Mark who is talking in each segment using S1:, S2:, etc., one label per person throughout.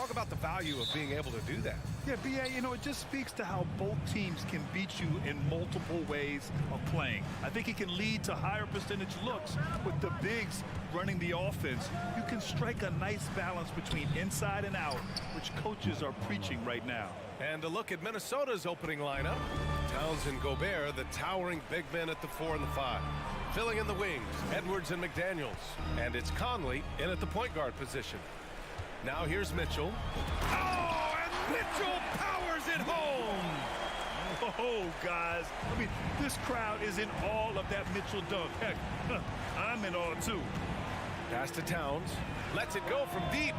S1: Talk about the value of being able to do that.
S2: Yeah, B.A., you know, it just speaks to how both teams can beat you in multiple ways of playing. I think it can lead to higher percentage looks with the bigs running the offense. You can strike a nice balance between inside and out, which coaches are preaching right now.
S1: And a look at Minnesota's opening lineup. Towns and Gobert, the towering big men at the 4 and the 5. Filling in the wings, Edwards and McDaniels. And it's Conley in at the point guard position. Now here's Mitchell. Oh, and Mitchell powers it home!
S2: Oh, guys, I mean, this crowd is in awe of that Mitchell dunk. Heck, I'm in awe, too.
S1: Pass to Towns. Lets it go from deep.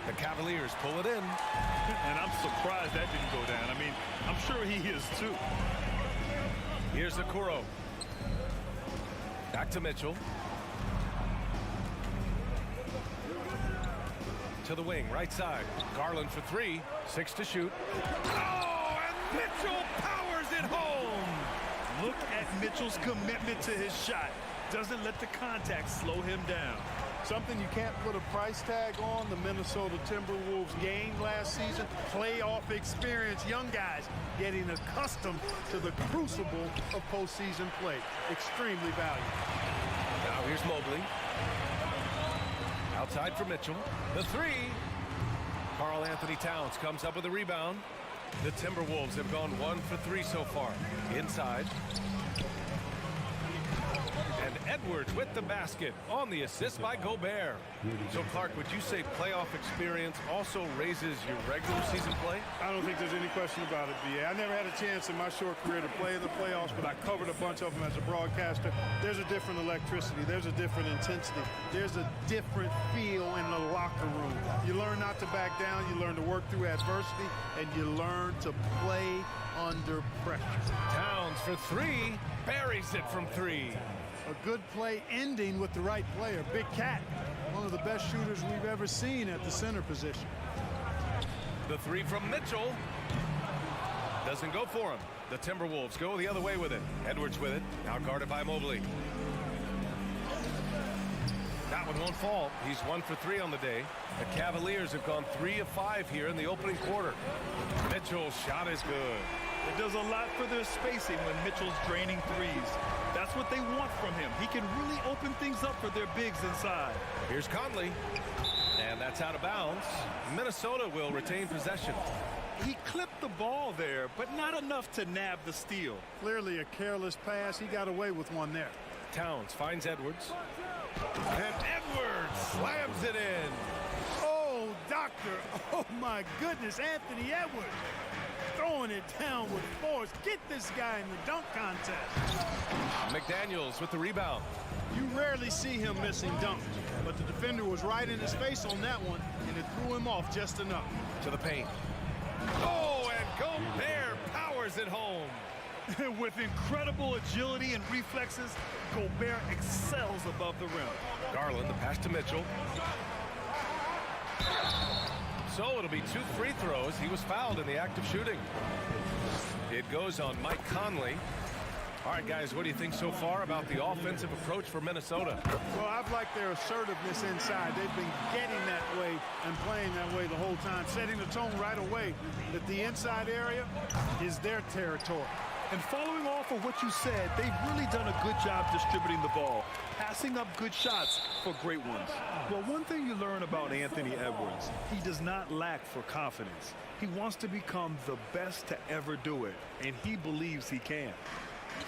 S1: The Cavaliers pull it in.
S2: And I'm surprised that didn't go down. I mean, I'm sure he is, too.
S1: Here's Okoro. Back to Mitchell. To the wing, right side. Garland for 3. 6 to shoot. Oh, and Mitchell powers it home!
S2: Look at Mitchell's commitment to his shot. Doesn't let the contact slow him down.
S3: Something you can't put a price tag on. The Minnesota Timberwolves gained last season. Playoff experience. Young guys getting accustomed to the crucible of postseason play. Extremely valuable.
S1: Now here's Mobley. Outside for Mitchell. The 3. Karl Anthony Towns comes up with a rebound. The Timberwolves have gone 1 for 3 so far. Inside. And Edwards with the basket on the assist by Gobert. So, Clark, would you say playoff experience also raises your regular season play?
S3: I don't think there's any question about it, B.A. I never had a chance in my short career to play in the playoffs, but I covered a bunch of them as a broadcaster. There's a different electricity. There's a different intensity. There's a different feel in the locker room. You learn not to back down. You learn to work through adversity, and you learn to play under pressure.
S1: Towns for 3. Buries it from 3.
S3: A good play ending with the right player. Big Cat, one of the best shooters we've ever seen at the center position.
S1: The 3 from Mitchell. Doesn't go for him. The Timberwolves go the other way with it. Edwards with it. Now guarded by Mobley. That one won't fall. He's 1 for 3 on the day. The Cavaliers have gone 3 of 5 here in the opening quarter. Mitchell's shot is good.
S2: It does a lot for their spacing when Mitchell's draining threes. That's what they want from him. He can really open things up for their bigs inside.
S1: Here's Conley. And that's out of bounds. Minnesota will retain possession.
S2: He clipped the ball there, but not enough to nab the steal.
S3: Clearly a careless pass. He got away with one there.
S1: Towns finds Edwards. And Edwards slams it in.
S3: Oh, doctor. Oh, my goodness. Anthony Edwards throwing it down with force. Get this guy in the dunk contest.
S1: McDaniels with the rebound.
S3: You rarely see him missing dunks, but the defender was right in his face on that one, and it threw him off just enough.
S1: To the paint. Oh, and Gobert powers it home.
S2: With incredible agility and reflexes, Gobert excels above the rim.
S1: Garland, the pass to Mitchell. So it'll be 2 free throws. He was fouled in the act of shooting. It goes on Mike Conley. All right, guys, what do you think so far about the offensive approach for Minnesota?
S3: Well, I've liked their assertiveness inside. They've been getting that way and playing that way the whole time, setting the tone right away that the inside area is their territory.
S2: And following off of what you said, they've really done a good job distributing the ball, passing up good shots for great ones. Well, one thing you learn about Anthony Edwards, he does not lack for confidence. He wants to become the best to ever do it, and he believes he can.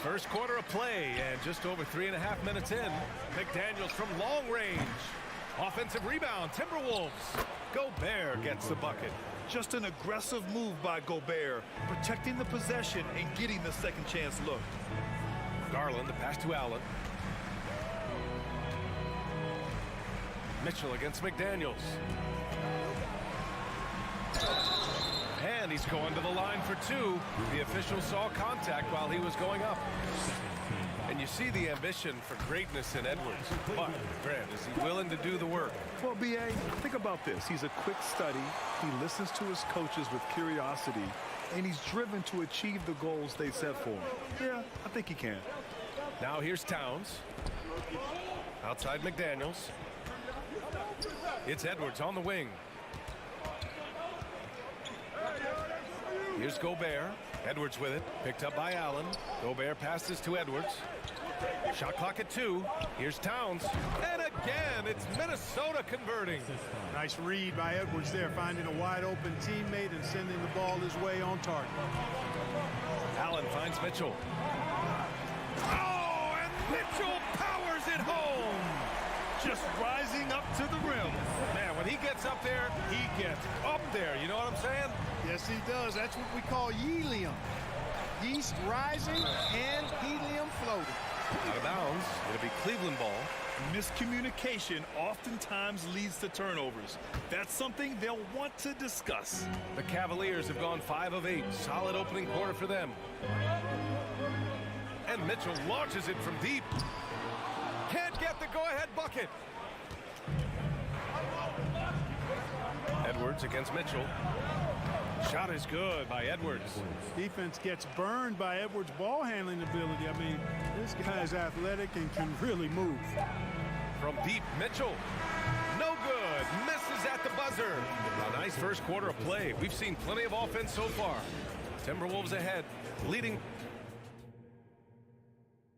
S1: First quarter of play, and just over 3.5 minutes in. McDaniels from long range. Offensive rebound, Timberwolves. Gobert gets the bucket.
S2: Just an aggressive move by Gobert, protecting the possession and getting the second chance look.
S1: Garland, the pass to Allen. Mitchell against McDaniels. And he's going to the line for 2. The official saw contact while he was going up. And you see the ambition for greatness in Edwards. But, Grant, is he willing to do the work?
S2: Well, B.A., think about this. He's a quick study. He listens to his coaches with curiosity. And he's driven to achieve the goals they set for him. Yeah, I think he can.
S1: Now here's Towns. Outside McDaniels. It's Edwards on the wing. Here's Gobert. Edwards with it. Picked up by Allen. Gobert passes to Edwards. Shot clock at 2. Here's Towns. And again, it's Minnesota converting.
S3: Nice read by Edwards there, finding a wide open teammate and sending the ball his way on target.
S1: Allen finds Mitchell. Oh, and Mitchell powers it home.
S2: Just rising up to the rim.
S1: Man, when he gets up there, he gets up there. You know what I'm saying?
S3: Yes, he does. That's what we call helium. Yeast rising and helium floating.
S1: Out of bounds. It'll be Cleveland ball.
S2: Miscommunication oftentimes leads to turnovers. That's something they'll want to discuss.
S1: The Cavaliers have gone 5 of 8. Solid opening quarter for them. And Mitchell launches it from deep. Can't get the go-ahead bucket. Edwards against Mitchell. Shot is good by Edwards.
S3: Defense gets burned by Edwards' ball handling ability. I mean, this guy is athletic and can really move.
S1: From deep, Mitchell. No good. Misses at the buzzer. A nice first quarter of play. We've seen plenty of offense so far. Timberwolves ahead, leading.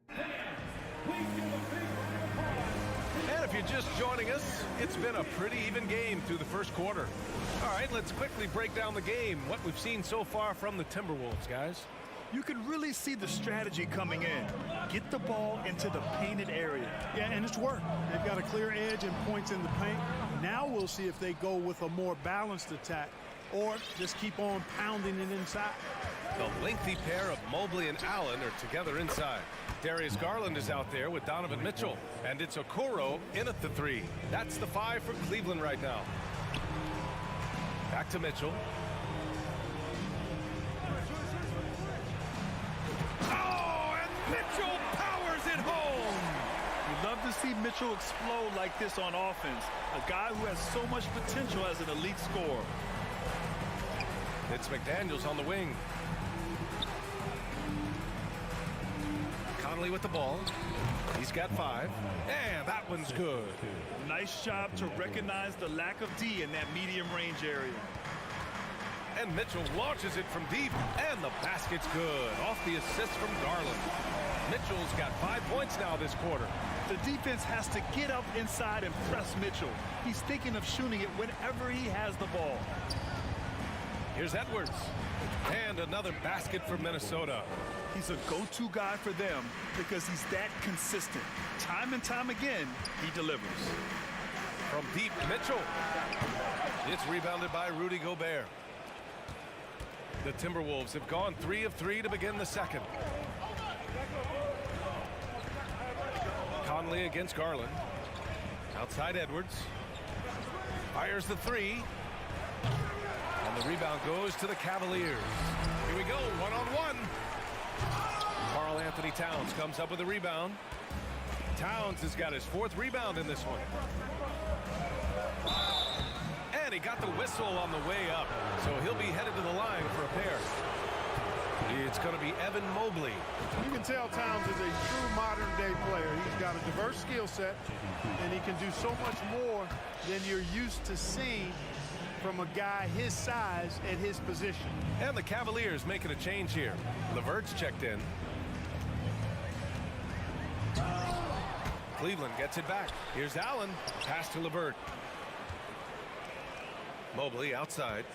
S1: And if you're just joining us, it's been a pretty even game through the first quarter. All right, let's quickly break down the game, what we've seen so far from the Timberwolves, guys.
S2: You can really see the strategy coming in. Get the ball into the painted area.
S3: Yeah, and it's worked. They've got a clear edge and points in the paint. Now we'll see if they go with a more balanced attack or just keep on pounding it inside.
S1: The lengthy pair of Mobley and Allen are together inside. Darius Garland is out there with Donovan Mitchell. And it's Okoro in at the 3. That's the 5 for Cleveland right now. Back to Mitchell. Oh, and Mitchell powers it home.
S2: You love to see Mitchell explode like this on offense. A guy who has so much potential as an elite scorer.
S1: It's McDaniels on the wing. Conley with the ball. He's got 5. And that one's good.
S2: Nice job to recognize the lack of D in that medium range area.
S1: And Mitchell launches it from deep. And the basket's good. Off the assist from Garland. Mitchell's got 5 points now this quarter.
S2: The defense has to get up inside and press Mitchell. He's thinking of shooting it whenever he has the ball.
S1: Here's Edwards. And another basket for Minnesota.
S2: He's a go-to guy for them because he's that consistent. Time and time again, he delivers.
S1: From deep, Mitchell. It's rebounded by Rudy Gobert. The Timberwolves have gone 3 of 3 to begin the second. Conley against Garland. Outside Edwards. Fires the 3. And the rebound goes to the Cavaliers. Here we go, one-on-one. Karl Anthony Towns comes up with a rebound. Towns has got his 4th rebound in this one. And he got the whistle on the way up, so he'll be headed to the line for a pair. It's going to be Evan Mobley.
S3: You can tell Towns is a true modern-day player. He's got a diverse skill set, and he can do so much more than you're used to seeing from a guy his size at his position.
S1: And the Cavaliers making a change here. LeVert's checked in. Cleveland gets it back. Here's Allen. Pass to LeVert. Mobley outside.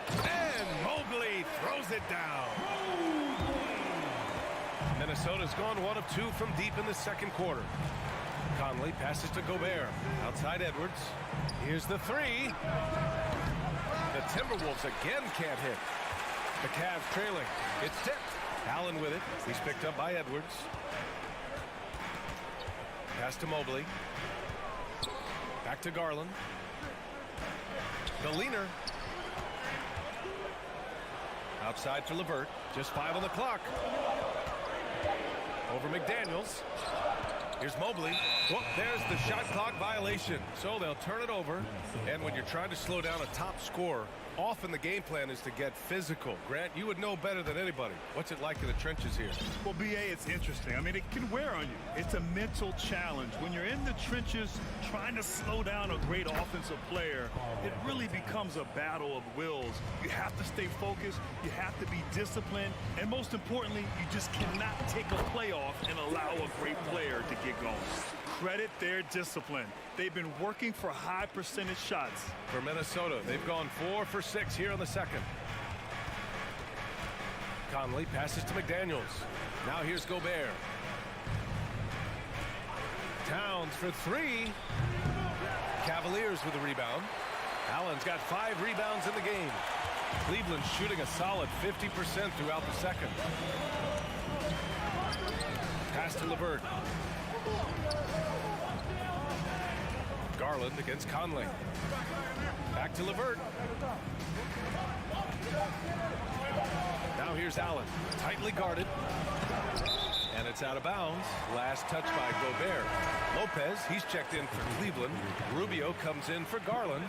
S1: And Mobley throws it down. Minnesota's gone 1 of 2 from deep in the second quarter. Conley passes to Gobert. Outside Edwards. Here's the 3. The Timberwolves again can't hit. The Cavs trailing. It's tipped. Allen with it. He's picked up by Edwards. Pass to Mobley. Back to Garland. The leaner. Outside for LeVert. Just 5 on the clock. Over McDaniels. Here's Mobley. Well, there's the shot clock violation. So they'll turn it over. And when you're trying to slow down a top scorer Often the game plan is to get physical. Grant, you would know better than anybody. What's it like in the trenches here?
S2: Well, B.A., it's interesting. I mean, it can wear on you. It's a mental challenge. When you're in the trenches trying to slow down a great offensive player, it really becomes a battle of wills. You have to stay focused. You have to be disciplined. And most importantly, you just cannot take a play off and allow a great player to get going. Credit their discipline. They've been working for high percentage shots.
S1: For Minnesota, they've gone 4 for 6 here in the second. Conley passes to McDaniels. Now here's Gobert. Towns for 3. Cavaliers with a rebound. Allen's got 5 rebounds in the game. Cleveland shooting a solid 50% throughout the second. Pass to LeVert. Garland against Conley. Back to LeVert. Now here's Allen. Tightly guarded. And it's out of bounds. Last touch by Gobert. Lopez, he's checked in for Cleveland. Rubio comes in for Garland.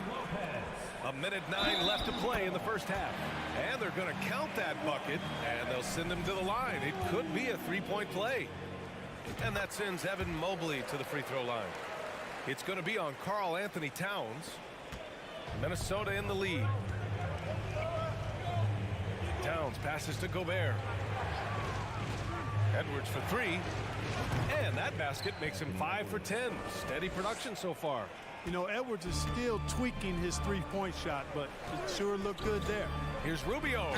S1: 1:09 left to play in the first half. And they're going to count that bucket, and they'll send him to the line. It could be a three-point play. And that sends Evan Mobley to the free throw line. It's going to be on Karl Anthony Towns. Minnesota in the lead. Towns passes to Gobert. Edwards for 3. And that basket makes him 5 for 10. Steady production so far.
S3: You know, Edwards is still tweaking his three-point shot, but it sure looked good there.
S1: Here's Rubio.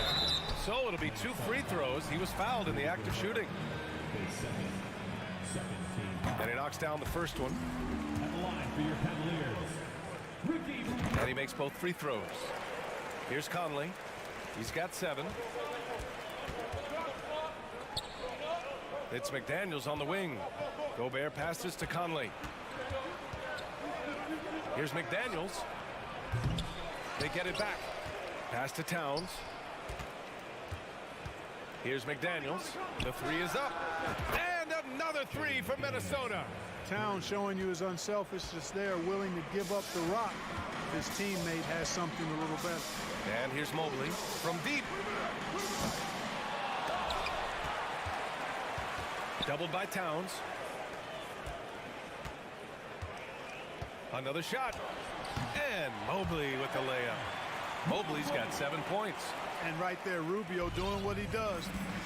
S1: So it'll be 2 free throws. He was fouled in the act of shooting. And he knocks down the first one. And he makes both free throws. Here's Conley. He's got 7. It's McDaniels on the wing. Gobert passes to Conley. Here's McDaniels. They get it back. Pass to Towns. Here's McDaniels. The 3 is up. And another 3 for Minnesota.
S3: Towns showing you his unselfishness there, willing to give up the rock. His teammate has something a little better.
S1: And here's Mobley from deep. Doubled by Towns. Another shot. And Mobley with the layup. Mobley's got 7 points.
S3: And right there, Rubio doing what he does.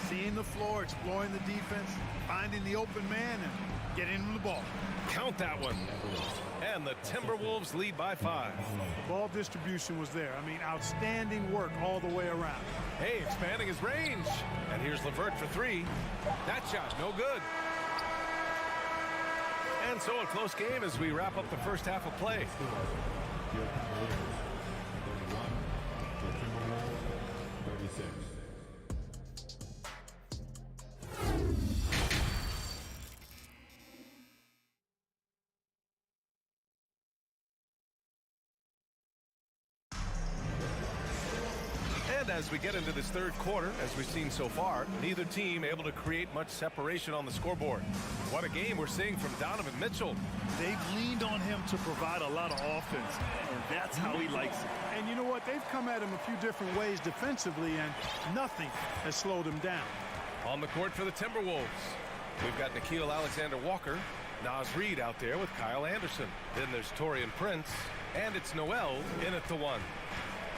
S3: Seeing the floor, exploring the defense, finding the open man, and getting him the ball.
S1: Count that one. And the Timberwolves lead by 5.
S3: Ball distribution was there. I mean, outstanding work all the way around.
S1: Hey, expanding his range. And here's LeVert for 3. That shot, no good. And so a close game as we wrap up the first half of play. As we get into this third quarter, as we've seen so far, neither team able to create much separation on the scoreboard. What a game we're seeing from Donovan Mitchell.
S2: They've leaned on him to provide a lot of offense, and that's how he likes it.
S3: And you know what? They've come at him a few different ways defensively, and nothing has slowed him down.
S1: On the court for the Timberwolves, we've got Nickeil Alexander-Walker, Naz Reid out there with Kyle Anderson. Then there's Taurean Prince, and it's Noel in at the 1.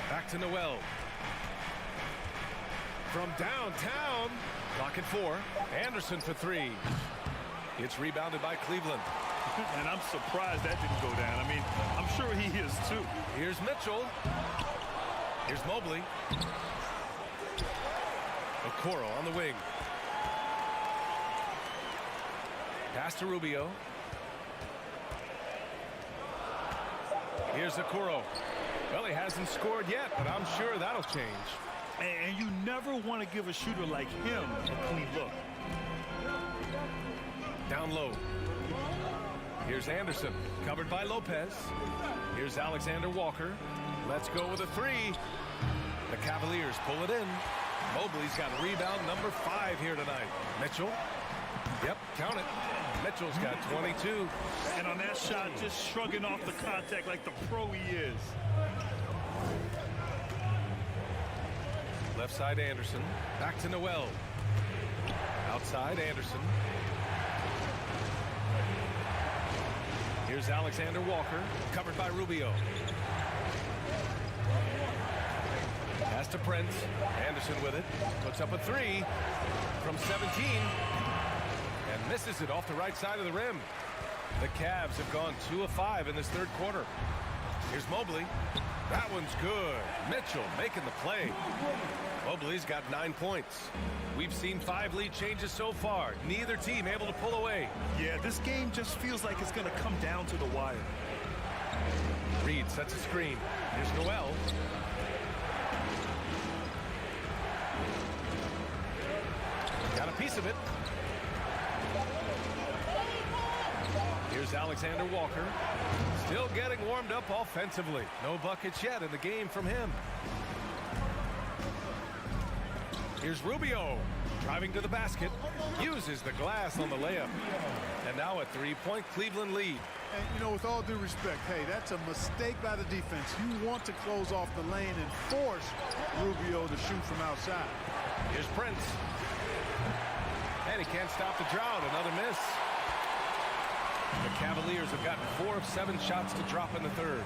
S1: Back to Noel. From downtown, block at 4. Anderson for 3. It's rebounded by Cleveland.
S2: And I'm surprised that didn't go down. I mean, I'm sure he is too.
S1: Here's Mitchell. Here's Mobley. Okoro on the wing. Pass to Rubio. Here's Okoro. Well, he hasn't scored yet, but I'm sure that'll change.
S2: And you never want to give a shooter like him a clean look.
S1: Down low. Here's Anderson, covered by Lopez. Here's Alexander Walker. Let's go with a 3. The Cavaliers pull it in. Mobley's got rebound number 5 here tonight. Mitchell. Yep, count it. Mitchell's got 22.
S2: And on that shot, just shrugging off the contact like the pro he is.
S1: left side, Anderson. Back to Noel. Outside, Anderson. Here's Alexander Walker, covered by Rubio. Pass to Prince. Anderson with it. Puts up a three from 17. And misses it off the right side of the rim. The Cavs have gone 2 of 5 in this third quarter. Here's Mobley. That one's good. Mitchell making the play. Mobley's got 9 points. We've seen 5 lead changes so far. Neither team able to pull away.
S2: Yeah, this game just feels like it's going to come down to the wire.
S1: Reed sets a screen. Here's Noel. Got a piece of it. Here's Alexander Walker. Still getting warmed up offensively. No buckets yet in the game from him. Here's Rubio. Driving to the basket. Uses the glass on the layup. And now a 3-point Cleveland lead.
S3: And, you know, with all due respect, hey, that's a mistake by the defense. You want to close off the lane and force Rubio to shoot from outside.
S1: Here's Prince. And he can't stop the drought. Another miss. The Cavaliers have gotten 4 of 7 shots to drop in the third.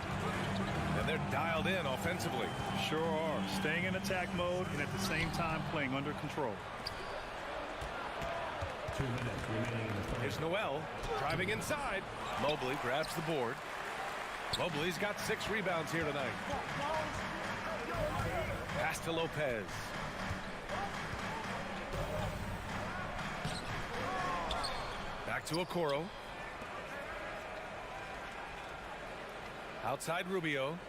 S1: And they're dialed in offensively.
S2: Sure are. Staying in attack mode and at the same time playing under control.
S4: 2 minutes remaining in the third.
S1: Here's Noel driving inside. Mobley grabs the board. Mobley's got 6 rebounds here tonight. Pass to Lopez. Back to Okoro. Outside Rubio.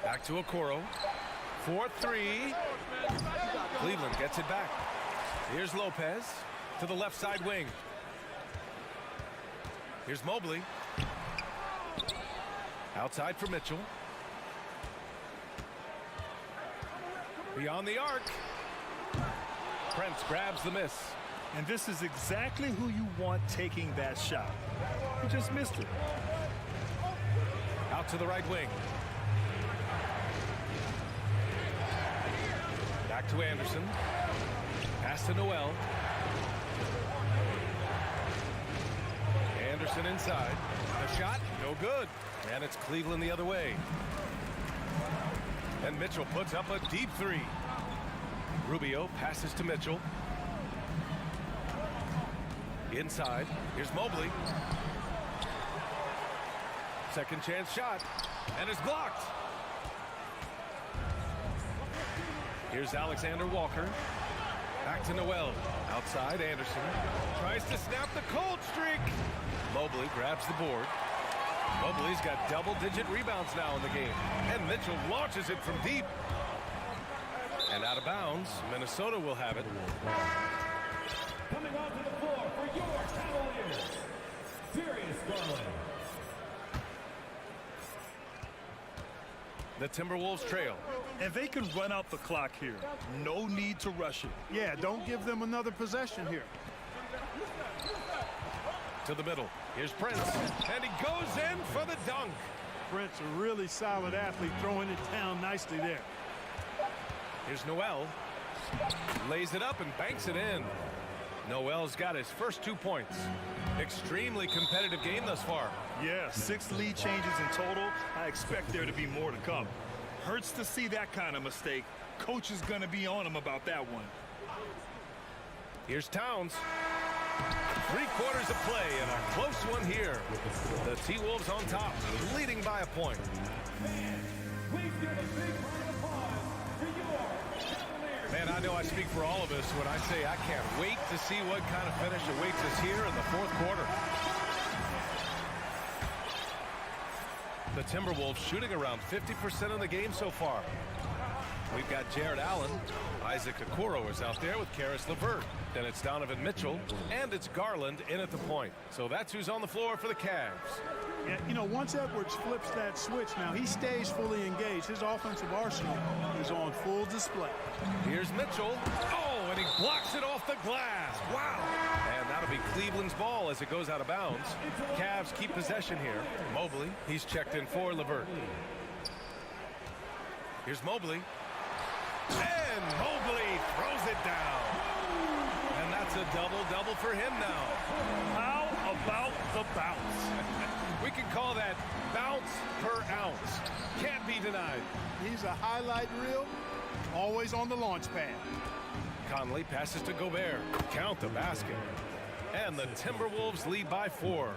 S1: Back to Okoro. 4-3. Cleveland gets it back. Here's Lopez to the left side wing. Here's Mobley. Outside for Mitchell. Beyond the arc. Prince grabs the miss.
S2: And this is exactly who you want taking that shot. He just missed it.
S1: Out to the right wing. Back to Anderson. Pass to Noel. Anderson inside. The shot, no good. And it's Cleveland the other way. And Mitchell puts up a deep 3. Rubio passes to Mitchell. Inside. Here's Mobley. Second chance shot. And it's blocked. Here's Alexander Walker. Back to Noel. Outside, Anderson. Tries to snap the cold streak. Mobley grabs the board. Mobley's got double-digit rebounds now in the game. And Mitchell launches it from deep. And out of bounds. Minnesota will have it.
S4: Coming onto the floor for your Cavaliers, Darius Garland.
S1: The Timberwolves trail.
S2: And they can run out the clock here. No need to rush it.
S3: Yeah, don't give them another possession here.
S1: To the middle. Here's Prince. And he goes in for the dunk.
S3: Prince, a really solid athlete, throwing it down nicely there.
S1: Here's Noel. Lays it up and banks it in. Noel's got his first 2 points. Extremely competitive game thus far.
S2: Yeah, 6 lead changes in total. I expect there to be more to come. Hurts to see that kind of mistake. Coach is going to be on him about that one.
S1: Here's Towns. 3 quarters of play and a close one here. The T-Wolves on top, leading by a point.
S4: Please give a big round of applause for your Cavaliers.
S1: Man, I know I speak for all of us when I say I can't wait to see what kind of finish awaits us here in the fourth quarter. The Timberwolves shooting around 50% of the game so far. We've got Jared Allen. Isaac Okoro is out there with Karis LeVert. Then it's Donovan Mitchell, and it's Garland in at the point. So that's who's on the floor for the Cavs.
S3: Yeah, you know, once Edwards flips that switch now, he stays fully engaged. His offensive arsenal is on full display.
S1: Here's Mitchell. Oh, and he blocks it off the glass. Wow. And that'll be Cleveland's ball as it goes out of bounds. Cavs keep possession here. Mobley, he's checked in for LeVert. Here's Mobley. And Mobley throws it down. And that's a double-double for him now.
S2: How about the bounce?
S1: We can call that bounce per ounce. Can't be denied.
S3: He's a highlight reel, always on the launch pad.
S1: Conley passes to Gobert. Count the basket. And the Timberwolves lead by 4.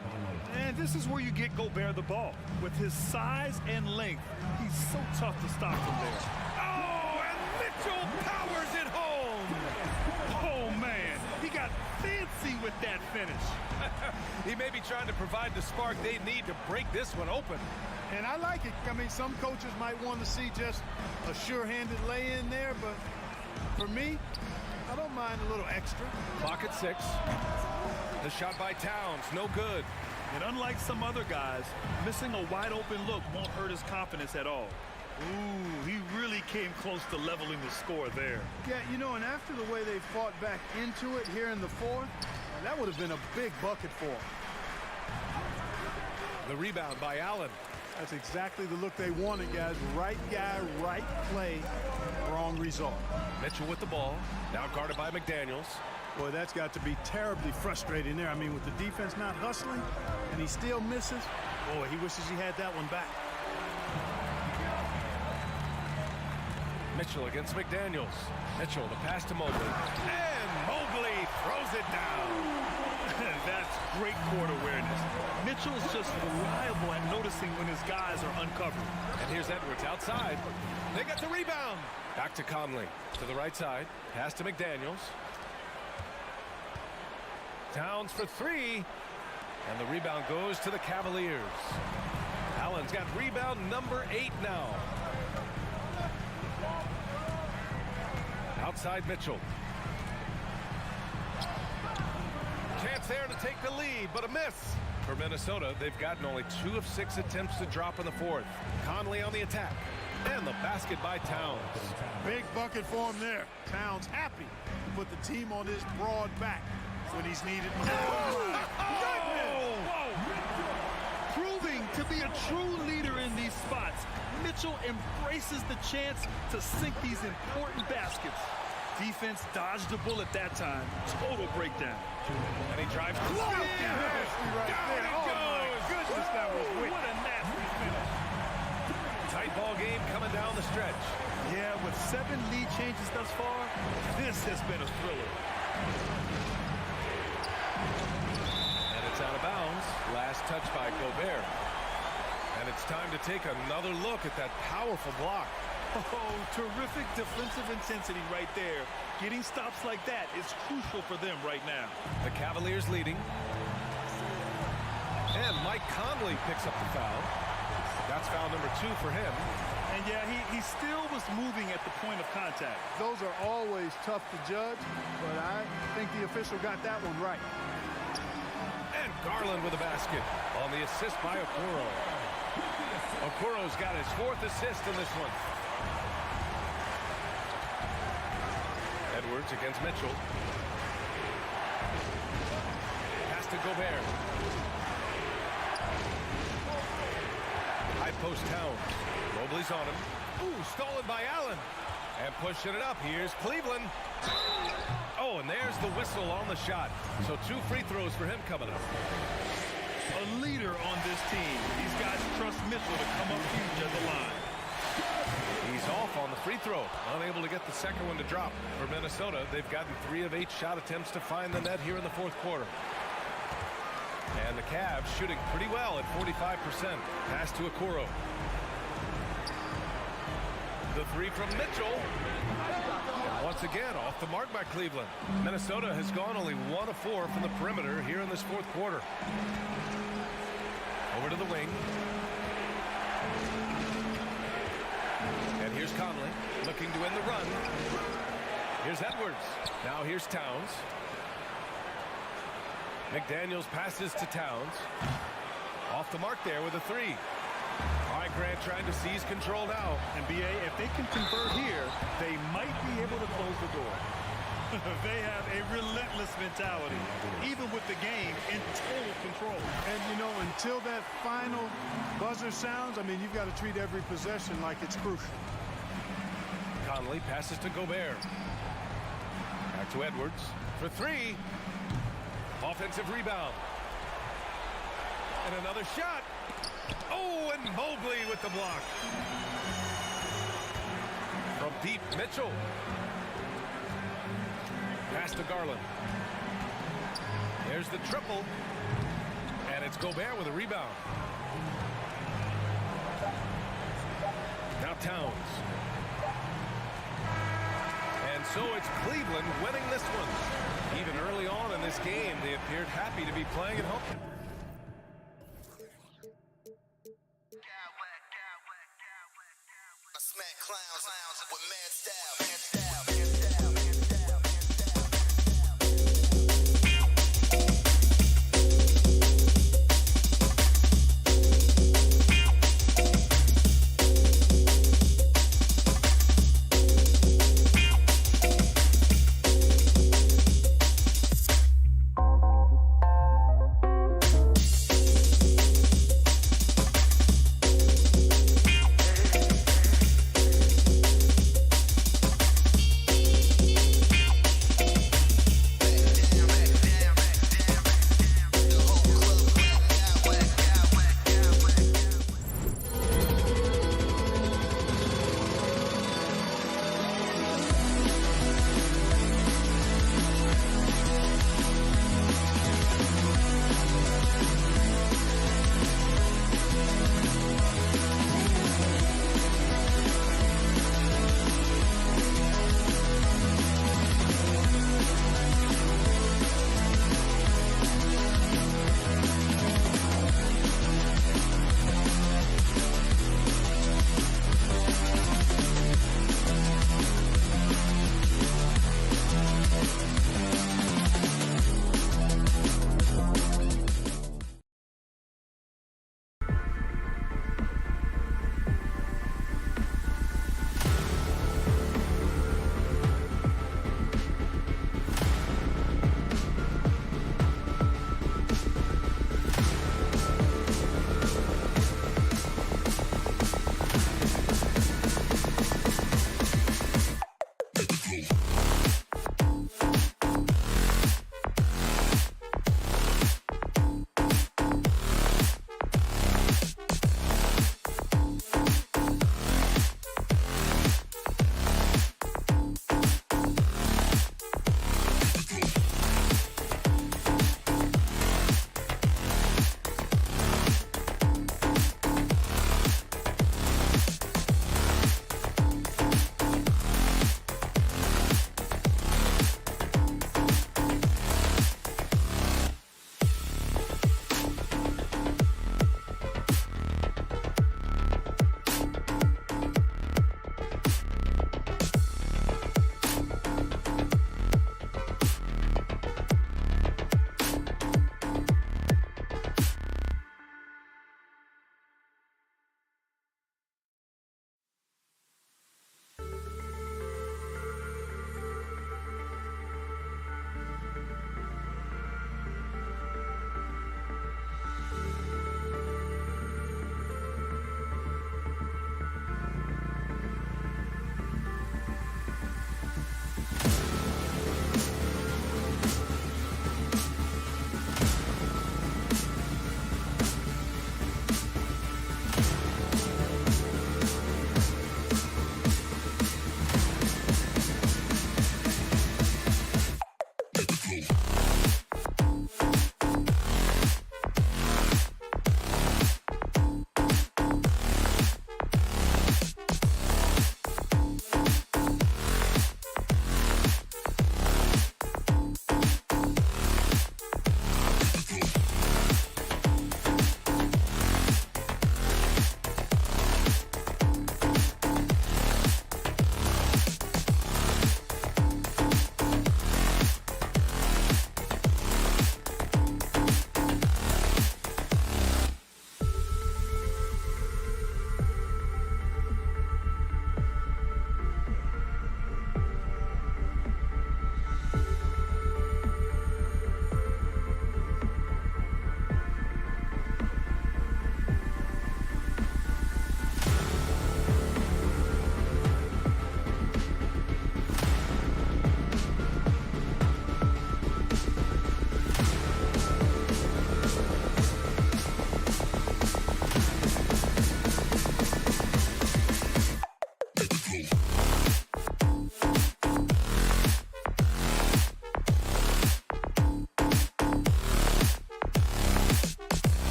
S2: And this is where you get Gobert the ball. With his size and length, he's so tough to stop from there.
S1: Oh, and Mitchell powers it home.
S2: Oh, man. He got fancy with that finish.
S1: He may be trying to provide the spark they need to break this one open.
S3: And I like it. I mean, some coaches might want to see just a sure-handed lay-in there, but for me, I don't mind a little extra.
S1: Clock at 6. The shot by Towns, no good.
S2: And unlike some other guys, missing a wide-open look won't hurt his confidence at all. Ooh, he really came close to leveling the score there.
S3: Yeah, you know, and after the way they fought back into it here in the 4th, that would have been a big bucket for him.
S1: The rebound by Allen.
S3: That's exactly the look they wanted, guys. Right guy, right play, wrong result.
S1: Mitchell with the ball, now guarded by McDaniels.
S3: Boy, that's got to be terribly frustrating there. I mean, with the defense not hustling, and he still misses. Boy, he wishes he had that one back.
S1: Mitchell against McDaniels. Mitchell, the pass to Mobley. And Mobley throws it down.
S2: That's great court awareness. Mitchell's just reliable at noticing when his guys are uncovered.
S1: And here's Edwards outside. They got the rebound. Back to Conley. To the right side. Pass to McDaniels. Towns for 3. And the rebound goes to the Cavaliers. Allen's got rebound number 8 now. Outside Mitchell. Chance there to take the lead, but a miss. For Minnesota, they've gotten only 2 of 6 attempts to drop in the 4th. Conley on the attack. And the basket by Towns.
S3: Big bucket for him there. Towns happy to put the team on his broad back when he's needed.
S2: Oh, proving to be a true leader in these spots, Mitchell embraces the chance to sink these important baskets. Defense dodged the bullet that time. Total breakdown.
S1: And he drives.
S3: Down it goes. Goodness, that was wicked.
S2: What a nasty finish.
S1: Tight ball game coming down the stretch.
S2: Yeah, with 7 lead changes thus far, this has been a thriller.
S1: And it's out of bounds. Last touch by Gobert. And it's time to take another look at that powerful block.
S2: Oh, terrific defensive intensity right there. Getting stops like that is crucial for them right now.
S1: The Cavaliers leading. And Mike Conley picks up the foul. That's foul number 2 for him.
S2: And yeah, he still was moving at the point of contact.
S3: Those are always tough to judge, but I think the official got that one right.
S1: And Garland with a basket on the assist by Okoro. Okoro's got his 4th assist in this one. Edwards against Mitchell. Pass to Gobert. High post Towns. Mobley's on him. Ooh, stolen by Allen. And pushing it up. Here's Cleveland. Oh, and there's the whistle on the shot. So 2 free throws for him coming up.
S2: A leader on this team. These guys trust Mitchell to come up huge at the line.
S1: He's off on the free throw. Unable to get the second one to drop. For Minnesota, they've gotten 3 of 8 shot attempts to find the net here in the 4th quarter. And the Cavs shooting pretty well at 45%. Pass to Okoro. The 3 from Mitchell. And once again, off the mark by Cleveland. Minnesota has gone only 1 of 4 from the perimeter here in this 4th quarter. Over to the wing. And here's Conley looking to end the run. Here's Edwards. Now here's Towns. McDaniels passes to Towns. Off the mark there with a 3. All right, Grant trying to seize control now.
S2: And BA, if they can convert here, they might be able to close the door. They have a relentless mentality, even with the game in total control.
S3: And, you know, until that final buzzer sounds, I mean, you've got to treat every possession like it's crucial.
S1: Conley passes to Gobert. Back to Edwards for three. Offensive rebound. And another shot. Oh, and Mobley with the block. From deep, Mitchell. Pass to Garland. There's the triple. And it's Gobert with a rebound. Now Towns. And so it's Cleveland winning this one. Even early on in this game, they appeared happy to be playing at home.
S5: I smack clowns with mad style.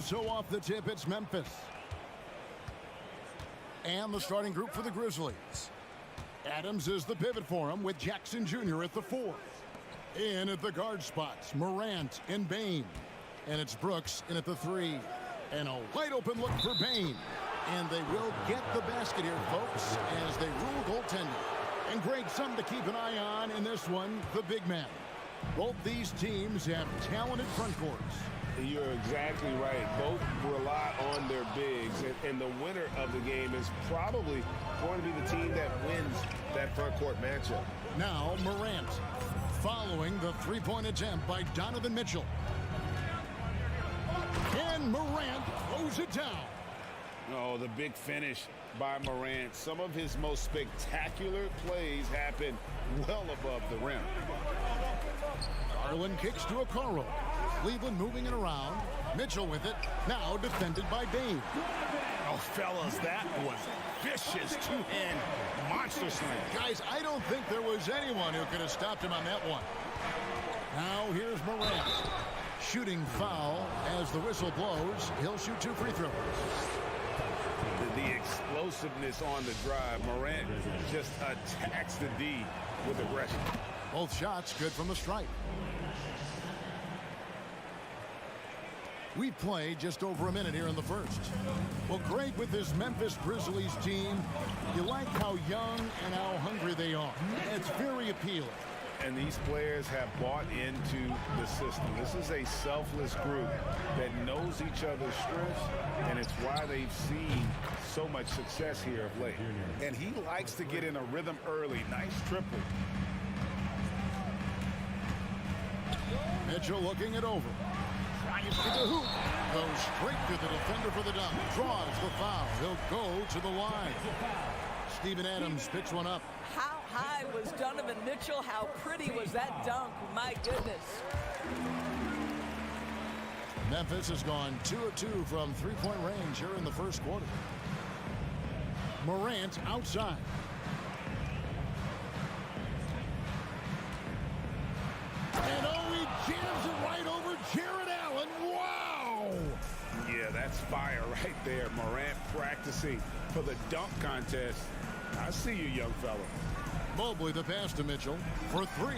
S6: So off the tip, it's Memphis. And the starting group for the Grizzlies. Adams is the pivot for him with Jackson Jr. at the 4. In at the guard spots, Morant and Bane. And it's Brooks in at the 3. And a wide open look for Bane. And they will get the basket here, folks, as they rule goaltending. And Greg, something to keep an eye on in this one, the big man. Both these teams have talented front courts.
S7: You're exactly right. Both rely on their bigs, and the winner of the game is probably going to be the team that wins that front court matchup.
S6: Now Morant, following the three-point attempt by Donovan Mitchell. And Morant throws it down.
S7: Oh, the big finish by Morant. Some of his most spectacular plays happen well above the rim.
S6: Garland kicks to Okoro. Cleveland moving it around. Mitchell with it. Now defended by Bane.
S7: Oh, fellas, that was vicious two-hand monster slam.
S6: Guys, I don't think there was anyone who could have stopped him on that one. Now here's Morant. Shooting foul as the whistle blows. He'll shoot 2 free throws.
S7: The explosiveness on the drive. Morant just attacks the D with aggression.
S6: Both shots good from the stripe. We've played just over a minute here in the first. Well, great with this Memphis Grizzlies team. You like how young and how hungry they are. It's very appealing.
S7: And these players have bought into the system. This is a selfless group that knows each other's strengths, and it's why they've seen so much success here of late. And he likes to get in a rhythm early. Nice triple.
S6: Mitchell looking it over. Tries to the hoop. Goes straight to the defender for the dunk. Draws the foul. He'll go to the line. Steven Adams picks one up.
S8: How high was Donovan Mitchell? How pretty was that dunk? My goodness.
S6: Memphis has gone 2 of 2 from three-point range here in the first quarter. Morant outside. And oh, he jams it right over Jared Allen. Wow!
S7: Yeah, that's fire right there. Morant practicing for the dunk contest. I see you, young fella.
S6: Mobley the pass to Mitchell for 3.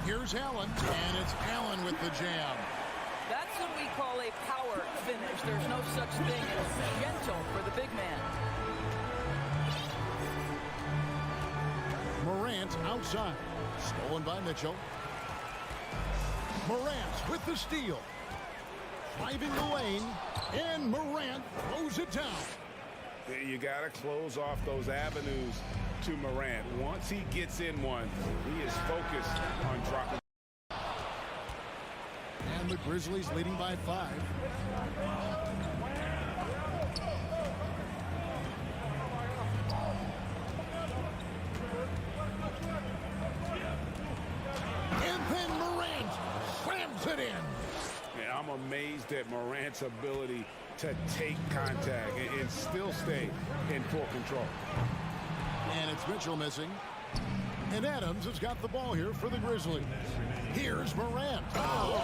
S6: Here's Allen, and it's Allen with the jam.
S8: That's what we call a power finish. There's no such thing as gentle for the big man.
S6: Morant outside. Stolen by Mitchell. Morant with the steal. Driving the lane, and Morant throws it down.
S7: You got to close off those avenues to Morant. Once he gets in one, he is focused on dropping.
S6: And the Grizzlies leading by 5. And then Morant slams it in.
S7: Yeah, I'm amazed at Morant's ability to take contact and still stay in full control.
S6: And it's Mitchell missing. And Adams has got the ball here for the Grizzlies. Here's Morant. Oh.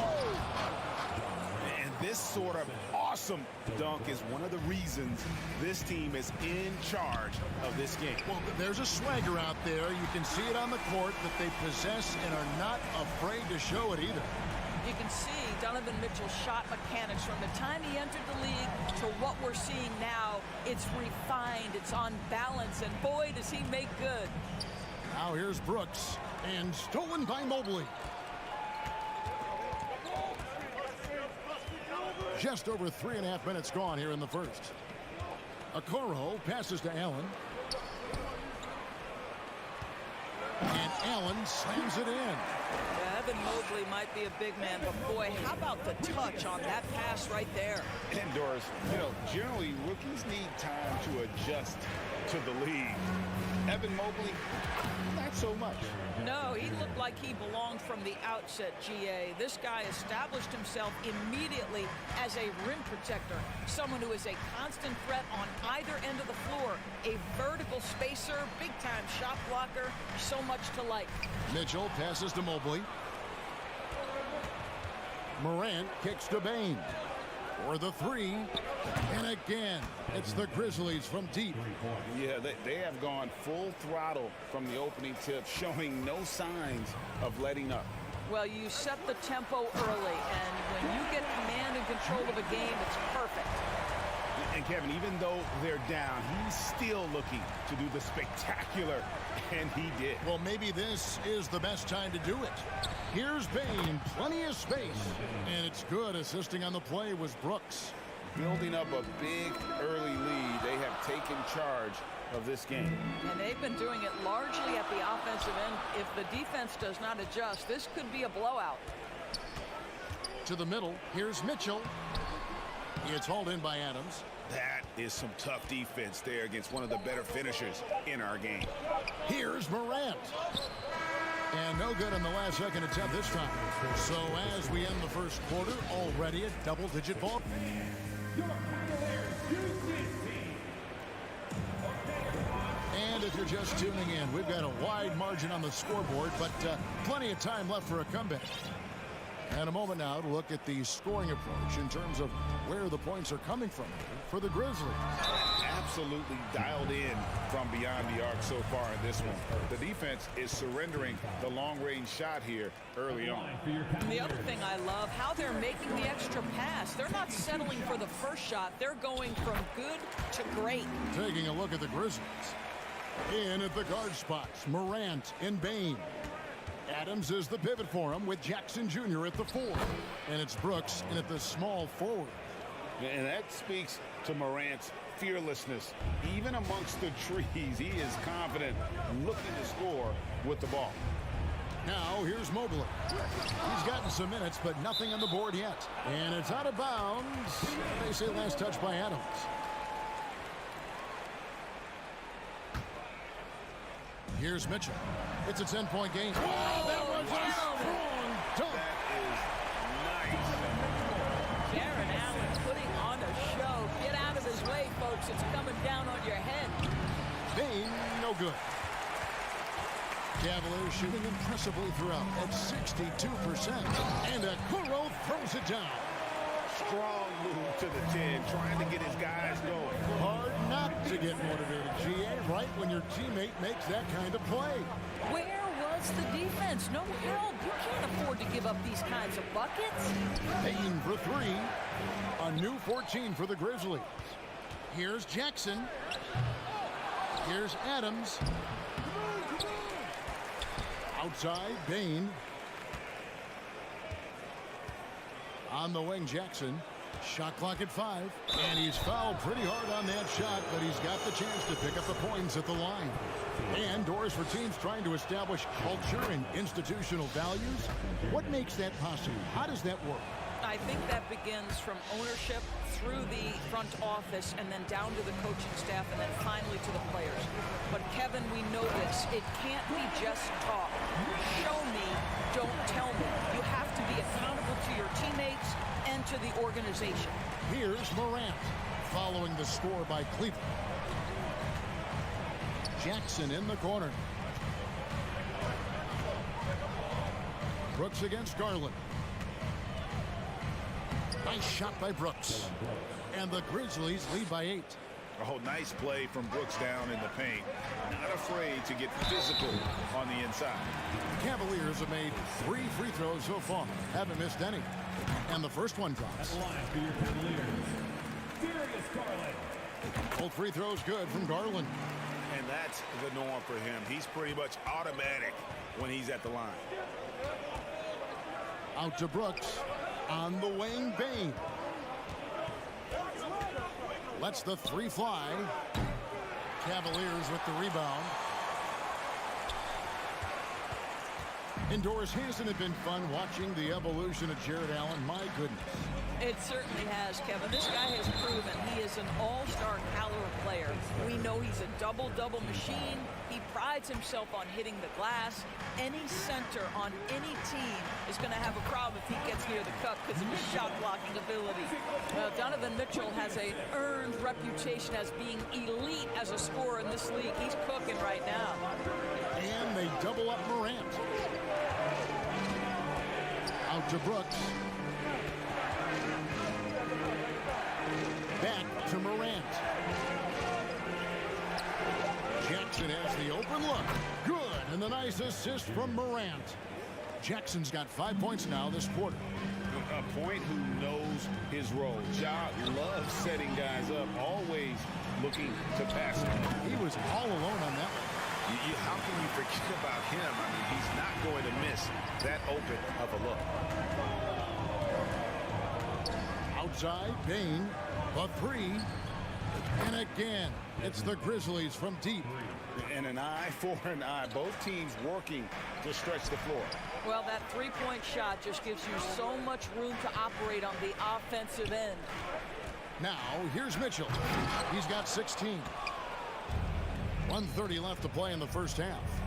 S7: And this sort of awesome dunk is one of the reasons this team is in charge of this game.
S6: Well, there's a swagger out there. You can see it on the court that they possess and are not afraid to show it either.
S8: You can see Donovan Mitchell's shot mechanics from the time he entered the league to what we're seeing now. It's refined, it's on balance, and boy, does he make good.
S6: Now here's Brooks, and stolen by Mobley. Just over 3.5 minutes gone here in the first. Okoro passes to Allen. And Allen slams it in.
S8: Yeah, Evan Mobley might be a big man, but boy, how about the touch on that pass right there?
S7: And Doris, you know, generally rookies need time to adjust to the league. Evan Mobley, not so much.
S8: No, he looked like he belonged from the outset, GA. This guy established himself immediately as a rim protector, someone who is a constant threat on either end of the floor, a vertical spacer, big-time shot blocker, so much to like.
S6: Mitchell passes to Mobley. Morant kicks to Bane. For the three. And again, it's the Grizzlies from deep.
S7: Yeah, they have gone full throttle from the opening tip, showing no signs of letting up.
S8: Well, you set the tempo early, and when you get command and control of a game, it's perfect.
S7: And Kevin, even though they're down, he's still looking to do the spectacular, and he did.
S6: Well, maybe this is the best time to do it. Here's Bane, plenty of space. And it's good. Assisting on the play was Brooks.
S7: Building up a big early lead, they have taken charge of this game.
S8: And they've been doing it largely at the offensive end. If the defense does not adjust, this could be a blowout.
S6: To the middle, here's Mitchell. It's hauled in by Adams.
S7: That is some tough defense there against one of the better finishers in our game.
S6: Here's Morant. And no good on the last second attempt this time. So as we end the first quarter, already a double-digit ball. And if you're just tuning in, we've got a wide margin on the scoreboard, but plenty of time left for a comeback. And a moment now to look at the scoring approach in terms of where the points are coming from for the Grizzlies.
S7: Absolutely dialed in from beyond the arc so far in this one. The defense is surrendering the long-range shot here early on.
S8: And the other thing I love, how they're making the extra pass. They're not settling for the first shot. They're going from good to great.
S6: Taking a look at the Grizzlies. In at the guard spots, Morant and Bane. Adams is the pivot for him with Jackson Jr. at the 4. And it's Brooks in at the small forward.
S7: And that speaks to Morant's fearlessness. Even amongst the trees, he is confident, looking to score with the ball.
S6: Now here's Mobley. He's gotten some minutes, but nothing on the board yet. And it's out of bounds. They say last touch by Adams. Here's Mitchell. It's a 10-point game. Wow, that was a strong dunk.
S7: That is nice.
S8: Jared Allen putting on a show. Get out of his way, folks. It's coming down on your head.
S6: Bane, no good. Cavaliers shooting impressively throughout at 62%. And Akuro throws it down.
S7: Strong move to the 10, trying to get his guys going.
S6: Hard not to get motivated, GA, right when your teammate makes that kind of play.
S8: Where was the defense? No help. You can't afford to give up these kinds of buckets.
S6: Payne for 3. A new 14 for the Grizzlies. Here's Jackson. Here's Adams. Outside, Bane. On the wing, Jackson. Shot clock at 5. And he's fouled pretty hard on that shot, but he's got the chance to pick up the points at the line. And doors for teams trying to establish culture and institutional values. What makes that possible? How does that work?
S8: I think that begins from ownership through the front office and then down to the coaching staff and then finally to the players. But Kevin, we know this. It can't be just talk. Show me, don't tell me. You have to be accountable to your teammates and to the organization.
S6: Here's Morant following the score by Cleveland. Jackson in the corner. Brooks against Garland. Nice shot by Brooks. And the Grizzlies lead by 8.
S7: Oh, nice play from Brooks down in the paint. Not afraid to get physical on the inside.
S6: The Cavaliers have made 3 free throws so far. Haven't missed any. And the first one drops. Both free throws good from Garland.
S7: And that's the norm for him. He's pretty much automatic when he's at the line.
S6: Out to Brooks. On the wing, Bane. Lets the 3 fly. Cavaliers with the rebound. Indoors, hasn't it been fun watching the evolution of Jared Allen? My goodness.
S8: It certainly has, Kevin. This guy has proven he is an all-star caliber player. We know he's a double-double machine. He prides himself on hitting the glass. Any center on any team is going to have a problem if he gets near the cup because of his shot-blocking ability. Donovan Mitchell has an earned reputation as being elite as a scorer in this league. He's cooking right now.
S6: And they double up Morant. Out to Brooks. Jackson has the open look. Good, and the nice assist from Morant. Jackson's got 5 points now this quarter.
S7: A point who knows his role. Ja loves setting guys up, always looking to pass him.
S6: He was all alone on that one.
S7: How can you forget about him? I mean, he's not going to miss that open of a look.
S6: Outside, Bane, a three. And again, it's the Grizzlies from deep.
S7: And an eye for an eye. Both teams working to stretch the floor.
S8: Well, that three-point shot just gives you so much room to operate on the offensive end.
S6: Now, here's Mitchell. He's got 16. 1:30 left to play in the first half.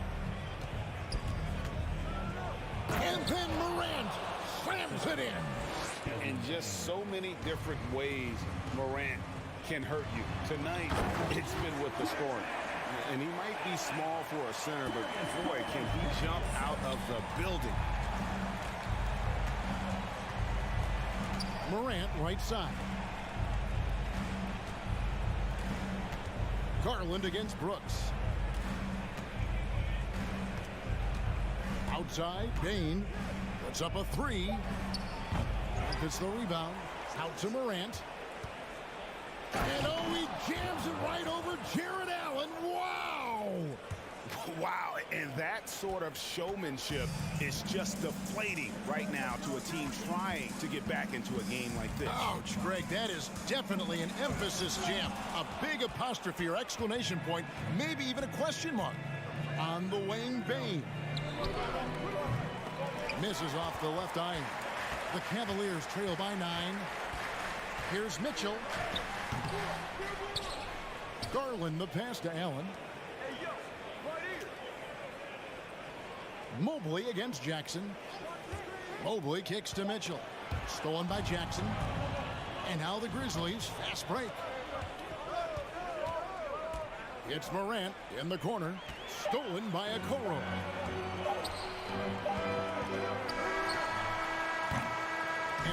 S6: And then Morant slams it in.
S7: In just so many different ways, Morant can hurt you. Tonight, it's been with the scoring. And he might be small for a center, but boy, can he jump out of the building.
S6: Morant, right side. Garland against Brooks. Outside, Bane puts up a three. Gets the rebound. Out to Morant. And oh, he jams it right over Jared Allen. Wow!
S7: Wow, and that sort of showmanship is just deflating right now to a team trying to get back into a game like this.
S6: Ouch, Greg, that is definitely an emphasis jam. A big apostrophe or exclamation point, maybe even a question mark. On the wing, Bane. Misses off the left iron. The Cavaliers trail by 9. Here's Mitchell. Garland, the pass to Allen. Mobley against Jackson. Mobley kicks to Mitchell. Stolen by Jackson. And now the Grizzlies. Fast break. It's Morant in the corner. Stolen by Okoro.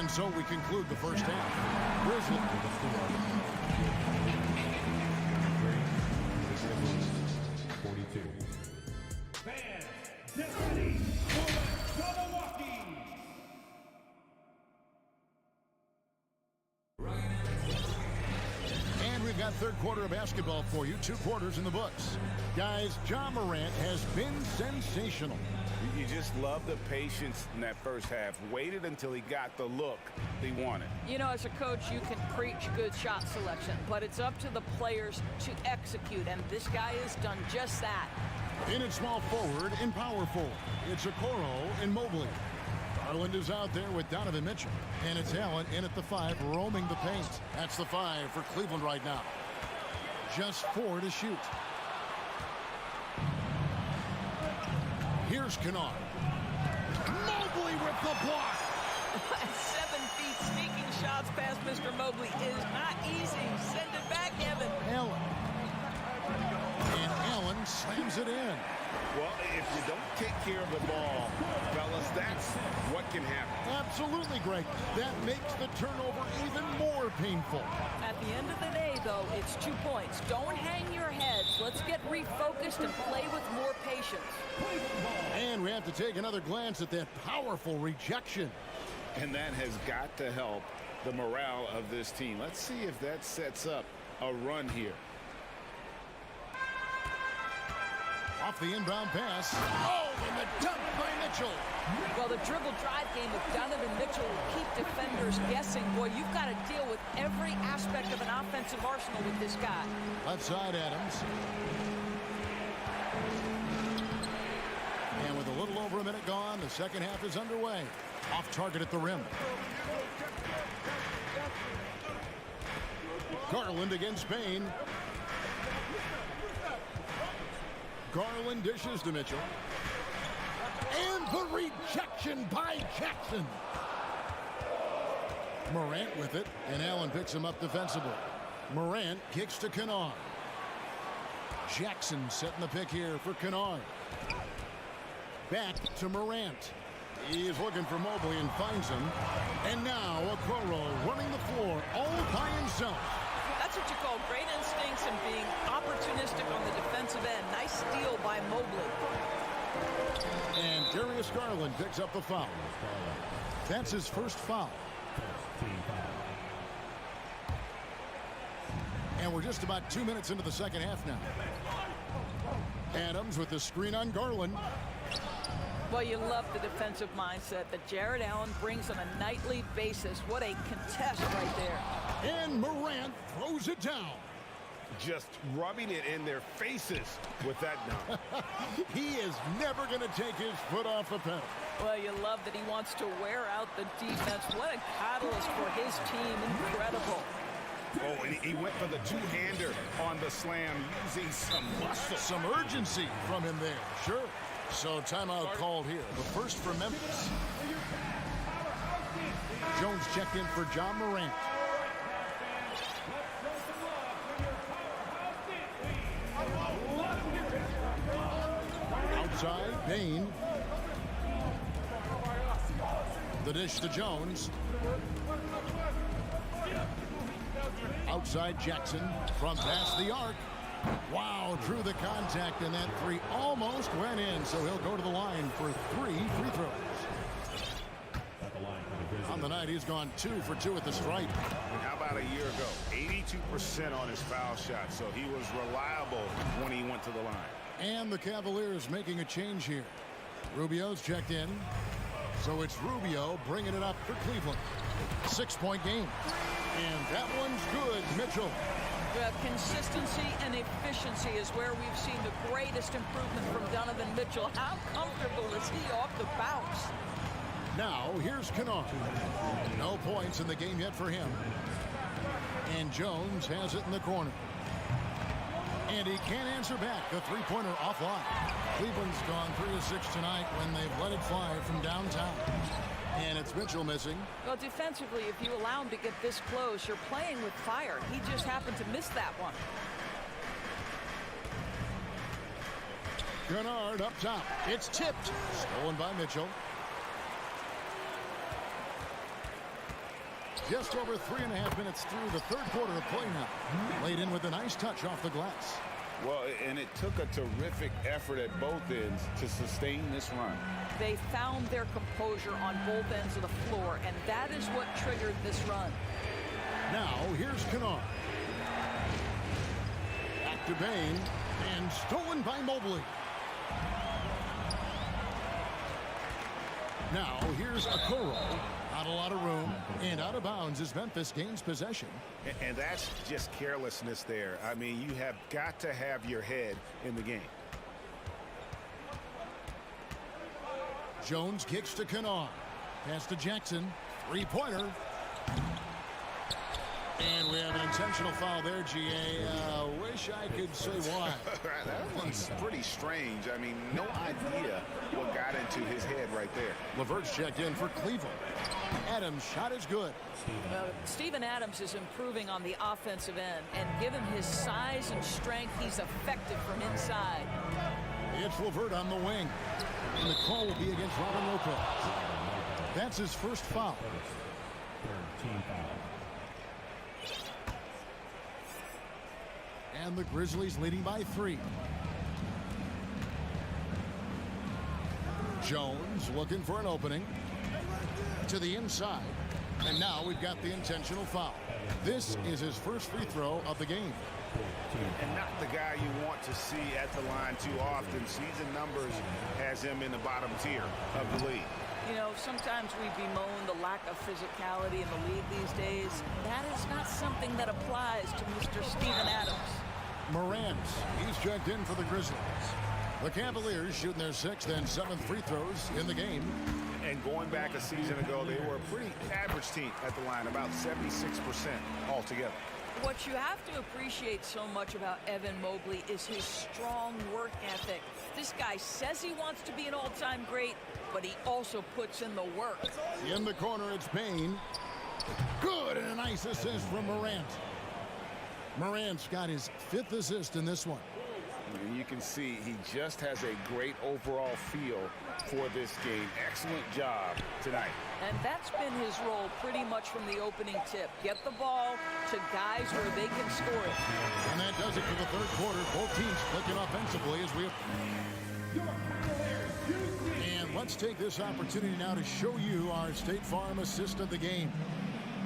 S6: And so we conclude the first half. Grizzlies.
S4: Fans, get ready for the Milwaukee.
S6: And we've got third quarter of basketball for you. 2 quarters in the books. Guys, Ja Morant has been sensational.
S7: You just love the patience in that first half. Waited until he got the look he wanted.
S8: You know, as a coach, you can preach good shot selection, but it's up to the players to execute, and this guy has done just that.
S6: In at small forward, in power forward, it's Okoro and Mobley. Garland is out there with Donovan Mitchell. And it's Allen in at the 5, roaming the paint. That's the 5 for Cleveland right now. Just 4 to shoot. Here's Kennard. Mobley with the block.
S8: 7 feet sneaking shots past Mr. Mobley is not easy. Send it back, Evan.
S6: Allen. And Allen slams it in.
S7: Well, if you don't take care of the ball, fellas, that's what can happen.
S6: Absolutely, Greg. That makes the turnover even more painful.
S8: At the end of the day, though, it's 2 points. Don't hang your heads. Let's get refocused and play with more patience.
S6: And we have to take another glance at that powerful rejection.
S7: And that has got to help the morale of this team. Let's see if that sets up a run here.
S6: Off the inbound pass. Oh, and the dunk by Mitchell.
S8: Well, the dribble drive game with Donovan Mitchell will keep defenders guessing. Boy, you've got to deal with every aspect of an offensive arsenal with this guy.
S6: Left side, Adams. And with a little over a minute gone, the second half is underway. Off target at the rim. Garland against Bane. Garland dishes to Mitchell. And the rejection by Jackson. Morant with it, and Allen picks him up defensively. Morant kicks to Kennard. Jackson setting the pick here for Kennard. Back to Morant. He is looking for Mobley and finds him. And now Okoro running the floor all by himself.
S8: That's what you call great instincts and being opportunistic on the defensive end.
S6: Darius Garland picks up the foul. That's his first foul. And we're just about 2 minutes into the second half now. Adams with the screen on Garland.
S8: Well, you love the defensive mindset that Jared Allen brings on a nightly basis. What a contest right there.
S6: And Morant throws it down.
S7: Just rubbing it in their faces with that dunk.
S6: He is never going to take his foot off the pedal.
S8: Well, you love that he wants to wear out the defense. What a catalyst for his team. Incredible.
S7: Oh, and he went for the two-hander on the slam using some muscle.
S6: Some urgency from him there. Sure. So timeout called here. The first for Memphis. Jones checked in for John Morant. Outside, Bain. The dish to Jones. Outside Jackson from past the arc. Wow, drew the contact, and that three almost went in, so he'll go to the line for 3 free throws. On the night, he's gone 2 for 2 at the stripe.
S7: How about a year ago? 82% on his foul shot, so he was reliable when he went to the line.
S6: And the Cavaliers making a change here. Rubio's checked in, so it's Rubio bringing it up for Cleveland. 6-point game. And that one's good, Mitchell.
S8: Consistency and efficiency is where we've seen the greatest improvement from Donovan Mitchell. How comfortable is he off the bounce?
S6: Now, here's Kennard. No points in the game yet for him. And Jones has it in the corner. And he can't answer back. The three-pointer offline. Cleveland's gone 3 of 6 tonight when they've let it fly from downtown. And it's Mitchell missing.
S8: Well, defensively, if you allow him to get this close, you're playing with fire. He just happened to miss that one.
S6: Kennard up top. It's tipped. Stolen by Mitchell. Just over 3.5 minutes through the third quarter of play now. Laid in with a nice touch off the glass.
S7: Well, and it took a terrific effort at both ends to sustain this run.
S8: They found their composure on both ends of the floor, and that is what triggered this run.
S6: Now, here's Kennard. Back to Bain, and stolen by Mobley. Now, here's Okoro. Not a lot of room, and out of bounds as Memphis gains possession.
S7: And that's just carelessness there. I mean, you have got to have your head in the game.
S6: Jones kicks to Kennard. Pass to Jackson. Three-pointer. And we have an intentional foul there, G.A. Wish I could say why.
S7: That one's pretty strange. I mean, no idea what got into his head right there.
S6: LeVert's checked in for Cleveland. Adams' shot is good.
S8: Well, Steven Adams is improving on the offensive end, and given his size and strength, he's effective from inside.
S6: It's LeVert on the wing. And the call will be against Robin Lopez. That's his first foul. And the Grizzlies leading by 3. Jones looking for an opening. To the inside. And now we've got the intentional foul. This is his first free throw of the game.
S7: And not the guy you want to see at the line too often. Season numbers has him in the bottom tier of the league.
S8: You know, sometimes we bemoan the lack of physicality in the league these days. That is not something that applies to Mr. Steven Adams.
S6: Morant, he's checked in for the Grizzlies. The Cavaliers shooting their 6th and 7th free throws in the game.
S7: And going back a season ago, they were a pretty average team at the line, about 76% altogether.
S8: What you have to appreciate so much about Evan Mobley is his strong work ethic. This guy says he wants to be an all-time great, but he also puts in the work.
S6: In the corner, it's Bain. Good, and a nice assist from Morant. Morant's got his 5th assist in this one.
S7: And you can see he just has a great overall feel for this game. Excellent job tonight.
S8: And that's been his role pretty much from the opening tip. Get the ball to guys where they can score it.
S6: And that does it for the third quarter. Both teams clicking offensively as we have... And let's take this opportunity now to show you our State Farm assist of the game.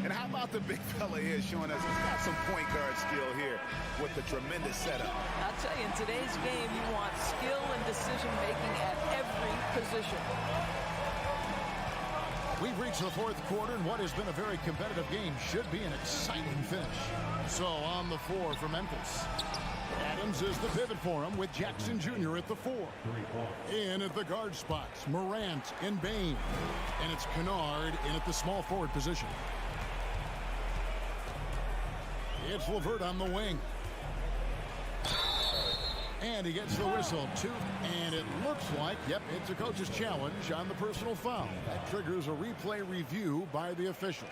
S7: And how about the big fella here showing us he's got some point guard skill here with the tremendous setup.
S8: I'll tell you, in today's game, you want skill and decision-making at every position.
S6: We've reached the fourth quarter, and what has been a very competitive game should be an exciting finish. So on the floor for Memphis, Adams is the pivot for him with Jackson Jr. at the 4. In at the guard spots, Morant and Bain. And it's Kennard in at the small forward position. It's LeVert on the wing. And he gets the whistle, too. And it looks like, yep, it's a coach's challenge on the personal foul. That triggers a replay review by the officials.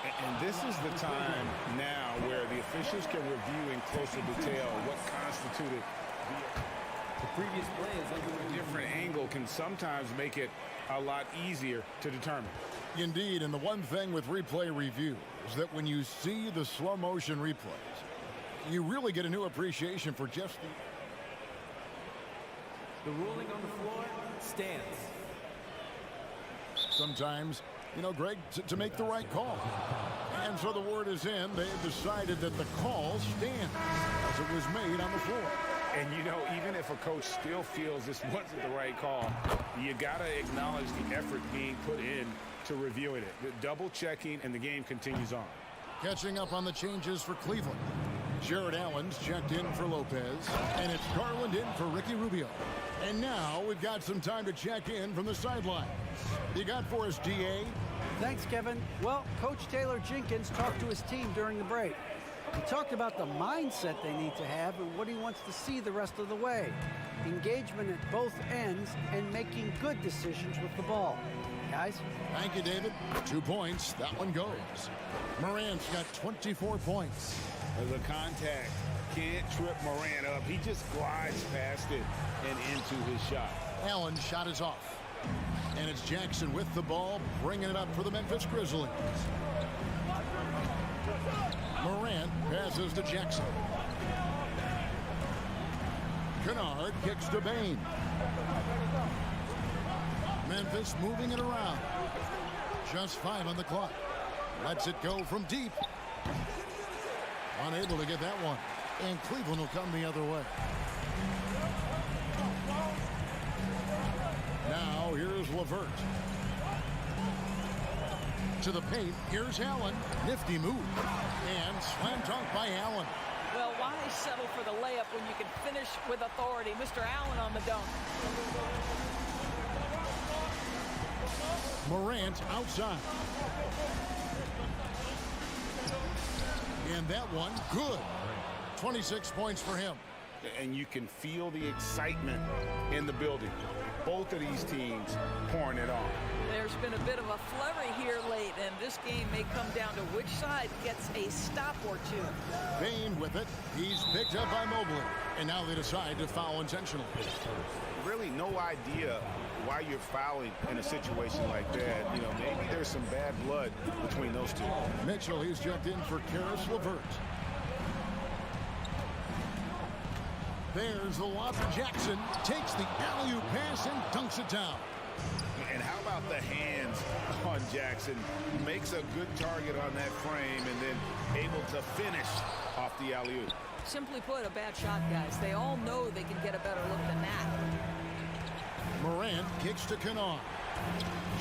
S7: And this is the time now where the officials can review in closer detail what constituted
S4: The previous play is under
S7: a different angle can sometimes make it a lot easier to determine.
S6: Indeed, and the one thing with replay review is that when you see the slow motion replays, you really get a new appreciation for just
S4: the ruling on the floor stands.
S6: sometimes, you know, Greg, to make the right call. And so the word is in. They've decided that the call stands as it was made on the floor.
S7: And, you know, even if a coach still feels this wasn't the right call, you got to acknowledge the effort being put in to reviewing it. The double checking, and the game continues on.
S6: Catching up on the changes for Cleveland. Jared Allen's checked in for Lopez, and it's Garland in for Ricky Rubio. And now we've got some time to check in from the sidelines. You got for us, DA?
S9: Thanks, Kevin. Well, Coach Taylor Jenkins talked to his team during the break. He talked about the mindset they need to have and what he wants to see the rest of the way. Engagement at both ends and making good decisions with the ball. Guys?
S6: Thank you, David. 2 points. That one goes. Morant's got 24 points.
S7: The contact can't trip Morant up. He just glides past it and into his shot.
S6: Allen's shot is off. And it's Jackson with the ball, bringing it up for the Memphis Grizzlies. Morant passes to Jackson. Kennard kicks to Bain. Memphis moving it around. Just 5 on the clock. Lets it go from deep. Unable to get that one. And Cleveland will come the other way. Now here's LeVert. To the paint, here's Allen. Nifty move. And slam dunk by Allen.
S8: Well, why settle for the layup when you can finish with authority? Mr. Allen on the dunk.
S6: Morant outside. And that one, good. 26 points for him.
S7: And you can feel the excitement in the building. Both of these teams pouring it on.
S8: There's been a bit of a flurry here late, and this game may come down to which side gets a stop or two.
S6: Bain with it. He's picked up by Mobley. And now they decide to foul intentionally.
S7: Really no idea why you're fouling in a situation like that. You know, maybe there's some bad blood between those two.
S6: Mitchell, he's checked in for Karis LeVert. There's the lob for Jackson. Takes the alley-oop pass and dunks it down.
S7: And how about the hands on Jackson? Makes a good target on that frame and then able to finish off the alley-oop.
S8: Simply put, a bad shot, guys. They all know they can get a better look than that.
S6: Morant kicks to Kennard.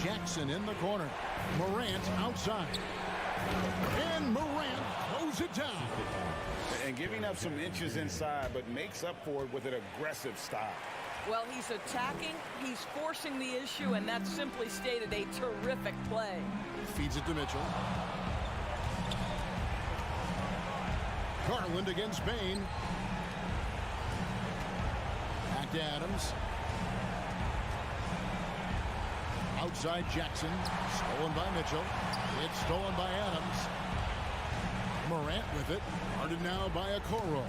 S6: Jackson in the corner. Morant outside. And Morant throws it down.
S7: And giving up some inches inside, but makes up for it with an aggressive style.
S8: Well, he's attacking, he's forcing the issue, and that's simply stated a terrific play.
S6: Feeds it to Mitchell. Garland against Bain. Back to Adams. Outside Jackson. Stolen by Mitchell. It's stolen by Adams. Morant with it. Guarded now by Okoro.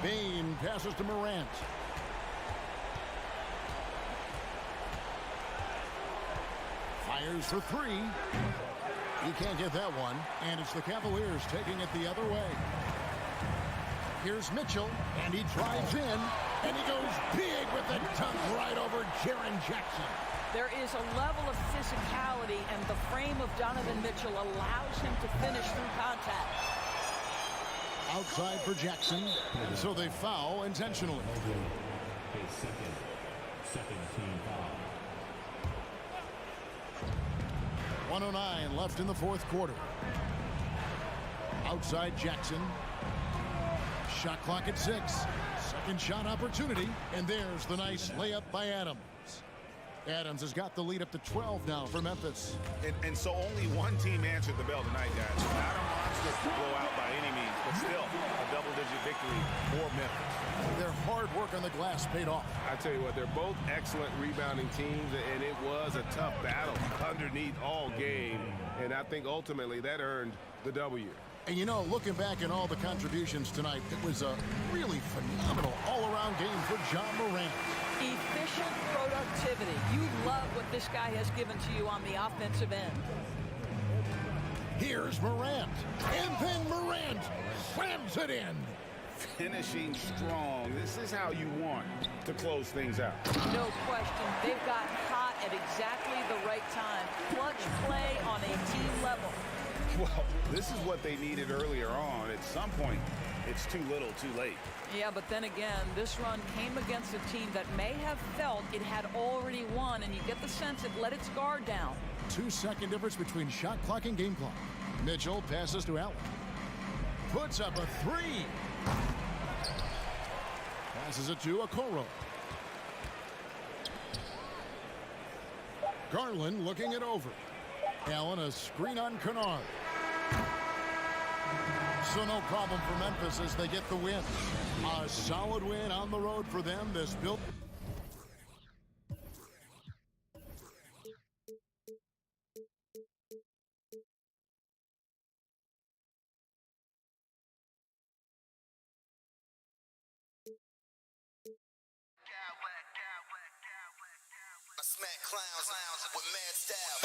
S6: Bain passes to Morant. Fires for 3. He He can't get that one, and it's the Cavaliers taking it the other way. Here's Mitchell, and he drives in, and he goes big with the dunk right over Jaren Jackson.
S8: There is a level of physicality, and the frame of Donovan Mitchell allows him to finish through contact.
S6: Outside for Jackson, so they foul intentionally.
S4: A second team foul.
S6: 1:09 left in the fourth quarter. Outside Jackson. Shot clock at 6. Second shot opportunity, and there's the nice layup by Adams. Adams has got the lead up to 12 now for Memphis.
S7: And so only one team answered the bell tonight, guys. Not a monster blowout by any means, but still a double-digit victory for Memphis.
S6: Their hard work on the glass paid off.
S1: I tell you what, they're both excellent rebounding teams, and it was a tough battle underneath all game. And I think ultimately that earned the W.
S6: And you know, looking back at all the contributions tonight, it was a really phenomenal all-around game for John Morant.
S8: Efficient productivity. You love what this guy has given to you on the offensive end.
S6: Here's Morant, and then Morant slams it in.
S7: Finishing strong. This is how you want to close things out.
S8: No question. They've got hot at exactly the right time. Clutch play on a team level.
S7: Well, this is what they needed earlier on. At some point, it's too little, too late.
S8: Yeah, but then again, this run came against a team that may have felt it had already won, and you get the sense it let its guard down.
S6: 2-second difference between shot clock and game clock. Mitchell passes to Allen. Puts up a 3. Passes it to Okoro. Garland looking it over. Allen, a screen on Kennard. So no problem for Memphis as they get the win. A solid win on the road for them. This built.
S5: I smack clowns with mad style.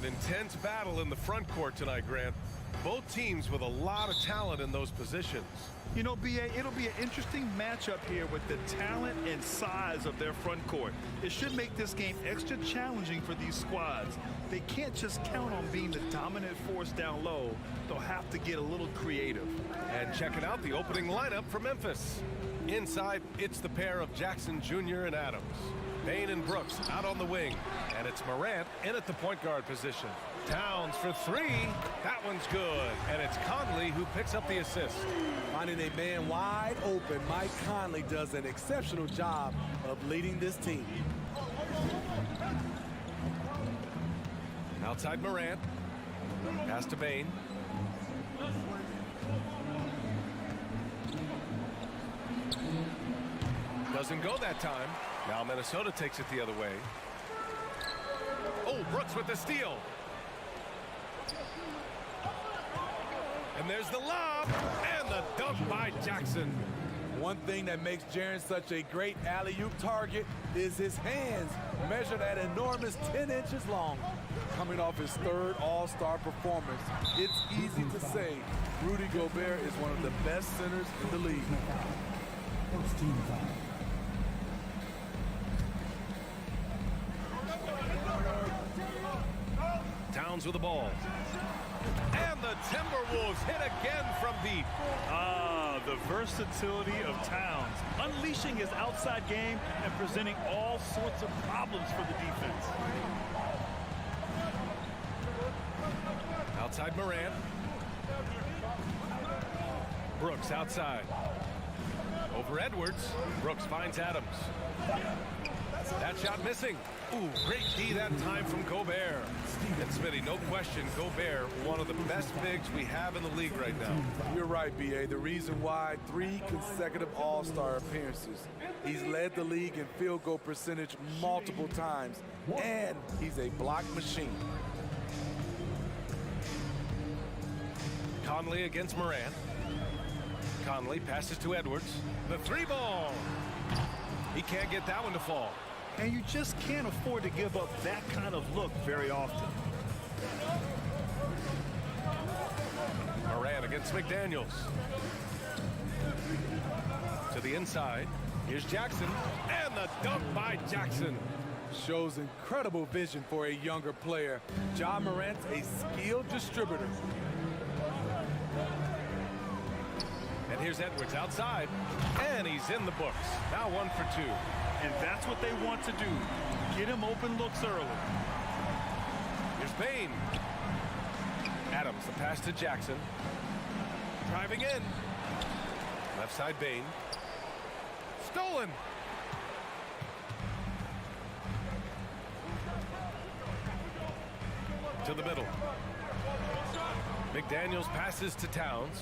S1: intense battle in the front court tonight, Grant. Both teams with a lot of talent in those positions.
S2: You know, B.A., it'll be an interesting matchup here with the talent and size of their front court. It should make this game extra challenging for these squads. They can't just count on being the dominant force down low. They'll have to get a little creative.
S1: And checking out the opening lineup for Memphis. Inside, it's the pair of Jackson Jr. and Adams. Bane and Brooks out on the wing. And it's Morant in at the point guard position. Towns for three. That one's good. And it's Conley who picks up the assist.
S10: Finding a man wide open, Mike Conley does an exceptional job of leading this team.
S1: Outside Morant. Pass to Bane. Doesn't go that time. Now Minnesota takes it the other way. Oh, Brooks with the steal. And there's the lob and the dunk by Jackson.
S10: One thing that makes Jaren such a great alley-oop target is his hands, measured at enormous 10 inches long. Coming off his third All-Star performance, it's easy to say Rudy Gobert is one of the best centers in the league.
S1: Towns with the ball. And the Timberwolves hit again from deep.
S2: Ah, the versatility of Towns, unleashing his outside game and presenting all sorts of problems for the defense.
S1: Outside Morant. Brooks outside. Over Edwards. Brooks finds Adams. That shot missing. Ooh, great D that time from Gobert. And Smitty, no question, Gobert, one of the best bigs we have in the league right now.
S10: You're right, B.A. The reason why 3 consecutive All-Star appearances. He's led the league in field goal percentage multiple times, and he's a block machine.
S1: Conley against Morant. Conley passes to Edwards. The 3-ball. He can't get that one to fall.
S2: And you just can't afford to give up that kind of look very often.
S1: Morant against McDaniels. To the inside. Here's Jackson. And the dunk by Jackson.
S10: Shows incredible vision for a younger player. Ja Morant's a skilled distributor.
S1: And here's Edwards outside. And he's in the books. Now 1 for 2.
S2: And that's what they want to do. Get him open looks early.
S1: Here's Bane. Adams, the pass to Jackson. Driving in. Left side Bane. Stolen. To the middle. McDaniels passes to Towns.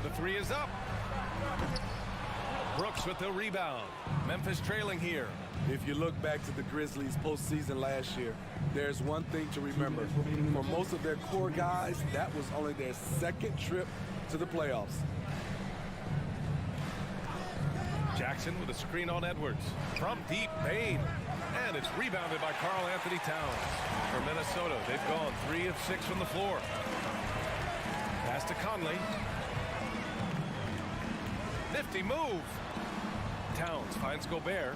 S1: The 3 is up. Brooks with the rebound. Memphis trailing here.
S10: If you look back to the Grizzlies postseason last year, there's one thing to remember. For most of their core guys, that was only their 2nd trip to the playoffs.
S1: Jackson with a screen on Edwards. From deep, Bane. And it's rebounded by Karl Anthony Towns. For Minnesota, they've gone 3 of 6 from the floor. Pass to Conley. Nifty move. Towns finds Gobert.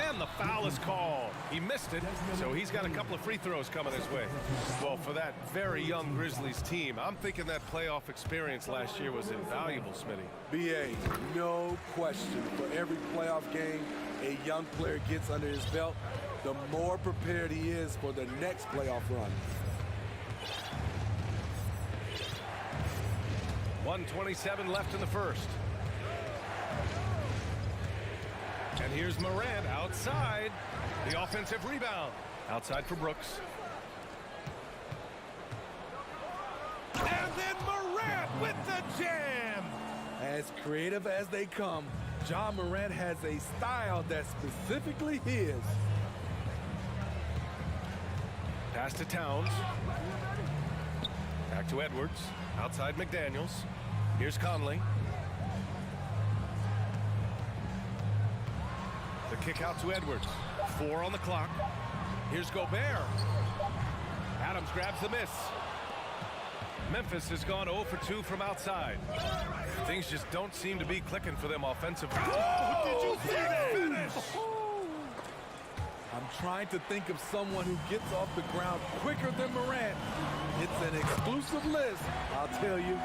S1: And the foul is called. He missed it, so he's got a couple of free throws coming his way. Well, for that very young Grizzlies team, I'm thinking that playoff experience last year was invaluable, Smitty.
S10: B.A., no question. For every playoff game a young player gets under his belt, the more prepared he is for the next playoff run.
S1: 1:27 left in the first. And here's Morant outside. The offensive rebound. Outside for Brooks. And then Morant with the jam.
S10: As creative as they come, Ja Morant has a style that's specifically his.
S1: Pass to Towns. Back to Edwards. Outside McDaniels. Here's Conley. The kick out to Edwards. 4 on the clock. Here's Gobert. Adams grabs the miss. Memphis has gone 0 for 2 from outside. Things just don't seem to be clicking for them offensively.
S2: Oh, did you see that finish?
S10: I'm trying to think of someone who gets off the ground quicker than Morant. It's an exclusive list, I'll tell you.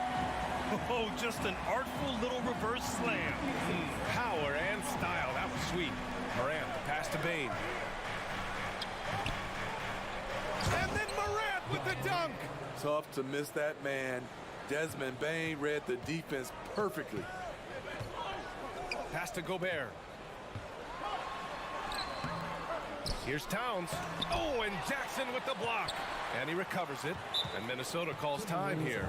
S2: Oh, just an artful little reverse slam.
S1: Power and style. That was sweet. Morant, the pass to Bane. And then Morant with the dunk.
S10: Tough to miss that man. Desmond Bane read the defense perfectly.
S1: Pass to Gobert. Here's Towns. Oh, and Jackson with the block. And he recovers it. And Minnesota calls time here.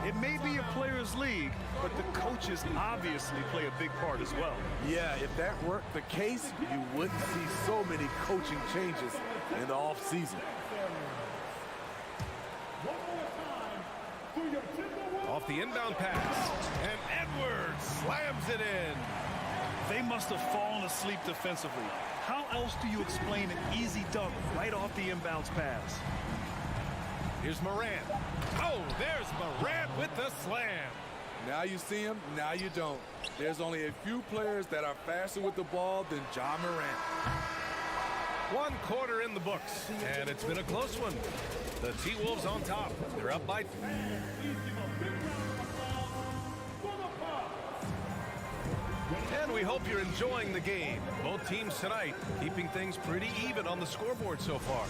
S2: It may be a players' league, but the coaches obviously play a big part as well.
S10: Yeah, if that weren't the case, you wouldn't see so many coaching changes in the offseason.
S1: Off the inbound pass. And Edwards slams it in.
S2: They must have fallen asleep defensively. How else do you explain an easy dunk right off the inbounds pass?
S1: Here's Morant. Oh, there's Morant with the slam.
S10: Now you see him, now you don't. There's only a few players that are faster with the ball than John Morant.
S1: 1 quarter in the books, and it's been a close one. The T-Wolves on top. They're up by 3. And we hope you're enjoying the game. Both teams tonight keeping things pretty even on the scoreboard so far.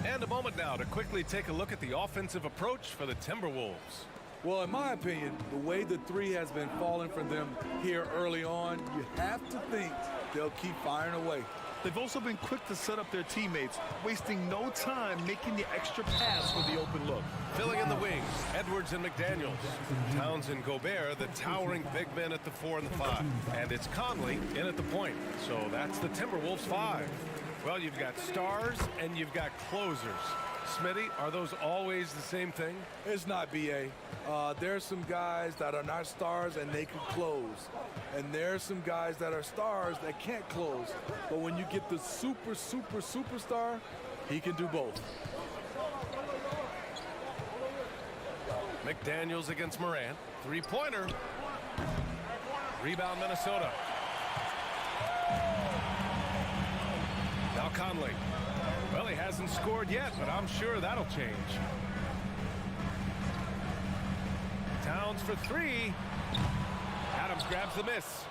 S1: And a moment now to quickly take a look at the offensive approach for the Timberwolves.
S10: Well, in my opinion, the way the three has been falling for them here early on, you have to think they'll keep firing away.
S2: They've also been quick to set up their teammates, wasting no time making the extra pass for the open look.
S1: Filling in the wings, Edwards and McDaniels. Towns and Gobert, the towering big men at the 4 and the 5. And it's Conley in at the point. So that's the Timberwolves 5. Well, you've got stars and you've got closers. Smitty, are those always the same thing?
S10: It's not, B.A. There's some guys that are not stars and they can close. And there's some guys that are stars that can't close. But when you get the superstar, he can do both.
S1: McDaniels against Morant. 3-pointer. Rebound, Minnesota. Now Conley. Well, he hasn't scored yet, but I'm sure that'll change. Towns for 3. Adams grabs the miss.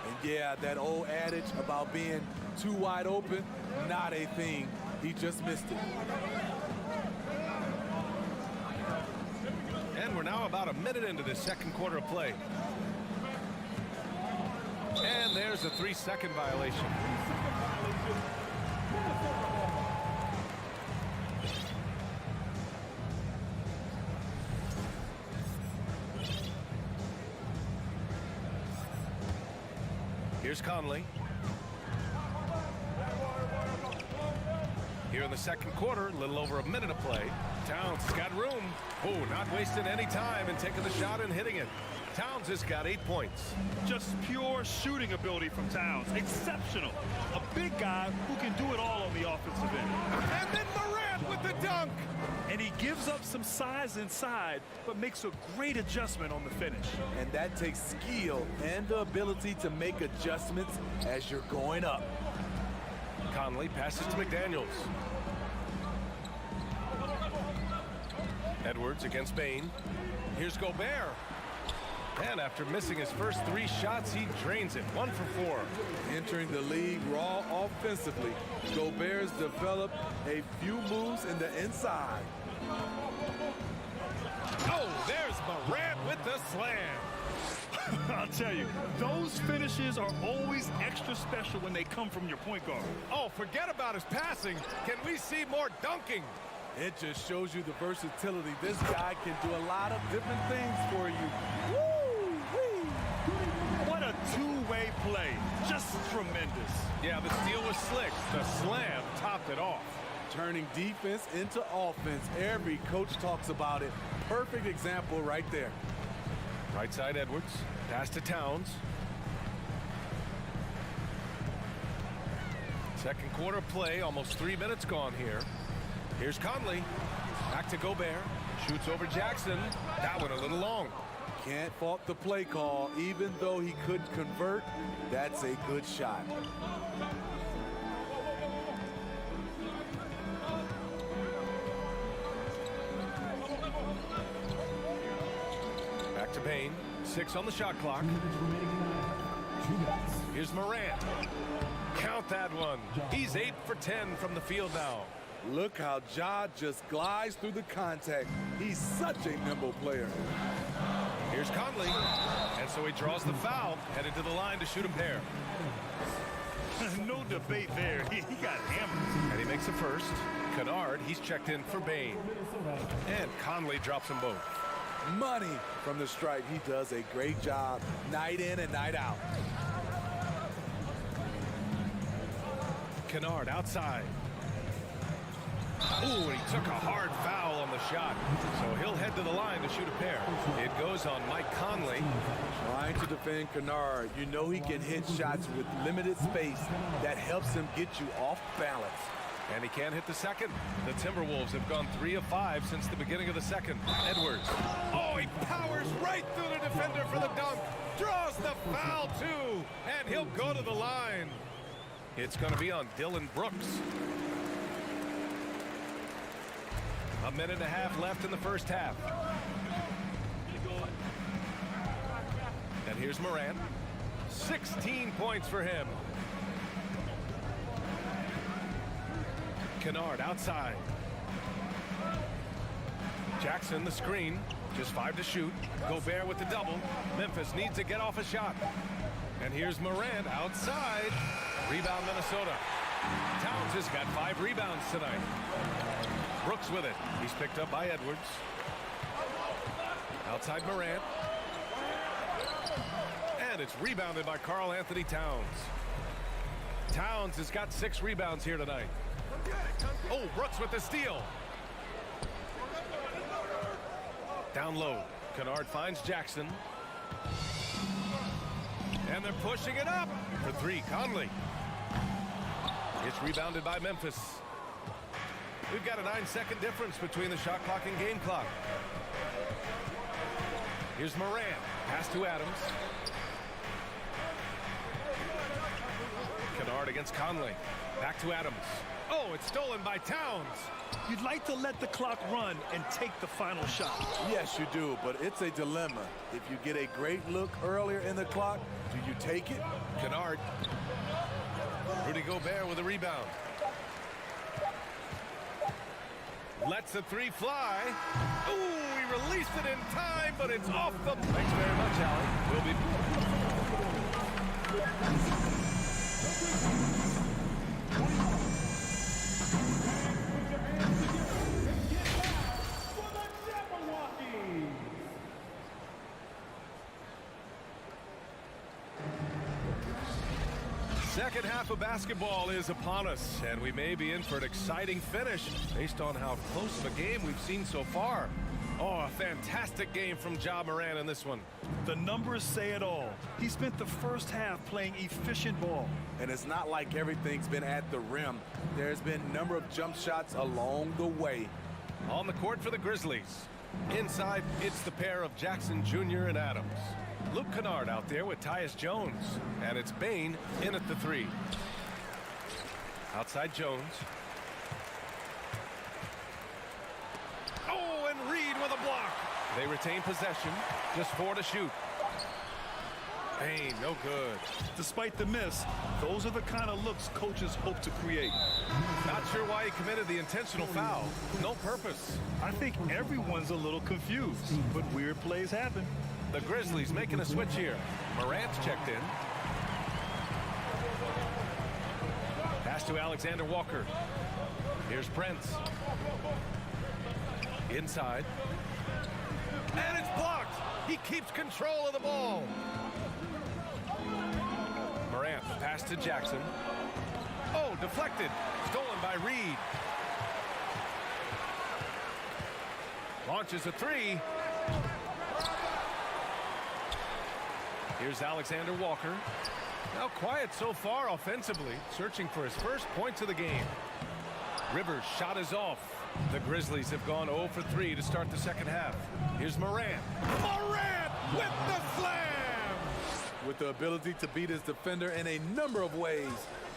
S10: And yeah, that old adage about being too wide open, not a thing. He just missed it.
S1: And we're now about a minute into the second quarter of play. And there's a 3-second violation. Here's Conley. Here in the second quarter, a little over a minute of play. Towns has got room. Oh, not wasting any time and taking the shot and hitting it. Towns has got 8 points.
S2: Just pure shooting ability from Towns. Exceptional. A big guy who can do it all on the offensive end.
S1: And then Morant with the dunk.
S2: And he gives up some size inside, but makes a great adjustment on the finish.
S10: And that takes skill and the ability to make adjustments as you're going up.
S1: Conley passes to McDaniels. Edwards against Bane. Here's Gobert. And after missing his first 3 shots, he drains it. 1 for 4.
S10: Entering the league raw offensively, Gobert's developed a few moves in the inside.
S1: Oh, there's Morant with the slam.
S2: I'll tell you, those finishes are always extra special when they come from your point guard.
S1: Oh, forget about his passing. Can we see more dunking?
S10: It just shows you the versatility. This guy can do a lot of different things for you. Woo-wee.
S2: What a two-way play. Just tremendous.
S1: Yeah, the steal was slick. The slam topped it off.
S10: Turning defense into offense. Every coach talks about it. Perfect example right there.
S1: Right side Edwards. Pass to Towns. Second quarter play, almost 3 minutes gone here. Here's Conley. Back to Gobert. Shoots over Jackson. That one a little long.
S10: Can't fault the play call. Even though he couldn't convert, that's a good shot.
S1: Back to Bane. 6 on the shot clock. Here's Morant. Count that one. He's 8 for 10 from the field now.
S10: Look how Ja just glides through the contact. He's such a nimble player.
S1: Here's Conley. And so he draws the foul, headed to the line to shoot a pair.
S2: No debate there. He got hammered.
S1: And he makes a first. Kennard, he's checked in for Bane. And Conley drops them both.
S10: Money from the stripe. He does a great job night in and night out.
S1: Kennard outside. Ooh, he took a hard foul on the shot. So he'll head to the line to shoot a pair. It goes on Mike Conley.
S10: Trying to defend Kennard. You know he can hit shots with limited space. That helps him get you off balance.
S1: And he can't hit the second. The Timberwolves have gone 3 of 5 since the beginning of the second. Edwards. Oh, he powers right through the defender for the dunk. Draws the foul, too. And he'll go to the line. It's going to be on Dylan Brooks. A minute and a half left in the first half. And here's Morant. 16 points for him. Kennard outside. Jackson the screen. Just 5 to shoot. Gobert with the double. Memphis needs to get off a shot. And here's Morant outside. Rebound Minnesota. Towns has got 5 rebounds tonight. Brooks with it. He's picked up by Edwards. Outside Morant. And it's rebounded by Karl Anthony Towns. Towns has got 6 rebounds here tonight. Oh, Brooks with the steal. Down low. Kennard finds Jackson. And they're pushing it up. For 3, Conley. It's rebounded by Memphis. We've got a 9-second difference between the shot clock and game clock. Here's Morant. Pass to Adams. Kennard against Conley. Back to Adams. Oh, it's stolen by Towns.
S2: You'd like to let the clock run and take the final shot.
S10: Yes, you do, but it's a dilemma. If you get a great look earlier in the clock, do you take it?
S1: Kennard. Rudy Gobert with a rebound. Lets the 3 fly. Ooh, he released it in time, but it's off the... Thanks very much, Allie. We'll be... Second half of basketball is upon us, and we may be in for an exciting finish based on how close of a game we've seen so far. Oh, a fantastic game from Ja Morant in this one.
S2: The numbers say it all. He spent the first half playing efficient ball.
S10: And it's not like everything's been at the rim. There's been a number of jump shots along the way.
S1: On the court for the Grizzlies. Inside, it's the pair of Jackson Jr. and Adams. Luke Kennard out there with Tyus Jones. And it's Bane in at the 3. Outside Jones. Oh, and Reed with a block. They retain possession. Just 4 to shoot. Bane, no good.
S2: Despite the miss, those are the kind of looks coaches hope to create.
S1: Not sure why he committed the intentional foul. No purpose.
S2: I think everyone's a little confused, but weird plays happen.
S1: The Grizzlies making a switch here. Morant's checked in. Pass to Alexander Walker. Here's Prince. Inside. And it's blocked. He keeps control of the ball. Morant, pass to Jackson. Oh, deflected. Stolen by Reed. Launches a 3. Here's Alexander Walker. Now quiet so far offensively, searching for his first points of the game. Rivers' shot is off. The Grizzlies have gone 0 for 3 to start the second half. Here's Morant. Morant with the slam!
S10: With the ability to beat his defender in a number of ways,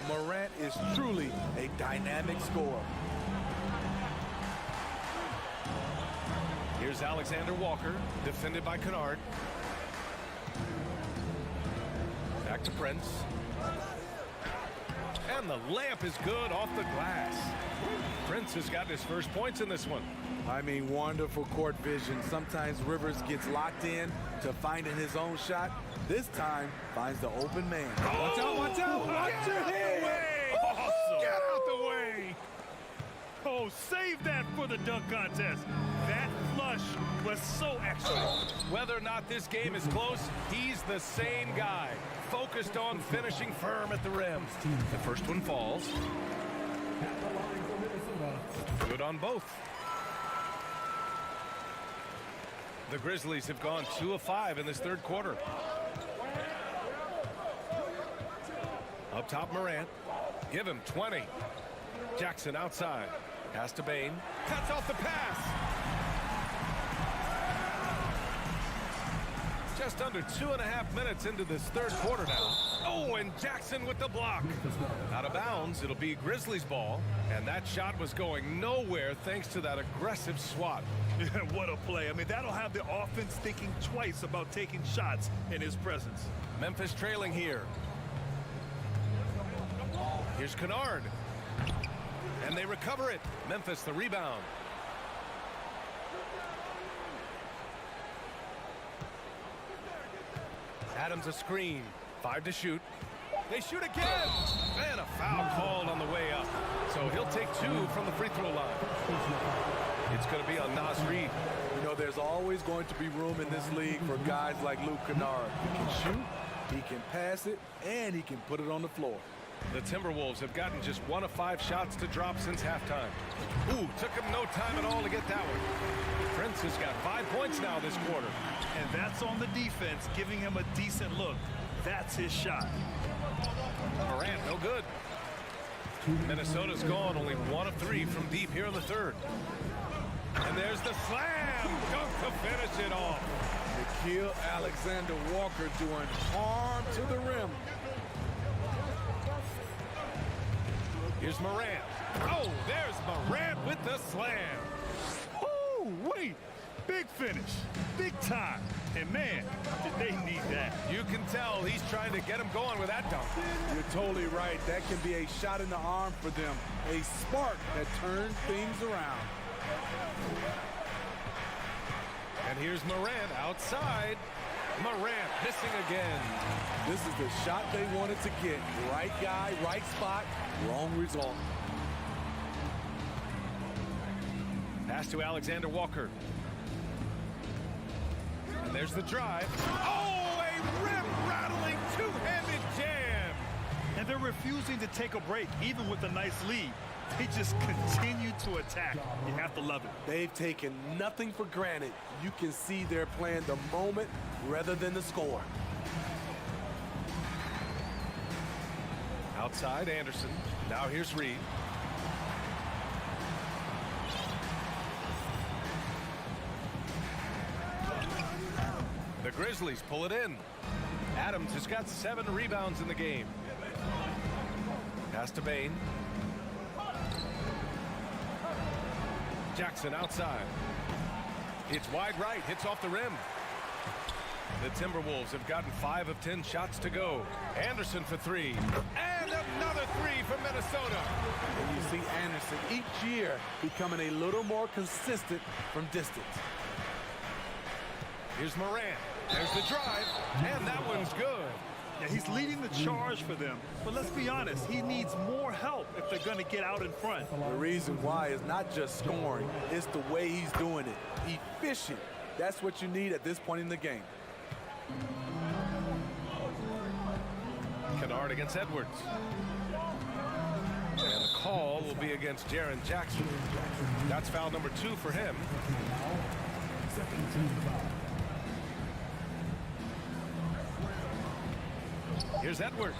S10: Morant is truly a dynamic scorer.
S1: Here's Alexander Walker, defended by Kennard. Back to Prince. And the layup is good off the glass. Prince has gotten his first points in this one.
S10: I mean, wonderful court vision. Sometimes Rivers gets locked in to finding his own shot. This time, finds the open man. Watch out, watch out, watch your head.
S2: Awesome. Get out the way. Oh, save that for the dunk contest. That flush was so excellent.
S1: Whether or not this game is close, he's the same guy. Focused on finishing firm at the rim. The first one falls. Good on both. The Grizzlies have gone 2 of 5 in this third quarter. Up top, Morant. Give him 20. Jackson outside. Pass to Bane. Cuts off the pass. Just under 2.5 minutes into this third quarter now. Oh, and Jackson with the block. Out of bounds, it'll be Grizzlies ball. And that shot was going nowhere thanks to that aggressive swat.
S2: What a play. I mean, that'll have the offense thinking twice about taking shots in his presence.
S1: Memphis trailing here. Here's Kennard. And they recover it. Memphis the rebound. Adams a screen. 5 to shoot. They shoot again. And a foul called on the way up. So he'll take 2 from the free throw line. It's going to be on Nas Reed.
S10: You know, there's always going to be room in this league for guys like Luke Kennard. He can shoot, he can pass it, and he can put it on the floor.
S1: The Timberwolves have gotten just 1 of 5 shots to drop since halftime. Ooh, took him no time at all to get that one. Prince has got 5 points now this quarter.
S2: And that's on the defense, giving him a decent look. That's his shot.
S1: Morant, no good. Minnesota's gone only 1 of 3 from deep here in the third. And there's the slam dunk to finish it off.
S10: Nikhil Alexander Walker doing harm to the rim.
S1: Here's Morant. Oh, there's Morant with the slam.
S2: Oh, wait. Big finish. Big time. And, man, did they need that.
S1: You can tell he's trying to get him going with that dunk.
S10: You're totally right. That can be a shot in the arm for them. A spark that turns things around.
S1: And here's Morant outside. Morant missing again.
S10: This is the shot they wanted to get. Right guy, right spot, wrong result.
S1: Pass to Alexander Walker. And there's the drive. Oh, a rim-rattling two-handed jam.
S2: And they're refusing to take a break, even with a nice lead. They just continue to attack. You have to love it.
S10: They've taken nothing for granted. You can see they're playing the moment rather than the score.
S1: Outside, Anderson. Now here's Reed. The Grizzlies pull it in. Adams has got 7 rebounds in the game. Pass to Bane. Jackson outside. It's wide right, hits off the rim. The Timberwolves have gotten 5 of 10 shots to go. Anderson for 3. And another 3 from Minnesota.
S10: And you see Anderson each year becoming a little more consistent from distance.
S1: Here's Morant. There's the drive. And that one's good.
S2: Yeah, he's leading the charge for them. But let's be honest, he needs more help if they're going to get out in front.
S10: The reason why is not just scoring, it's the way he's doing it. Efficient. That's what you need at this point in the game.
S1: Kennard against Edwards. And the call will be against Jaren Jackson. That's foul number 2 for him. Here's Edwards.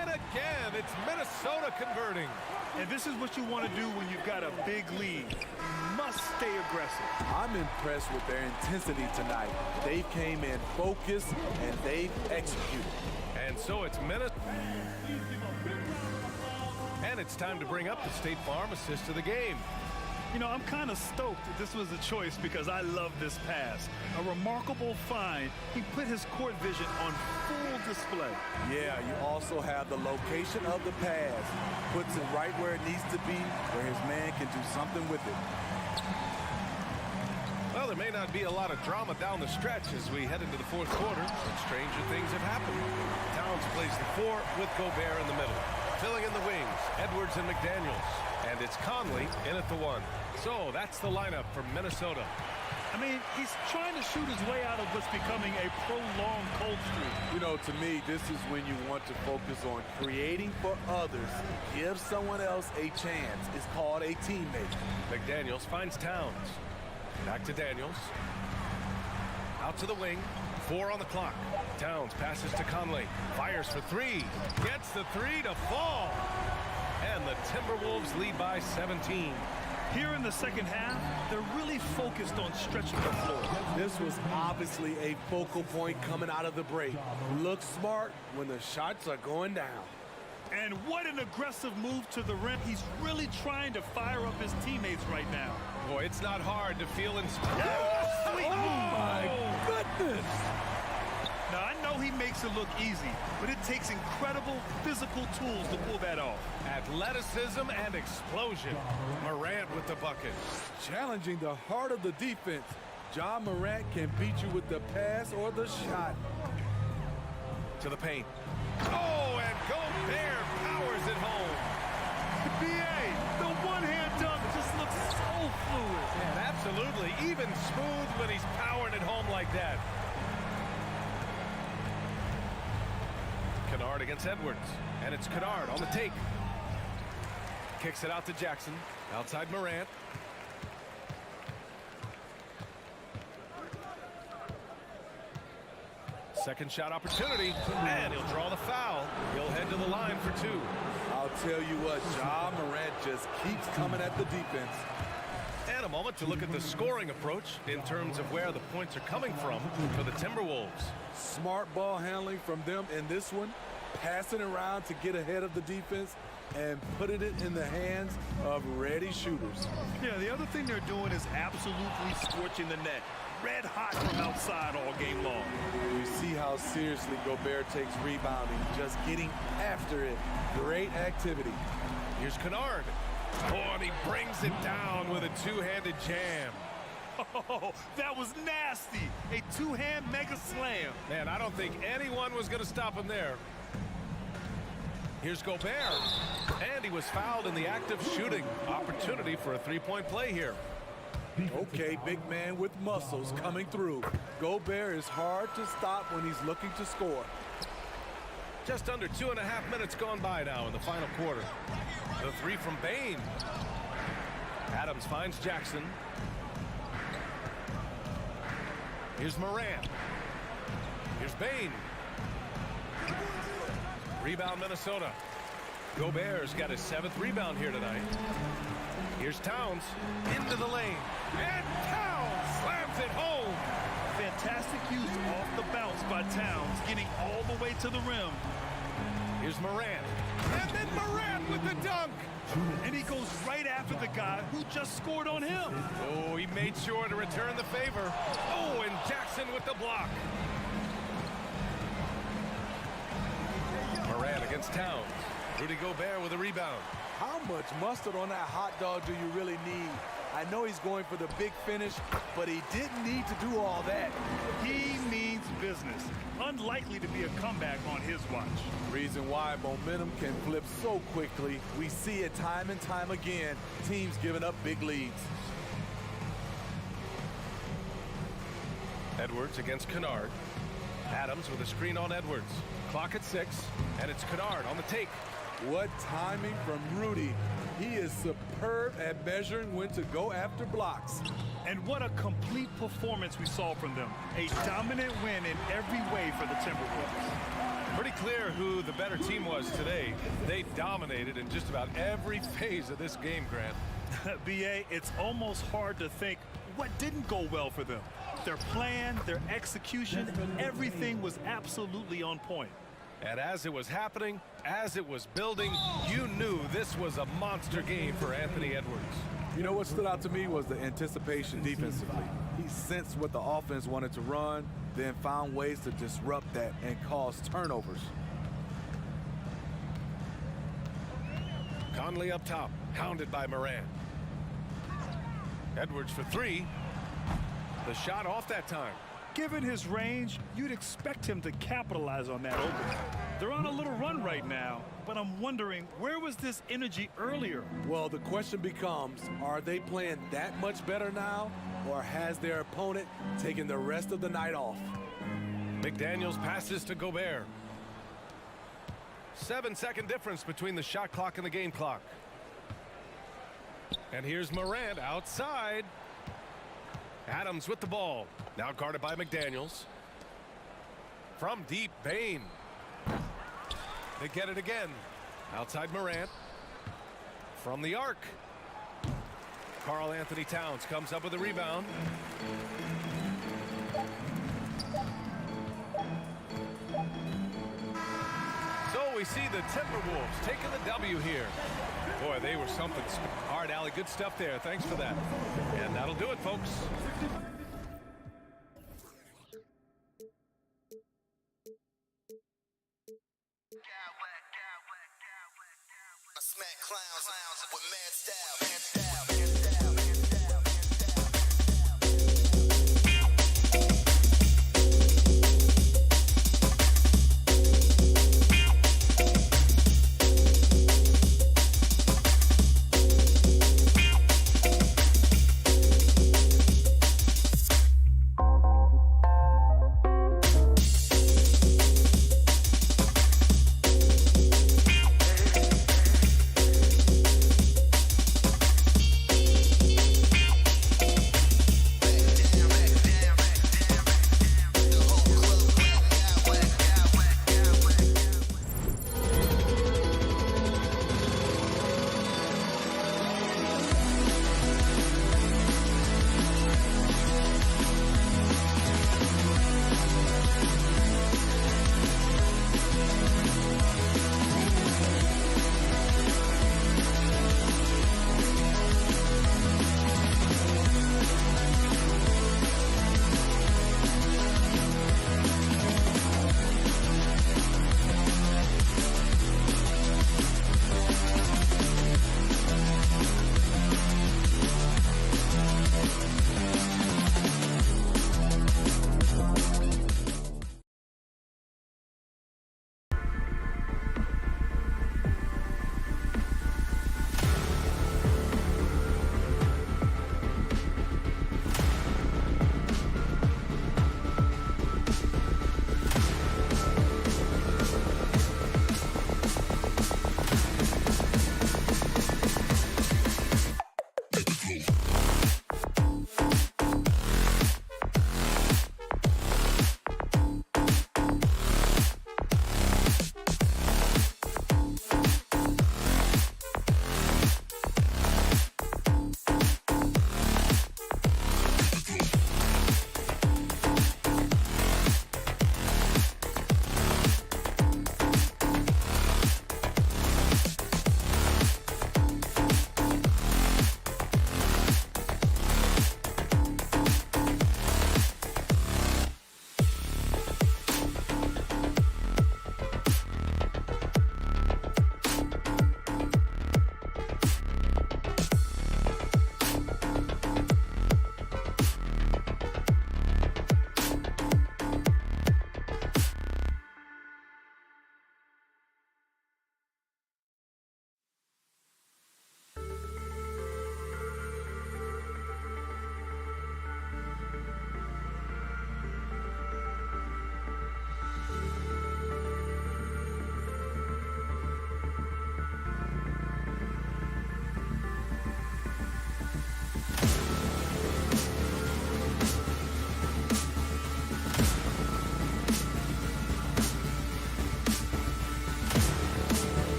S1: And again, it's Minnesota converting.
S2: And this is what you want to do when you've got a big lead. You must stay aggressive.
S10: I'm impressed with their intensity tonight. They came in focused and they've executed.
S1: And so it's Minnesota. And it's time to bring up the State Farm assist of the game.
S2: You know, I'm kind of stoked that this was a choice because I love this pass. A remarkable find. He put his court vision on full display.
S10: Yeah, you also have the location of the pass. Puts it right where it needs to be, where his man can do something with it.
S1: Well, there may not be a lot of drama down the stretch as we head into the fourth quarter, but stranger things have happened. Towns plays the 4 with Gobert in the middle. Filling in the wings, Edwards and McDaniels. And it's Conley in at the 1. So that's the lineup for Minnesota.
S2: I mean, he's trying to shoot his way out of what's becoming a prolonged cold streak.
S10: You know, to me, this is when you want to focus on creating for others. Give someone else a chance. It's called a teammate.
S1: McDaniels finds Towns. Back to Daniels. Out to the wing. 4 on the clock. Towns passes to Conley. Fires for 3. Gets the 3 to fall. And the Timberwolves lead by 17.
S2: Here in the second half, they're really focused on stretching the floor.
S10: This was obviously a focal point coming out of the break. Look smart when the shots are going down.
S2: And what an aggressive move to the rim. He's really trying to fire up his teammates right now.
S1: Boy, it's not hard to feel inspired.
S2: Yeah, sweet move.
S10: My goodness.
S2: Now, I know he makes it look easy, but it takes incredible physical tools to pull that off.
S1: Athleticism and explosion. Morant with the bucket.
S10: Challenging the heart of the defense. John Morant can beat you with the pass or the shot.
S1: To the paint. Oh, and Gobert powers it home.
S2: BA, the one-hand dunk just looks so fluid.
S1: And absolutely, even smooth when he's powering it home like that. Kennard against Edwards, and it's Kennard on the take. Kicks it out to Jackson, outside Morant. Second shot opportunity, and he'll draw the foul. He'll head to the line for 2.
S10: I'll tell you what, Ja Morant just keeps coming at the defense.
S1: And a moment to look at the scoring approach in terms of where the points are coming from for the Timberwolves.
S10: Smart ball handling from them in this one, passing around to get ahead of the defense and putting it in the hands of ready shooters.
S2: Yeah, the other thing they're doing is absolutely scorching the net. Red hot from outside all game long.
S10: You see how seriously Gobert takes rebounding, just getting after it. Great activity.
S1: Here's Kennard. Oh, and he brings it down with a two-handed jam.
S2: Oh, that was nasty. A two-hand mega slam.
S1: Man, I don't think anyone was going to stop him there. Here's Gobert. And he was fouled in the act of shooting. Opportunity for a three-point play here.
S10: Okay, big man with muscles coming through. Gobert is hard to stop when he's looking to score.
S1: Just under 2.5 minutes gone by now in the final quarter. The 3 from Bain. Adams finds Jackson. Here's Morant. Here's Bain. Rebound Minnesota. Gobert's got his 7th rebound here tonight. Here's Towns into the lane. And Towns slams it home.
S2: Fantastic use off the bounce by Towns, getting all the way to the rim.
S1: Here's Morant. And then Morant with the dunk.
S2: And he goes right after the guy who just scored on him.
S1: Oh, he made sure to return the favor. Oh, and Jackson with the block. Morant against Towns. Rudy Gobert with a rebound.
S10: How much mustard on that hot dog do you really need? I know he's going for the big finish, but he didn't need to do all that.
S2: He means business. Unlikely to be a comeback on his watch.
S10: Reason why momentum can flip so quickly. We see it time and time again. Teams giving up big leads.
S1: Edwards against Kennard. Adams with a screen on Edwards. Clock at 6, and it's Kennard on the take.
S10: What timing from Rudy. He is superb at measuring when to go after blocks.
S2: And what a complete performance we saw from them. A dominant win in every way for the Timberwolves.
S1: Pretty clear who the better team was today. They dominated in just about every phase of this game, Grant.
S2: BA, it's almost hard to think what didn't go well for them. Their plan, their execution, everything was absolutely on point.
S1: And as it was happening, as it was building, you knew this was a monster game for Anthony Edwards.
S10: You know what stood out to me was the anticipation defensively. He sensed what the offense wanted to run, then found ways to disrupt that and cause turnovers.
S1: Conley up top, hounded by Morant. Edwards for three. The shot off that time.
S2: Given his range, you'd expect him to capitalize on that opening. They're on a little run right now, but I'm wondering, where was this energy earlier?
S10: Well, the question becomes, are they playing that much better now, or has their opponent taken the rest of the night off?
S1: McDaniels passes to Gobert. 7-second difference between the shot clock and the game clock. And here's Morant outside. Adams with the ball. Now guarded by McDaniels. From deep, Bane. They get it again. Outside Morant. From the arc. Karl Anthony Towns comes up with a rebound. So we see the Timberwolves taking the W here. Boy, they were something. All right, Allie, good stuff there. Thanks for that. And that'll do it, folks.
S5: I smack clowns with mad style.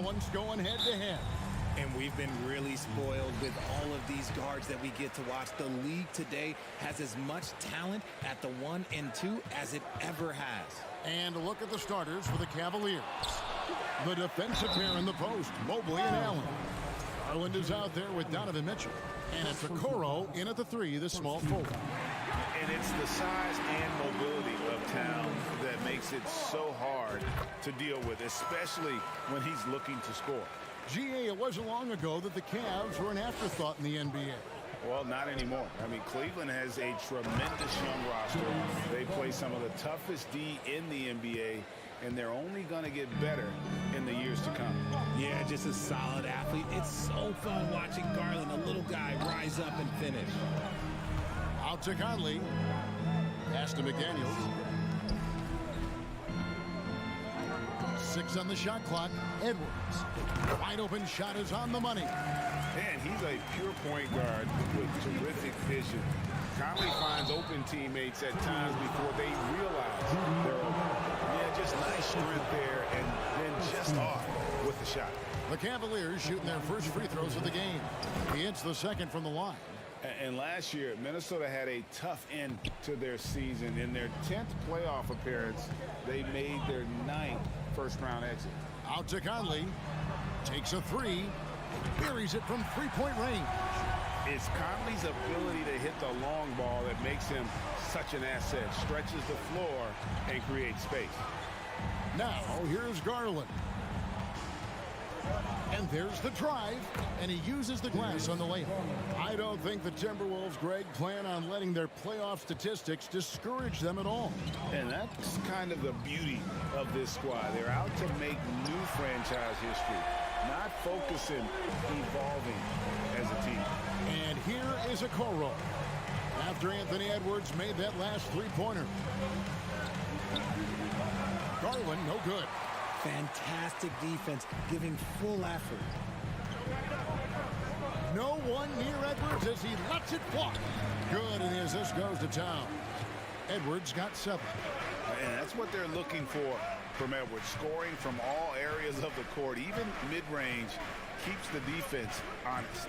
S6: one's going head-to-head.
S11: And we've been really spoiled with all of these guards that we get to watch. The league today has as much talent at the 1 and 2 as it ever has.
S6: And look at the starters for the Cavaliers. The defensive pair in the post, Mobley and Allen. Garland is out there with Donovan Mitchell. And it's Okoro in at the 3, the small forward.
S7: And it's the size and mobility of Towns that makes it so hard to deal with, especially when he's looking to score.
S6: GA, it wasn't long ago that the Cavs were an afterthought in the NBA.
S7: Well, not anymore. I mean, Cleveland has a tremendous young roster. They play some of the toughest D in the NBA, and they're only going to get better in the years to come.
S11: Yeah, just a solid athlete. It's so fun watching Garland, a little guy, rise up and finish.
S6: Out to Conley. Pass to McDaniels. 6 on the shot clock. Edwards. Wide open shot is on the money.
S7: Man, he's a pure point guard with terrific vision. Conley finds open teammates at times before they realize they're open. Yeah, just nice strength there, and then just off with the shot.
S6: The Cavaliers shooting their first free throws of the game. He hits the second from the line.
S7: And last year, Minnesota had a tough end to their season. In their 10th playoff appearance, they made their 9th first-round exit.
S6: Out to Conley. Takes a 3. Buries it from three-point range.
S7: It's Conley's ability to hit the long ball that makes him such an asset. Stretches the floor and creates space.
S6: Now, here's Garland. And there's the drive, and he uses the glass on the layup. I don't think the Timberwolves, Greg, plan on letting their playoff statistics discourage them at all.
S7: And that's kind of the beauty of this squad. They're out to make new franchise history, not focusing, evolving as a team.
S6: And here is Okoro after Anthony Edwards made that last three-pointer. Garland, no good.
S11: Fantastic defense, giving full effort.
S6: No one near Edwards as he lets it fly. Good, and the assist goes to Towns. Edwards got 7.
S7: And that's what they're looking for from Edwards, scoring from all areas of the court, even mid-range, keeps the defense honest.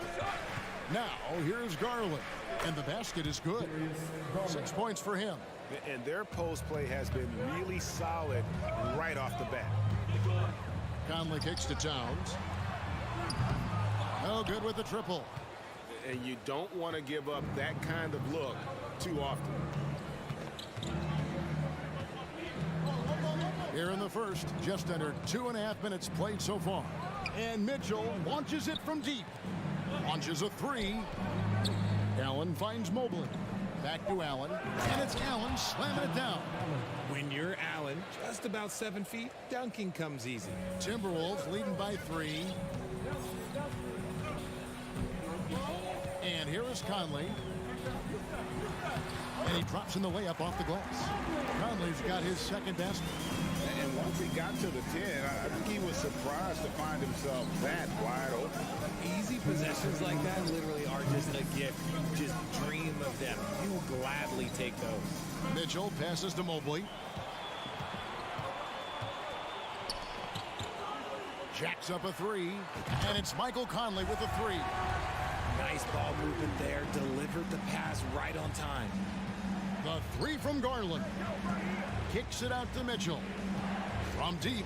S6: Now, here's Garland, and the basket is good. 6 points for him.
S7: And their post play has been really solid right off the bat.
S6: Conley kicks to Towns. No good with the triple.
S7: And you don't want to give up that kind of look too often.
S6: Here in the first, just under 2.5 minutes played so far. And Mitchell launches it from deep. Launches a 3. Allen finds Mobley. Back to Allen, and it's Allen slamming it down.
S11: When you're Allen, just about 7 feet, dunking comes easy.
S6: Timberwolves leading by 3. And here is Conley. And he drops in the layup off the glass. Conley's got his second basket.
S7: And once he got to the 10, I think he was surprised to find himself that wide open.
S11: Easy possessions like that literally are just a gift. You just dream of them. You will gladly take those.
S6: Mitchell passes to Mobley. Jacks up a 3. And it's Michael Conley with a 3.
S11: Nice ball movement there. Delivered the pass right on time.
S6: The 3 from Garland. Kicks it out to Mitchell. From deep.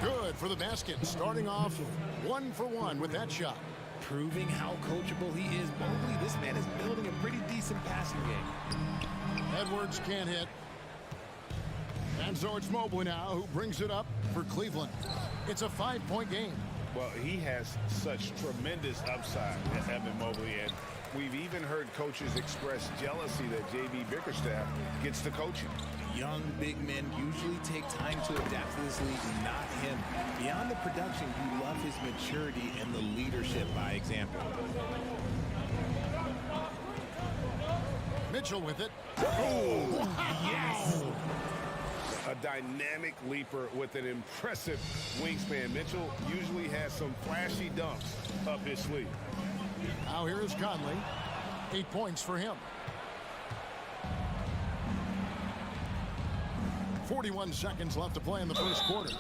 S6: Good for the basket. Starting off 1 for 1 with that shot.
S11: Proving how coachable he is. Mobley, this man is building a pretty decent passing game.
S6: Edwards can't hit. And so it's Mobley now who brings it up for Cleveland. It's a 5-point game.
S7: Well, he has such tremendous upside, Evan Mobley, and we've even heard coaches express jealousy that J.B. Bickerstaff gets the coaching.
S11: Young big men usually take time to adapt to this league, not him. Beyond the production, you love his maturity and the leadership by example.
S6: Mitchell with it.
S7: Oh, yes! A dynamic leaper with an impressive wingspan. Mitchell usually has some flashy dunks up his sleeve.
S6: Now here is Conley. 8 points for him. 41 seconds left to play in the first quarter.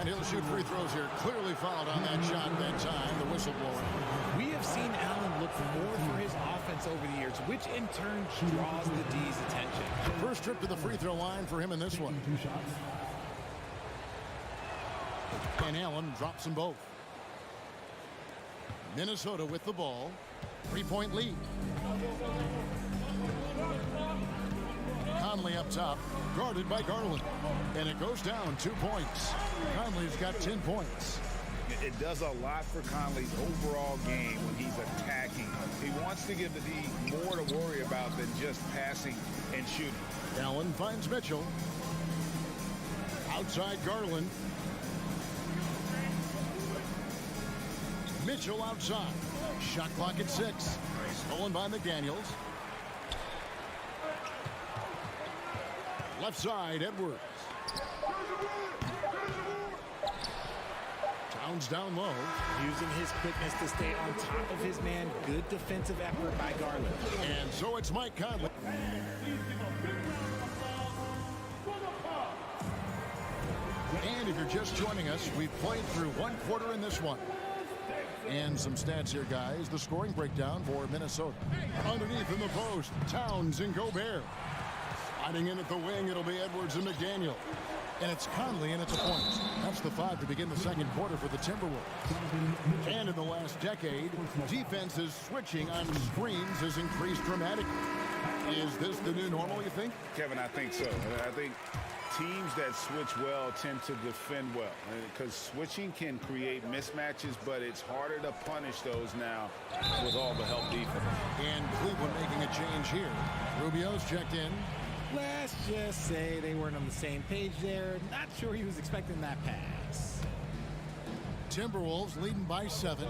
S6: And he'll shoot free throws here. Clearly fouled on that shot that time, the whistleblower.
S11: We have seen Allen look more for his offense over the years, which in turn draws the D's attention.
S6: First trip to the free throw line for him in this one. And Allen drops them both. Minnesota with the ball. 3-point lead. Conley up top, guarded by Garland. And it goes down 2 points. Conley's got 10 points.
S7: It does a lot for Conley's overall game when he's attacking. He wants to give the D more to worry about than just passing and shooting.
S6: Allen finds Mitchell. Outside Garland. Mitchell outside. Shot clock at 6. Stolen by McDaniels. Left side, Edwards. Towns down low.
S11: Using his quickness to stay on top of his man. Good defensive effort by Garland.
S6: And so it's Mike Conley. And if you're just joining us, we've played through 1 quarter in this one. And some stats here, guys. The scoring breakdown for Minnesota. Underneath in the post, Towns and Gobert. Sliding in at the wing, it'll be Edwards and McDaniel. And it's Conley in at the point. That's the 5 to begin the second quarter for the Timberwolves. And in the last decade, defenses switching on screens has increased dramatically. Is this the new normal, you think?
S7: Kevin, I think so. I think teams that switch well tend to defend well, because switching can create mismatches, but it's harder to punish those now with all the help defense.
S6: And Cleveland making a change here. Rubio's checked in.
S11: Let's just say they weren't on the same page there. Not sure he was expecting that pass.
S6: Timberwolves leading by 7.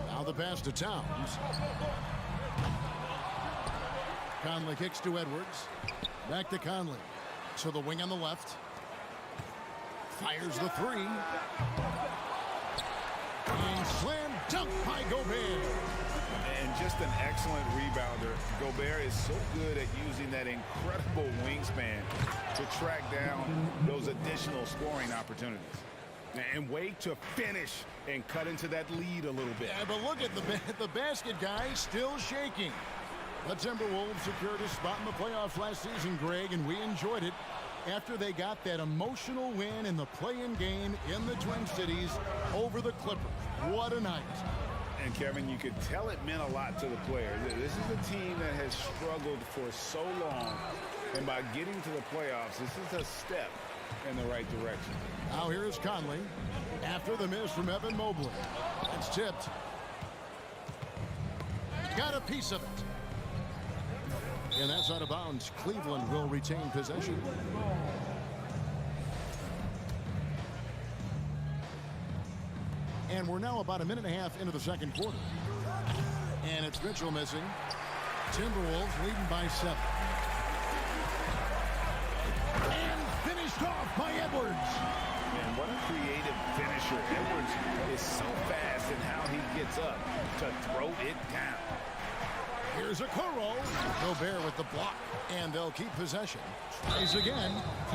S6: Now the pass to Towns. Conley kicks to Edwards. Back to Conley. To the wing on the left. Fires the 3. And slam dunk by Gobert.
S7: And just an excellent rebounder. Gobert is so good at using that incredible wingspan to track down those additional scoring opportunities. And wait to finish and cut into that lead a little bit.
S6: Yeah, but look at the basket guy still shaking. The Timberwolves secured a spot in the playoffs last season, Greg, and we enjoyed it after they got that emotional win in the play-in game in the Twin Cities over the Clippers. What a night.
S7: And Kevin, you could tell it meant a lot to the players. This is a team that has struggled for so long, and by getting to the playoffs, this is a step in the right direction.
S6: Now here is Conley after the miss from Evan Mobley. It's tipped. Got a piece of it. And that's out of bounds. Cleveland will retain possession. And we're now about a minute and a half into the second quarter. And it's Mitchell missing. Timberwolves leading by 7. And finished off by Edwards.
S7: And what a creative finisher. Edwards is so fast in how he gets up to throw it down.
S6: Here's a Okoro. Gobert with the block. And they'll keep possession. Tries again.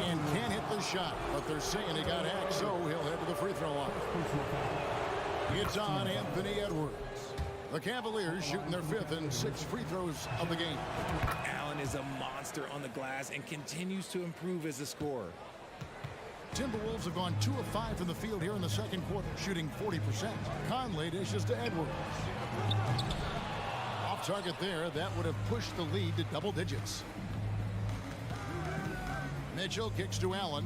S6: And can't hit the shot. But they're saying he got hacked, so he'll head to the free throw line. It's on Anthony Edwards. The Cavaliers shooting their 5th and 6th free throws of the game.
S11: Allen is a monster on the glass and continues to improve as a scorer.
S6: Timberwolves have gone 2 of 5 from the field here in the second quarter, shooting 40%. Conley dishes to Edwards. Off target there, that would have pushed the lead to double digits. Mitchell kicks to Allen.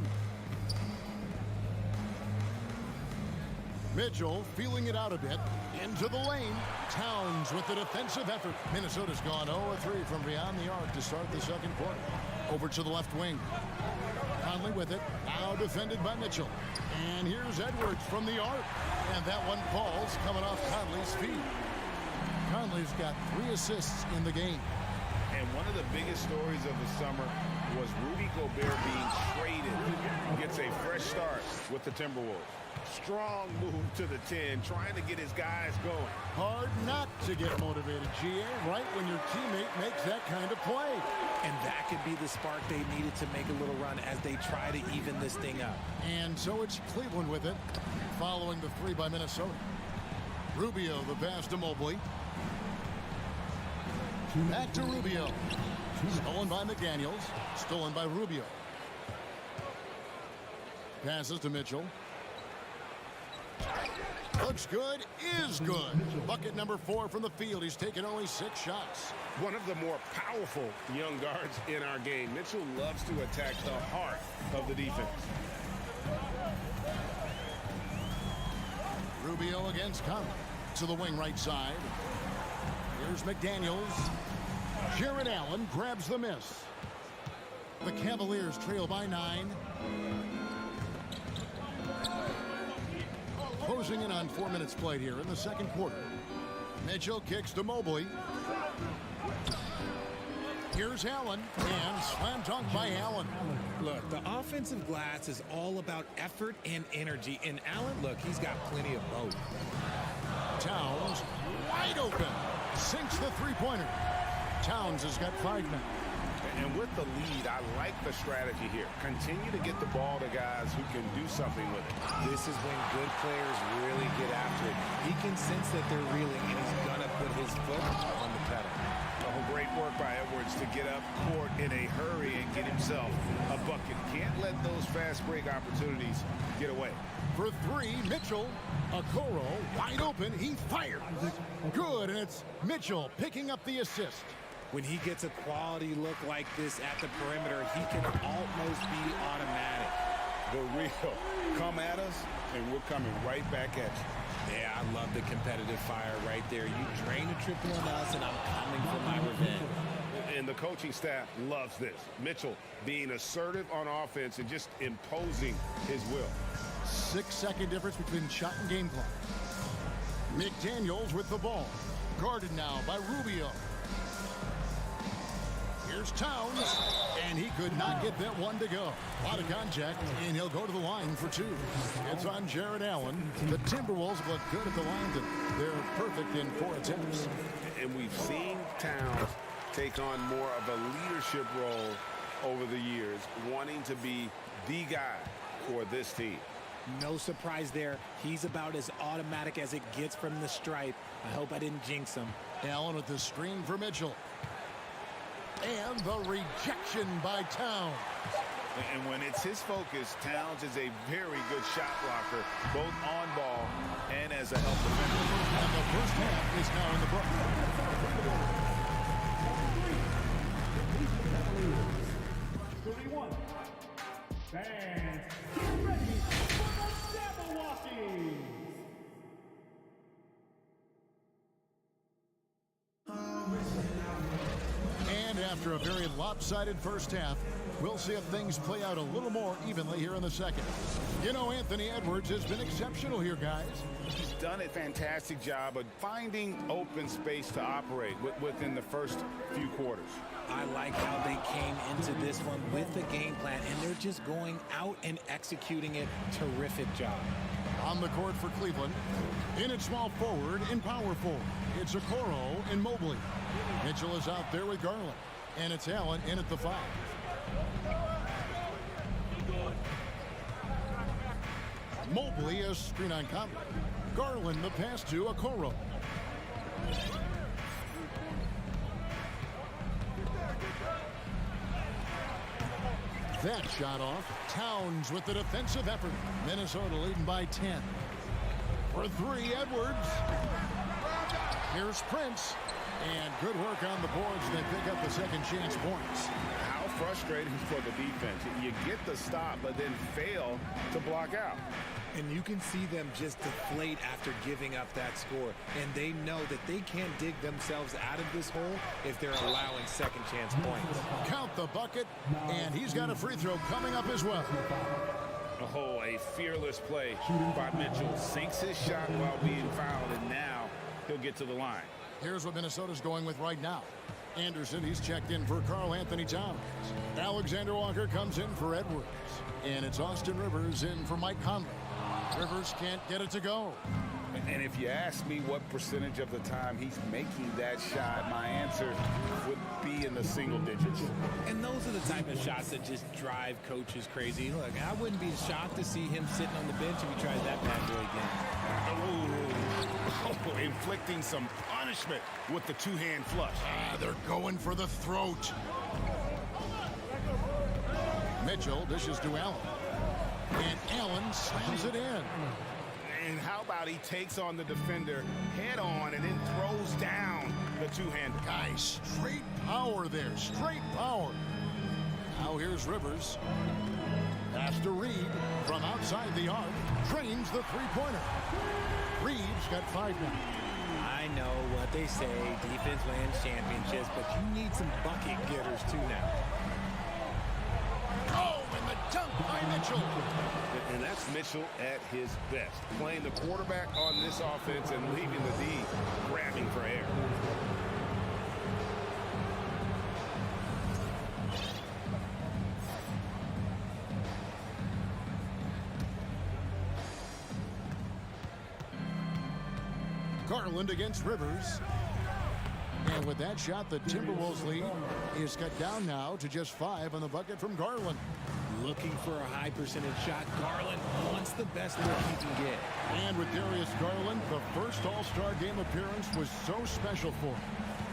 S6: Mitchell feeling it out a bit. Into the lane. Towns with the defensive effort. Minnesota's gone 0-3 from beyond the arc to start the second quarter. Over to the left wing. Conley with it. Now defended by Mitchell. And here's Edwards from the arc. And that one falls coming off Conley's feet. Conley's got 3 assists in the game.
S7: And one of the biggest stories of the summer was Rudy Gobert being traded. Gets a fresh start with the Timberwolves. Strong move to the 10, trying to get his guys going.
S6: Hard not to get motivated, GA, right when your teammate makes that kind of play.
S11: And that could be the spark they needed to make a little run as they try to even this thing up.
S6: And so it's Cleveland with it, following the 3 by Minnesota. Rubio, the pass to Mobley. Back to Rubio. Stolen by McDaniels. Stolen by Rubio. Passes to Mitchell. Looks good, is good. Bucket number 4 from the field. He's taken only 6 shots.
S7: One of the more powerful young guards in our game. Mitchell loves to attack the heart of the defense.
S6: Rubio against Conley. To the wing right side. Here's McDaniels. Jared Allen grabs the miss. The Cavaliers trail by 9. Closing in on 4 minutes played here in the second quarter. Mitchell kicks to Mobley. Here's Allen, and slam dunk by Allen.
S11: Look, the offensive glass is all about effort and energy. And Allen, look, he's got plenty of both.
S6: Towns wide open. Sinks the three-pointer. Towns has got 5 now.
S7: And with the lead, I like the strategy here. Continue to get the ball to guys who can do something with it.
S11: This is when good players really get after it. He can sense that they're reeling, and he's going to put his foot on the pedal.
S7: Oh, great work by Edwards to get up court in a hurry and get himself a bucket. Can't let those fast break opportunities get away.
S6: For 3, Mitchell. Okoro wide open. He fired. Good, and it's Mitchell picking up the assist.
S11: When he gets a quality look like this at the perimeter, he can almost be automatic.
S7: The real come at us, and we're coming right back at you.
S11: Yeah, I love the competitive fire right there. You drain a triple on us, and I'm coming for my revenge.
S7: And the coaching staff loves this. Mitchell being assertive on offense and just imposing his will.
S6: 6-second difference between shot and game clock. McDaniels with the ball. Guarded now by Rubio. Here's Towns, and he could not get that one to go. A lot of contact, and he'll go to the line for 2. It's on Jared Allen. The Timberwolves look good at the line, and they're perfect in 4 attempts.
S7: And we've seen Towns take on more of a leadership role over the years, wanting to be the guy for this team.
S11: No surprise there. He's about as automatic as it gets from the stripe. I hope I didn't jinx him.
S6: Allen with the screen for Mitchell. And the rejection by Towns.
S7: And when it's his focus, Towns is a very good shot blocker, both on ball and as a help defender.
S6: And the first half is now in the book.
S4: 31. Fans, get ready for the Jabberwockies!
S6: And after a very lopsided first half, we'll see if things play out a little more evenly here in the second. You know, Anthony Edwards has been exceptional here, guys.
S7: He's done a fantastic job of finding open space to operate within the first few quarters.
S11: I like how they came into this one with the game plan, and they're just going out and executing it. Terrific job.
S6: On the court for Cleveland, in at small forward and power forward, it's Okoro and Mobley. Mitchell is out there with Garland, and it's Allen in at the 5. Mobley a screen on Conley. Garland the pass to Okoro. That shot off. Towns with the defensive effort. Minnesota leading by 10. For 3, Edwards. Here's Prince. And good work on the boards. They pick up the second chance points.
S7: How frustrating for the defense. You get the stop, but then fail to block out.
S11: And you can see them just deflate after giving up that score. And they know that they can't dig themselves out of this hole if they're allowing second chance points.
S6: Count the bucket, and he's got a free throw coming up as well.
S7: Oh, a fearless play by Mitchell. Sinks his shot while being fouled, and now he'll get to the line.
S6: Here's what Minnesota's going with right now. Anderson, he's checked in for Karl Anthony Towns. Alexander Walker comes in for Edwards. And it's Austin Rivers in for Mike Conley. Rivers can't get it to go.
S7: And if you ask me what percentage of the time he's making that shot, my answer would be in the single digits.
S11: And those are the type of shots that just drive coaches crazy. Look, I wouldn't be shocked to see him sitting on the bench if he tries that bad boy again.
S7: Inflicting some punishment with the two-hand flush.
S6: They're going for the throat. Mitchell dishes to Allen. And Allen slams it in.
S7: And how about he takes on the defender head on and then throws down the two-hander.
S6: Guys, straight power there. Straight power. Now here's Rivers. Pass to Reed from outside the arc. Drains the three-pointer. Reed's got 5 now.
S11: I know what they say, defense wins championships, but you need some bucket getters too now.
S6: Oh, and the dunk by Mitchell.
S7: And that's Mitchell at his best. Playing the quarterback on this offense and leaving the D grabbing for air.
S6: Garland against Rivers. And with that shot, the Timberwolves lead is cut down now to just 5 on the bucket from Garland.
S11: Looking for a high percentage shot. Garland wants the best look he can get.
S6: And with Darius Garland, the first All-Star game appearance was so special for him.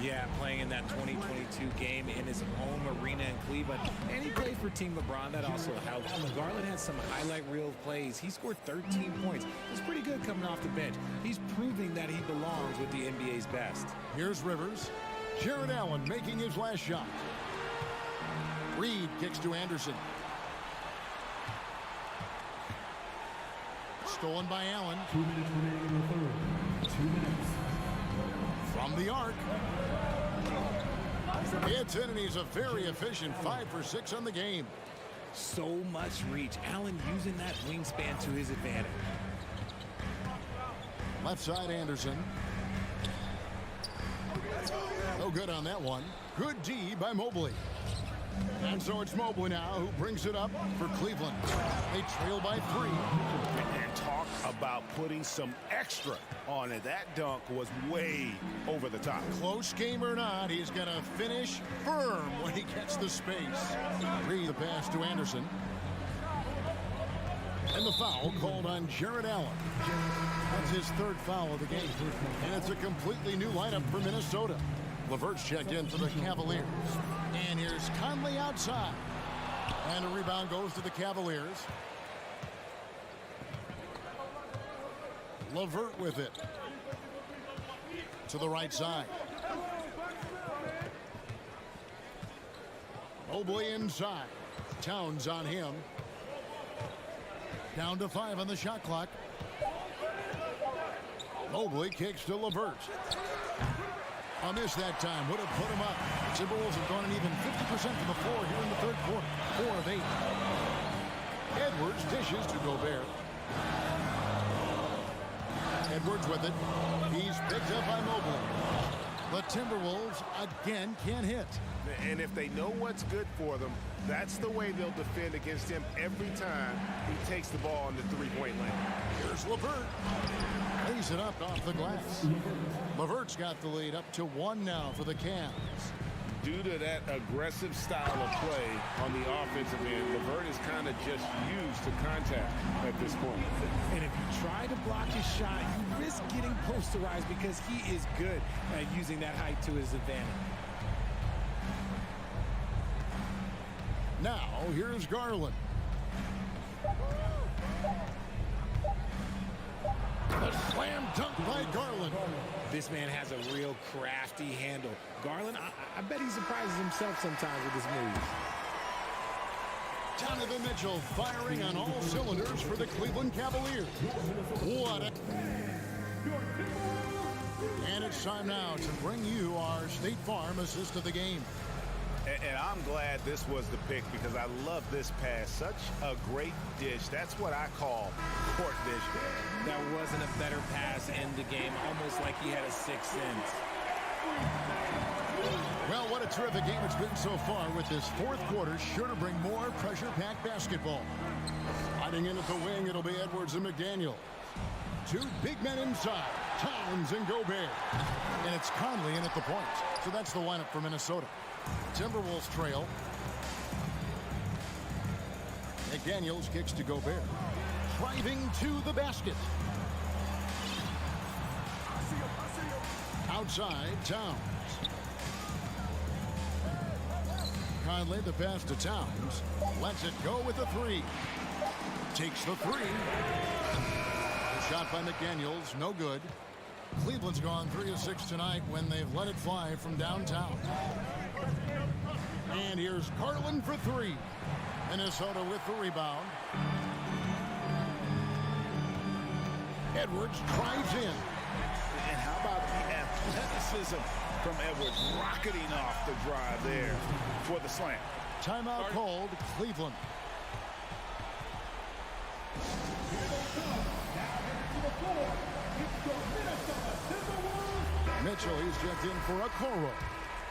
S11: Yeah, playing in that 2022 game in his home arena in Cleveland. And he played for Team LeBron. That also helped. Garland had some highlight reel plays. He scored 13 points. It's pretty good coming off the bench. He's proving that he belongs with the NBA's best.
S6: Here's Rivers. Jared Allen making his last shot. Reed kicks to Anderson. Stolen by Allen.
S4: 2 minutes remaining in the third. 2 minutes.
S6: From the arc. It's in, and he's a very efficient 5 for 6 on the game.
S11: So much reach. Allen using that wingspan to his advantage.
S6: Left side, Anderson. No good on that one. Good D by Mobley. And so it's Mobley now who brings it up for Cleveland. They trail by 3.
S7: And talk about putting some extra on it. That dunk was way over the top.
S6: Close game or not, he's going to finish firm when he gets the space. Reed the pass to Anderson. And the foul called on Jared Allen. That's his 3rd foul of the game. And it's a completely new lineup for Minnesota. LeVert's checked in for the Cavaliers. And here's Conley outside. And a rebound goes to the Cavaliers. LeVert with it. To the right side. Mobley inside. Towns on him. Down to 5 on the shot clock. Mobley kicks to LeVert. A miss that time. Would have put him up. Timberwolves have gone an even 50% from the floor here in the 3rd quarter. 4 of 8. Edwards dishes to Gobert. Edwards with it. He's picked up by Mobley. The Timberwolves again can't hit.
S7: And if they know what's good for them, that's the way they'll defend against him every time he takes the ball in the three-point lane.
S6: Here's LeVert. Lays it up off the glass. LeVert's got the lead up to 1 now for the Cavs.
S7: Due to that aggressive style of play on the offensive end, LeVert is kind of just used to contact at this point.
S11: And if you try to block his shot, you risk getting posterized because he is good at using that height to his advantage.
S6: Now, here's Garland. A slam dunk by Garland.
S11: This man has a real crafty handle. Garland, I bet he surprises himself sometimes with his moves.
S6: Donovan Mitchell firing on all cylinders for the Cleveland Cavaliers. What a... And it's time now to bring you our State Farm assist of the game.
S7: And I'm glad this was the pick because I love this pass. Such a great dish. That's what I call court dish.
S11: That wasn't a better pass in the game, almost like he had a 6th sense.
S6: Well, what a terrific game it's been so far, with this fourth quarter sure to bring more pressure-packed basketball. Hiding in at the wing, it'll be Edwards and McDaniel. Two big men inside, Towns and Gobert. And it's Conley in at the point. So that's the lineup for Minnesota. Timberwolves trail. McDaniels kicks to Gobert. Driving to the basket. Outside, Towns. Conley, the pass to Towns. Lets it go with the three. Takes the three. Shot by McDaniels, no good. Cleveland's gone 3 of 6 tonight when they've let it fly from downtown. And here's Garland for three. Minnesota with the rebound. Edwards drives in.
S7: And how about the athleticism from Edwards, rocketing off the drive there for the slam.
S6: Timeout called, Cleveland. Mitchell, he's checked in for a Coro.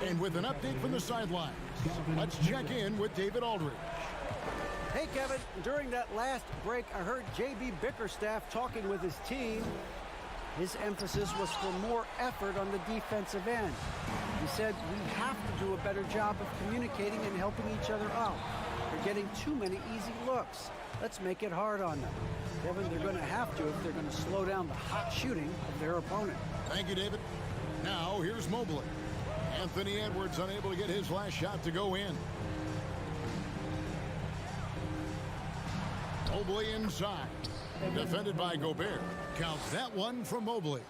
S6: And with an update from the sidelines, let's check in with David Aldridge.
S9: Hey, Kevin, during that last break, I heard J.B. Bickerstaff talking with his team. His emphasis was for more effort on the defensive end. He said we have to do a better job of communicating and helping each other out. They're getting too many easy looks. Let's make it hard on them. Kevin, they're going to have to if they're going to slow down the hot shooting of their opponent.
S6: Thank you, David. Now, here's Mobley. Anthony Edwards unable to get his last shot to go in. Mobley inside. Defended by Gobert. Counts that one from Mobley.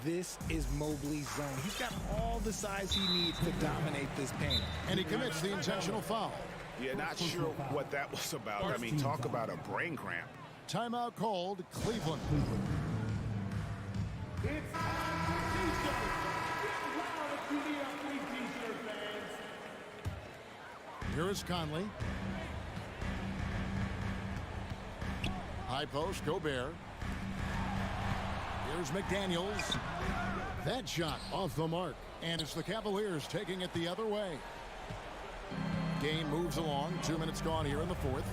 S11: This is Mobley's zone. He's got all the size he needs to dominate this paint.
S6: And he commits the intentional foul.
S7: Yeah, not sure what that was about. I mean, talk about a brain cramp.
S6: Timeout called, Cleveland. Here is Conley. High post, Gobert. Here's McDaniels. That shot off the mark. And it's the Cavaliers taking it the other way. Game moves along. 2 minutes gone here in the fourth.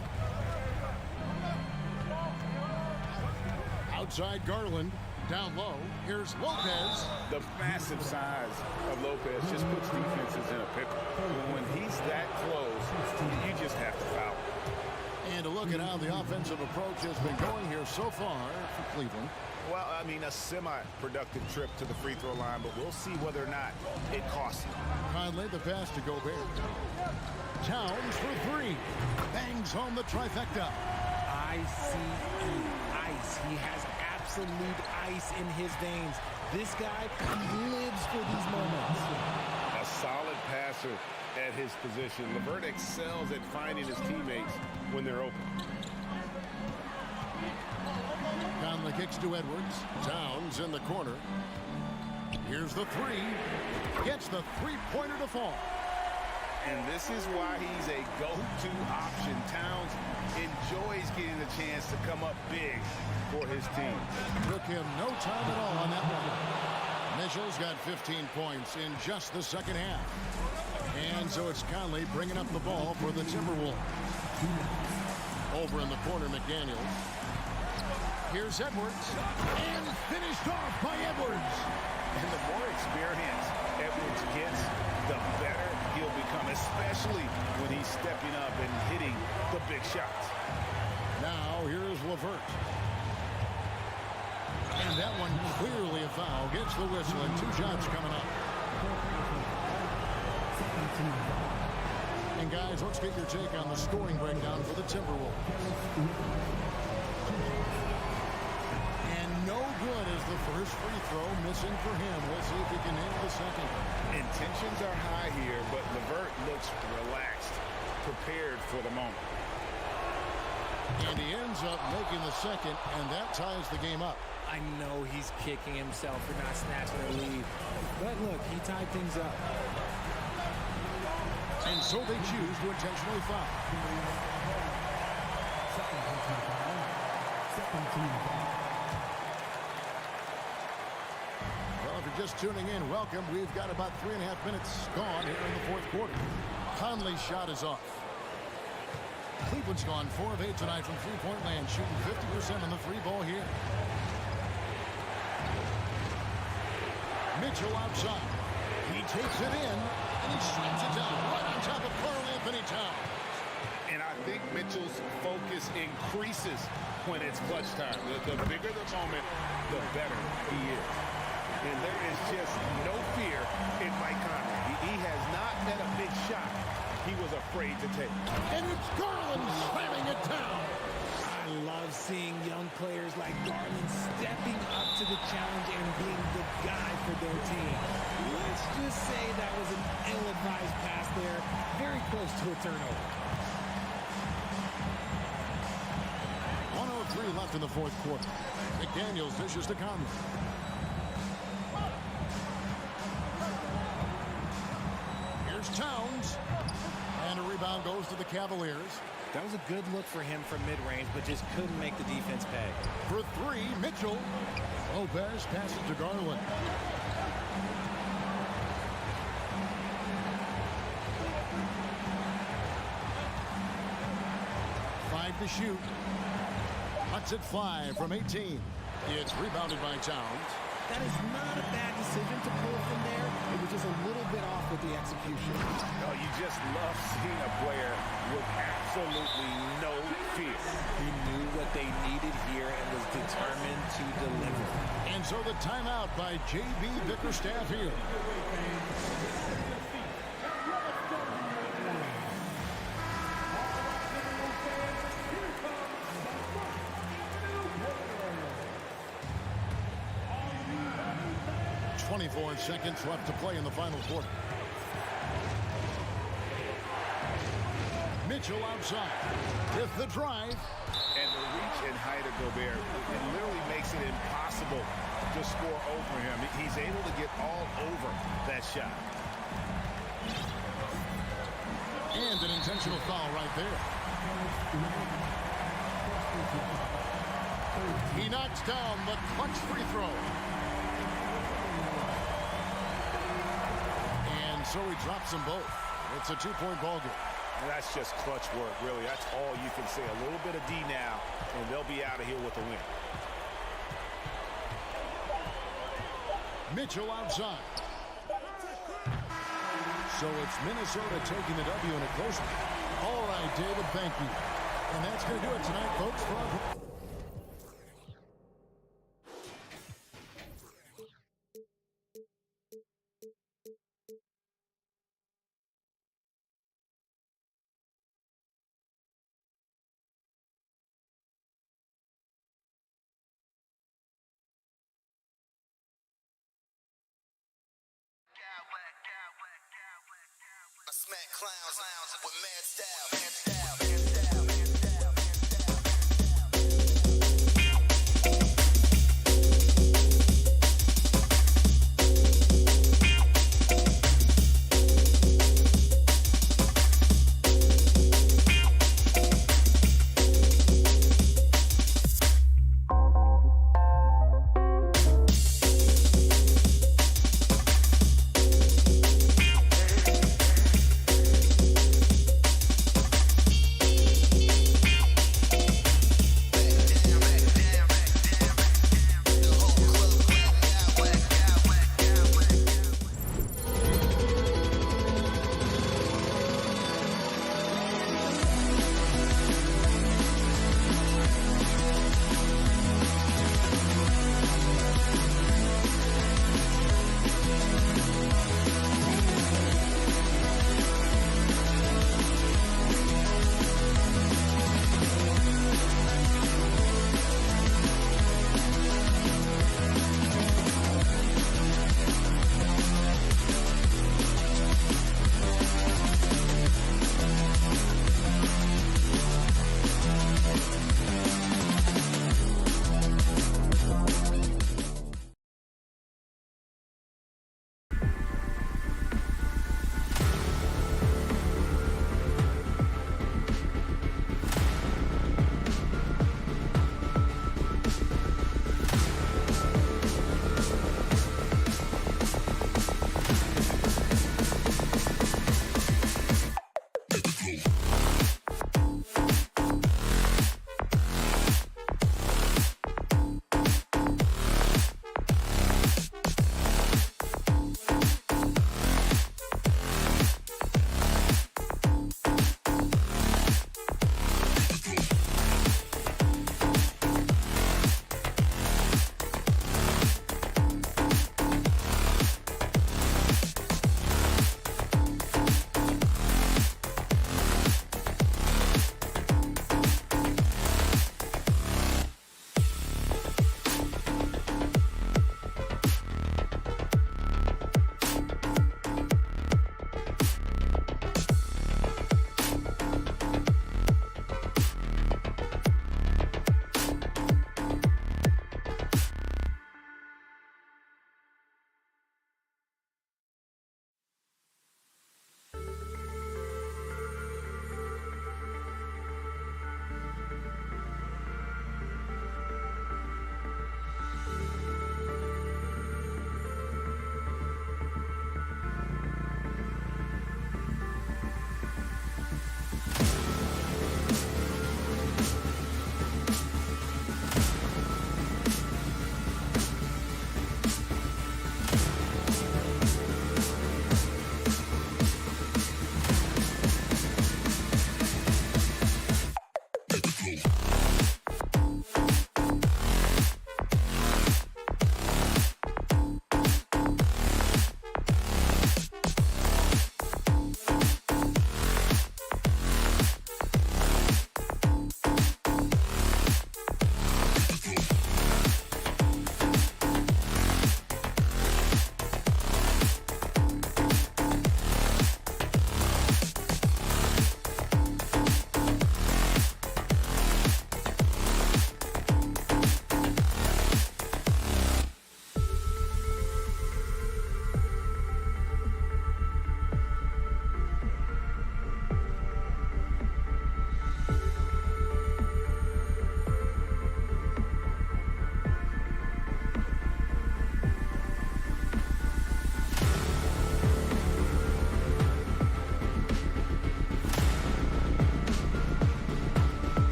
S6: Outside Garland. Down low. Here's Lopez.
S7: The massive size of Lopez just puts defenses in a pickle. When he's that close, you just have to foul.
S6: And a look at how the offensive approach has been going here so far for Cleveland.
S7: Well, I mean, a semi-productive trip to the free throw line, but we'll see whether or not it costs him.
S6: Conley, the pass to Gobert. Towns for three. Bangs home the trifecta.
S11: ICE. He has absolute ice in his veins. This guy lives for these moments.
S7: A solid passer at his position. LeVert excels at finding his teammates when they're open.
S6: Conley kicks to Edwards. Towns in the corner. Here's the three. Gets the three-pointer to fall.
S7: And this is why he's a go-to option. Towns enjoys getting the chance to come up big for his team.
S6: Took him no time at all on that one. Mitchell's got 15 points in just the second half. And so it's Conley bringing up the ball for the Timberwolves. Over in the corner, McDaniels. Here's Edwards. And finished off by Edwards.
S7: And the more experience Edwards gets, the better he'll become, especially when he's stepping up and hitting the big shots.
S6: Now, here's LeVert. And that one clearly a foul. Gets the whistle, and 2 shots coming up. And guys, let's get your take on the scoring breakdown for the Timberwolves. And no good is the first free throw, missing for him. We'll see if he can nail the second.
S7: Intentions are high here, but LeVert looks relaxed, prepared for the moment.
S6: And he ends up making the second, and that ties the game up.
S11: I know he's kicking himself for not snatching the lead. But look, he tied things up.
S6: And so they choose to intentionally foul. Well, if you're you're just tuning in, welcome. We've got about 3.5 minutes gone here in the fourth quarter. Conley's shot is off. Cleveland's gone 4 of 8 tonight from three-point land, shooting 50% on the three ball here. Mitchell outside. He takes it in, and he slams it down right on top of Karl Anthony Towns.
S7: And I think Mitchell's focus increases when it's clutch time. The bigger the moment, the better he is. And there is just no fear in Mike Conley. He has not met a big shot he was afraid to take.
S6: And it's Garland slamming it down.
S11: I love seeing young players like Garland stepping up to the challenge and being the guy for their team. Let's just say that was an ill-advised pass there, very close to a turnover.
S6: 1:03 left in the fourth quarter. McDaniels dishes to Conley. Here's Towns. And a rebound goes to the Cavaliers.
S11: That was a good look for him from mid-range, but just couldn't make the defense pay.
S6: For three, Mitchell. Lopez passes to Garland. Five to shoot. Cuts it 5 from 18. It's rebounded by Towns.
S11: That is not a bad decision to pull from there. It was just a little bit off with the execution.
S7: No, you just love seeing a player with absolutely no fear.
S11: He knew what they needed here and was determined to deliver.
S6: And so the timeout by J.B. Bickerstaff here. Seconds left to play in the final quarter. Mitchell outside with the drive.
S7: And the reach and height of Gobert, it literally makes it impossible to score over him. He's able to get all over that shot.
S6: And an intentional foul right there. He knocks down the clutch free throw. So he drops them both. It's a 2-point ball game.
S7: And that's just clutch work, really. That's all you can say. A little bit of D now, and they'll be out of here with a win.
S6: Mitchell outside. So it's Minnesota taking the W in a close one. All right, David, thank you. And that's going to do it tonight, folks.
S5: I smack clowns with mad style.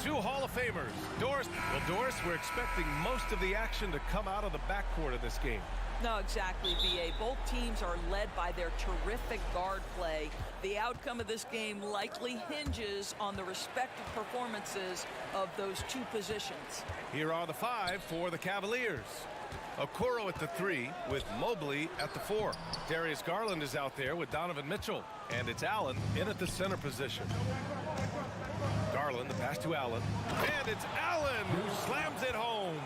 S1: two Hall of Famers. Doris, well, Doris, we're expecting most of the action to come out of the backcourt of this game.
S8: No, exactly, B.A. Both teams are led by their terrific guard play. The outcome of this game likely hinges on the respective performances of those two positions.
S1: Here are the five for the Cavaliers. Okoro at the 3 with Mobley at the 4. Darius Garland is out there with Donovan Mitchell. And it's Allen in at the center position. Garland, the pass to Allen. And it's Allen who slams it home.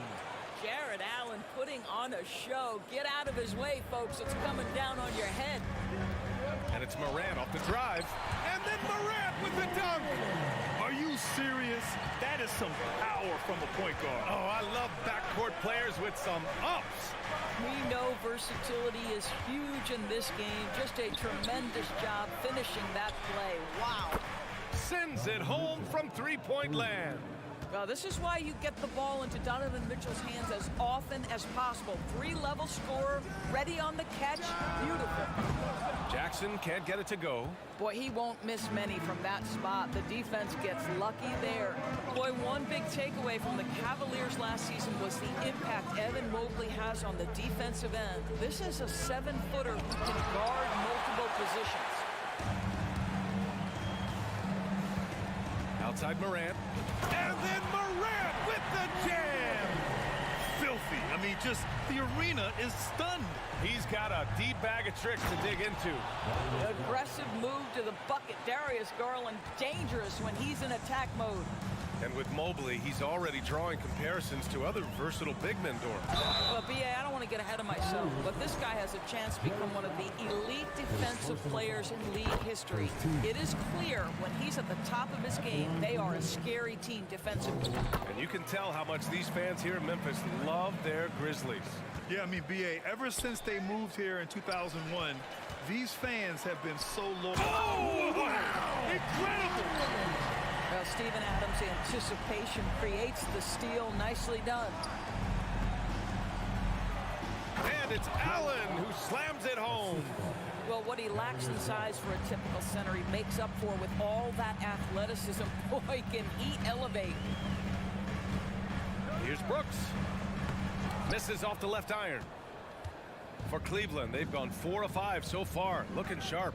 S8: Jared Allen putting on a show. Get out of his way, folks. It's coming down on your head.
S1: And it's Morant off the drive. And then Morant with the dunk.
S2: Are you serious? That is some power from a point guard.
S1: Oh, I love backcourt players with some ups.
S8: We know versatility is huge in this game. Just a tremendous job finishing that play. Wow.
S1: Sends it home from three-point land.
S8: This is why you get the ball into Donovan Mitchell's hands as often as possible. Three-level scorer, ready on the catch. Beautiful.
S1: Jackson can't get it to go.
S8: Boy, he won't miss many from that spot. The defense gets lucky there. Boy, one big takeaway from the Cavaliers last season was the impact Evan Mobley has on the defensive end. This is a 7-footer who can guard multiple positions.
S1: Outside Morant. And then Morant with the jam.
S2: Filthy. I mean, just the arena is stunned.
S1: He's got a deep bag of tricks to dig into.
S8: Aggressive move to the bucket. Darius Garland dangerous when he's in attack mode.
S1: And with Mobley, he's already drawing comparisons to other versatile big men, Doris.
S8: Well, B.A., I don't want to get ahead of myself, but this guy has a chance to become one of the elite defensive players in league history. It is clear when he's at the top of his game, they are a scary team defensively.
S1: And you can tell how much these fans here in Memphis love their Grizzlies.
S2: Yeah, I mean, B.A., ever since they moved here in 2001, these fans have been so loyal.
S1: Oh, wow.
S2: Incredible!
S8: Well, Steven Adams' anticipation creates the steal. Nicely done.
S1: And it's Allen who slams it home.
S8: Well, what he lacks in size for a typical center, he makes up for with all that athleticism. Boy, can he elevate.
S1: Here's Brooks. Misses off the left iron. For Cleveland, they've gone 4 of 5 so far. Looking sharp.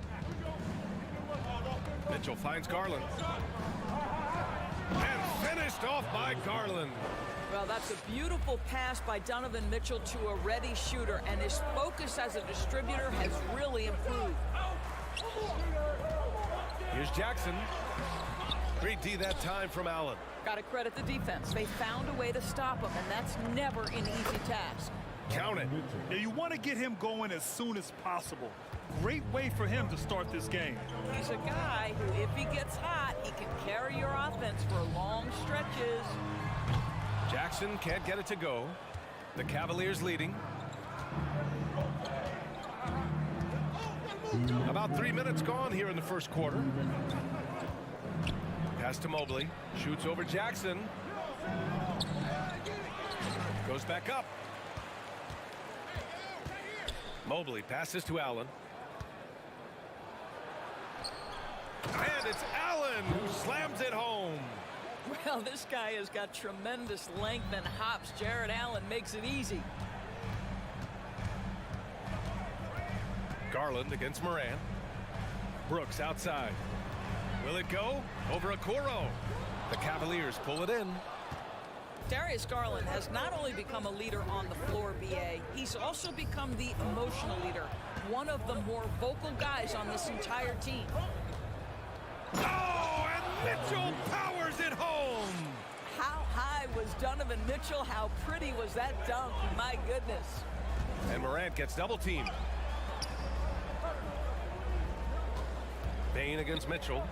S1: Mitchell finds Garland. And finished off by Garland.
S8: Well, that's a beautiful pass by Donovan Mitchell to a ready shooter, and his focus as a distributor has really improved.
S1: Here's Jackson. Great D that time from Allen.
S8: Got to credit the defense. They found a way to stop him, and that's never an easy task.
S1: Count it.
S2: Now, you want to get him going as soon as possible. Great way for him to start this game.
S8: He's a guy who, if he gets hot, he can carry your offense for long stretches.
S1: Jackson can't get it to go. The Cavaliers leading. About 3 minutes gone here in the first quarter. Pass to Mobley. Shoots over Jackson. Goes back up. Mobley passes to Allen. And it's Allen who slams it home.
S8: Well, this guy has got tremendous length and hops. Jared Allen makes it easy.
S1: Garland against Morant. Brooks outside. Will it go? Over Okoro. The Cavaliers pull it in.
S8: Darius Garland has not only become a leader on the floor, B.A., he's also become the emotional leader, one of the more vocal guys on this entire team.
S1: Oh, and Mitchell powers it home.
S8: How high was Donovan Mitchell? How pretty was that dunk? My goodness.
S1: And Morant gets double teamed. Bain against Mitchell.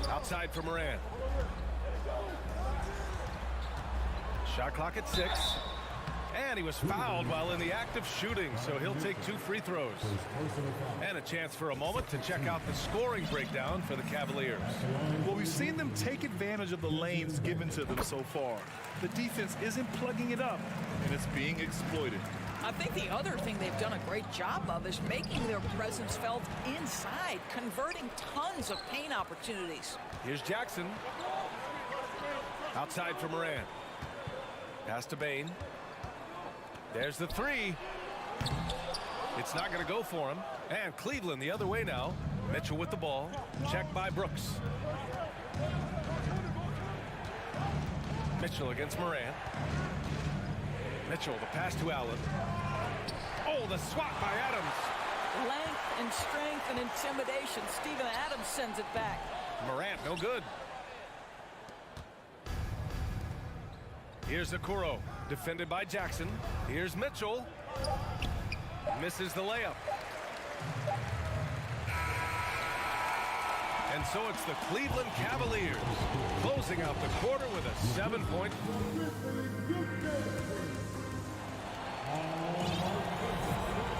S1: Outside for Morant. Shot clock at 6. And he was fouled while in the act of shooting, so he'll take 2 free throws. And a chance for a moment to check out the scoring breakdown for the Cavaliers.
S2: Well, we've seen them take advantage of the lanes given to them so far. The defense isn't plugging it up, and it's being exploited.
S8: I think the other thing they've done a great job of is making their presence felt inside, converting tons of paint opportunities.
S1: Here's Jackson. Outside for Moran. Pass to Bain. There's the three. It's not going to go for him. And Cleveland the other way now. Mitchell with the ball. Checked by Brooks. Mitchell against Moran. Mitchell, the pass to Allen. Oh, the swat by Adams.
S8: Length and strength and intimidation. Steven Adams sends it back.
S1: Morant, no good. Here's Okoro, defended by Jackson. Here's Mitchell. Misses the layup. And so it's the Cleveland Cavaliers closing out the quarter with a 7-point.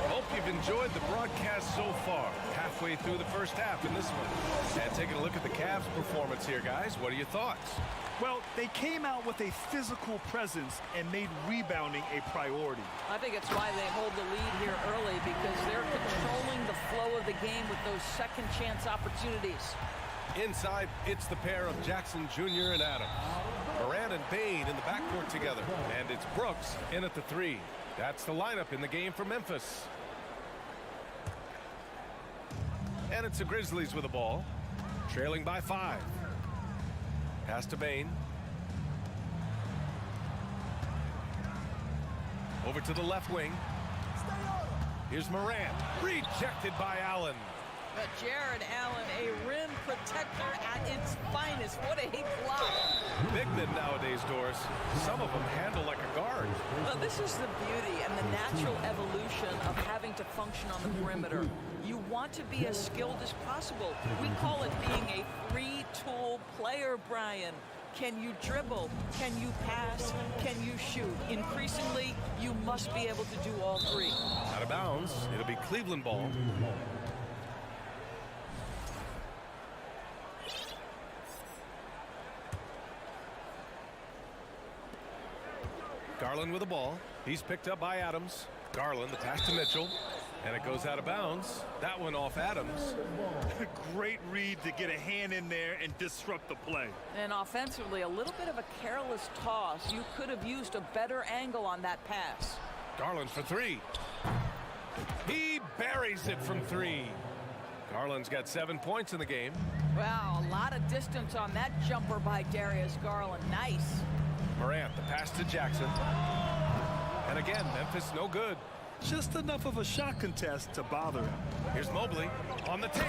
S1: Hope you've enjoyed the broadcast so far. Halfway through the first half in this one. And taking a look at the Cavs' performance here, guys. What are your thoughts?
S2: Well, they came out with a physical presence and made rebounding a priority.
S8: I think it's why they hold the lead here early, because they're controlling the flow of the game with those second chance opportunities.
S1: Inside, it's the pair of Jackson Jr. and Adams. Moran and Bain in the backcourt together. And it's Brooks in at the three. That's the lineup in the game for Memphis. And it's the Grizzlies with the ball, trailing by 5. Pass to Bain. Over to the left wing. Here's Moran. Rejected by Allen.
S8: But Jared Allen, a rim protector at its finest. What a block.
S1: Big men nowadays, Doris. Some of them handle like a guard.
S8: Well, this is the beauty and the natural evolution of having to function on the perimeter. You want to be as skilled as possible. We call it being a three-tool player, Brian. Can you dribble? Can you pass? Can you shoot? Increasingly, you must be able to do all three.
S1: Out of bounds. It'll be Cleveland ball. Garland with the ball. He's picked up by Adams. Garland, the pass to Mitchell. And it goes out of bounds. That one off Adams.
S2: Great read to get a hand in there and disrupt the play.
S8: And offensively, a little bit of a careless toss. You could have used a better angle on that pass.
S1: Garland for three. He buries it from three. Garland's got 7 points in the game.
S8: Wow, a lot of distance on that jumper by Darius Garland. Nice.
S1: Morant, the pass to Jackson. And again, Memphis no good.
S2: Just enough of a shot contest to bother him.
S1: Here's Mobley on the take.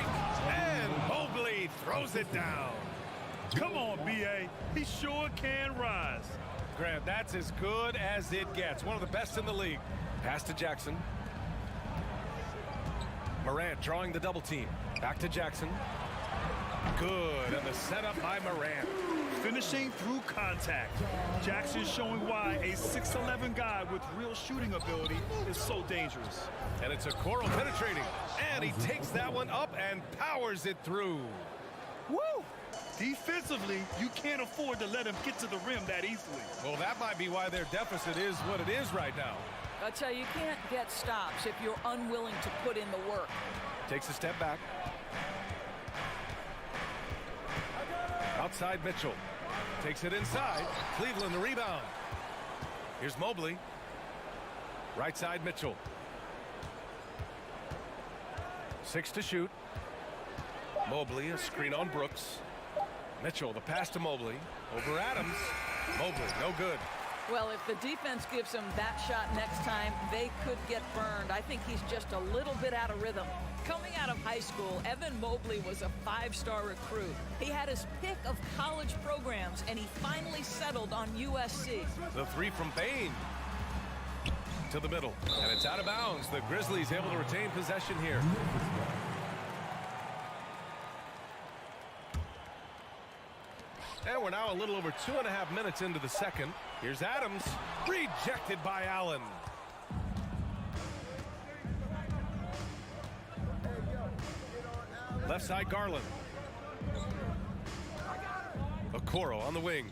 S1: And Mobley throws it down.
S2: Come on, B.A. He sure can rise.
S1: Grant, that's as good as it gets. One of the best in the league. Pass to Jackson. Morant drawing the double team. Back to Jackson. Good. And the setup by Morant.
S2: Finishing through contact. Jackson showing why a 6'11" guy with real shooting ability is so dangerous.
S1: And it's Okoro penetrating. And he takes that one up and powers it through.
S2: Woo! Defensively, you can't afford to let him get to the rim that easily.
S1: Well, that might be why their deficit is what it is right now.
S8: I tell you, you can't get stops if you're unwilling to put in the work.
S1: Takes a step back. Outside Mitchell. Takes it inside. Cleveland the rebound. Here's Mobley. Right side Mitchell. 6 to shoot. Mobley, a screen on Brooks. Mitchell, the pass to Mobley. Over Adams. Mobley, no good.
S8: Well, if the defense gives him that shot next time, they could get burned. I think he's just a little bit out of rhythm. Coming out of high school, Evan Mobley was a 5-star recruit. He had his pick of college programs, and he finally settled on USC.
S1: The three from Bain to the middle, and it's out of bounds. The Grizzlies able to retain possession here. And we're now a little over 2.5 minutes into the second. Here's Adams, rejected by Allen. Left side Garland. Okoro on the wing.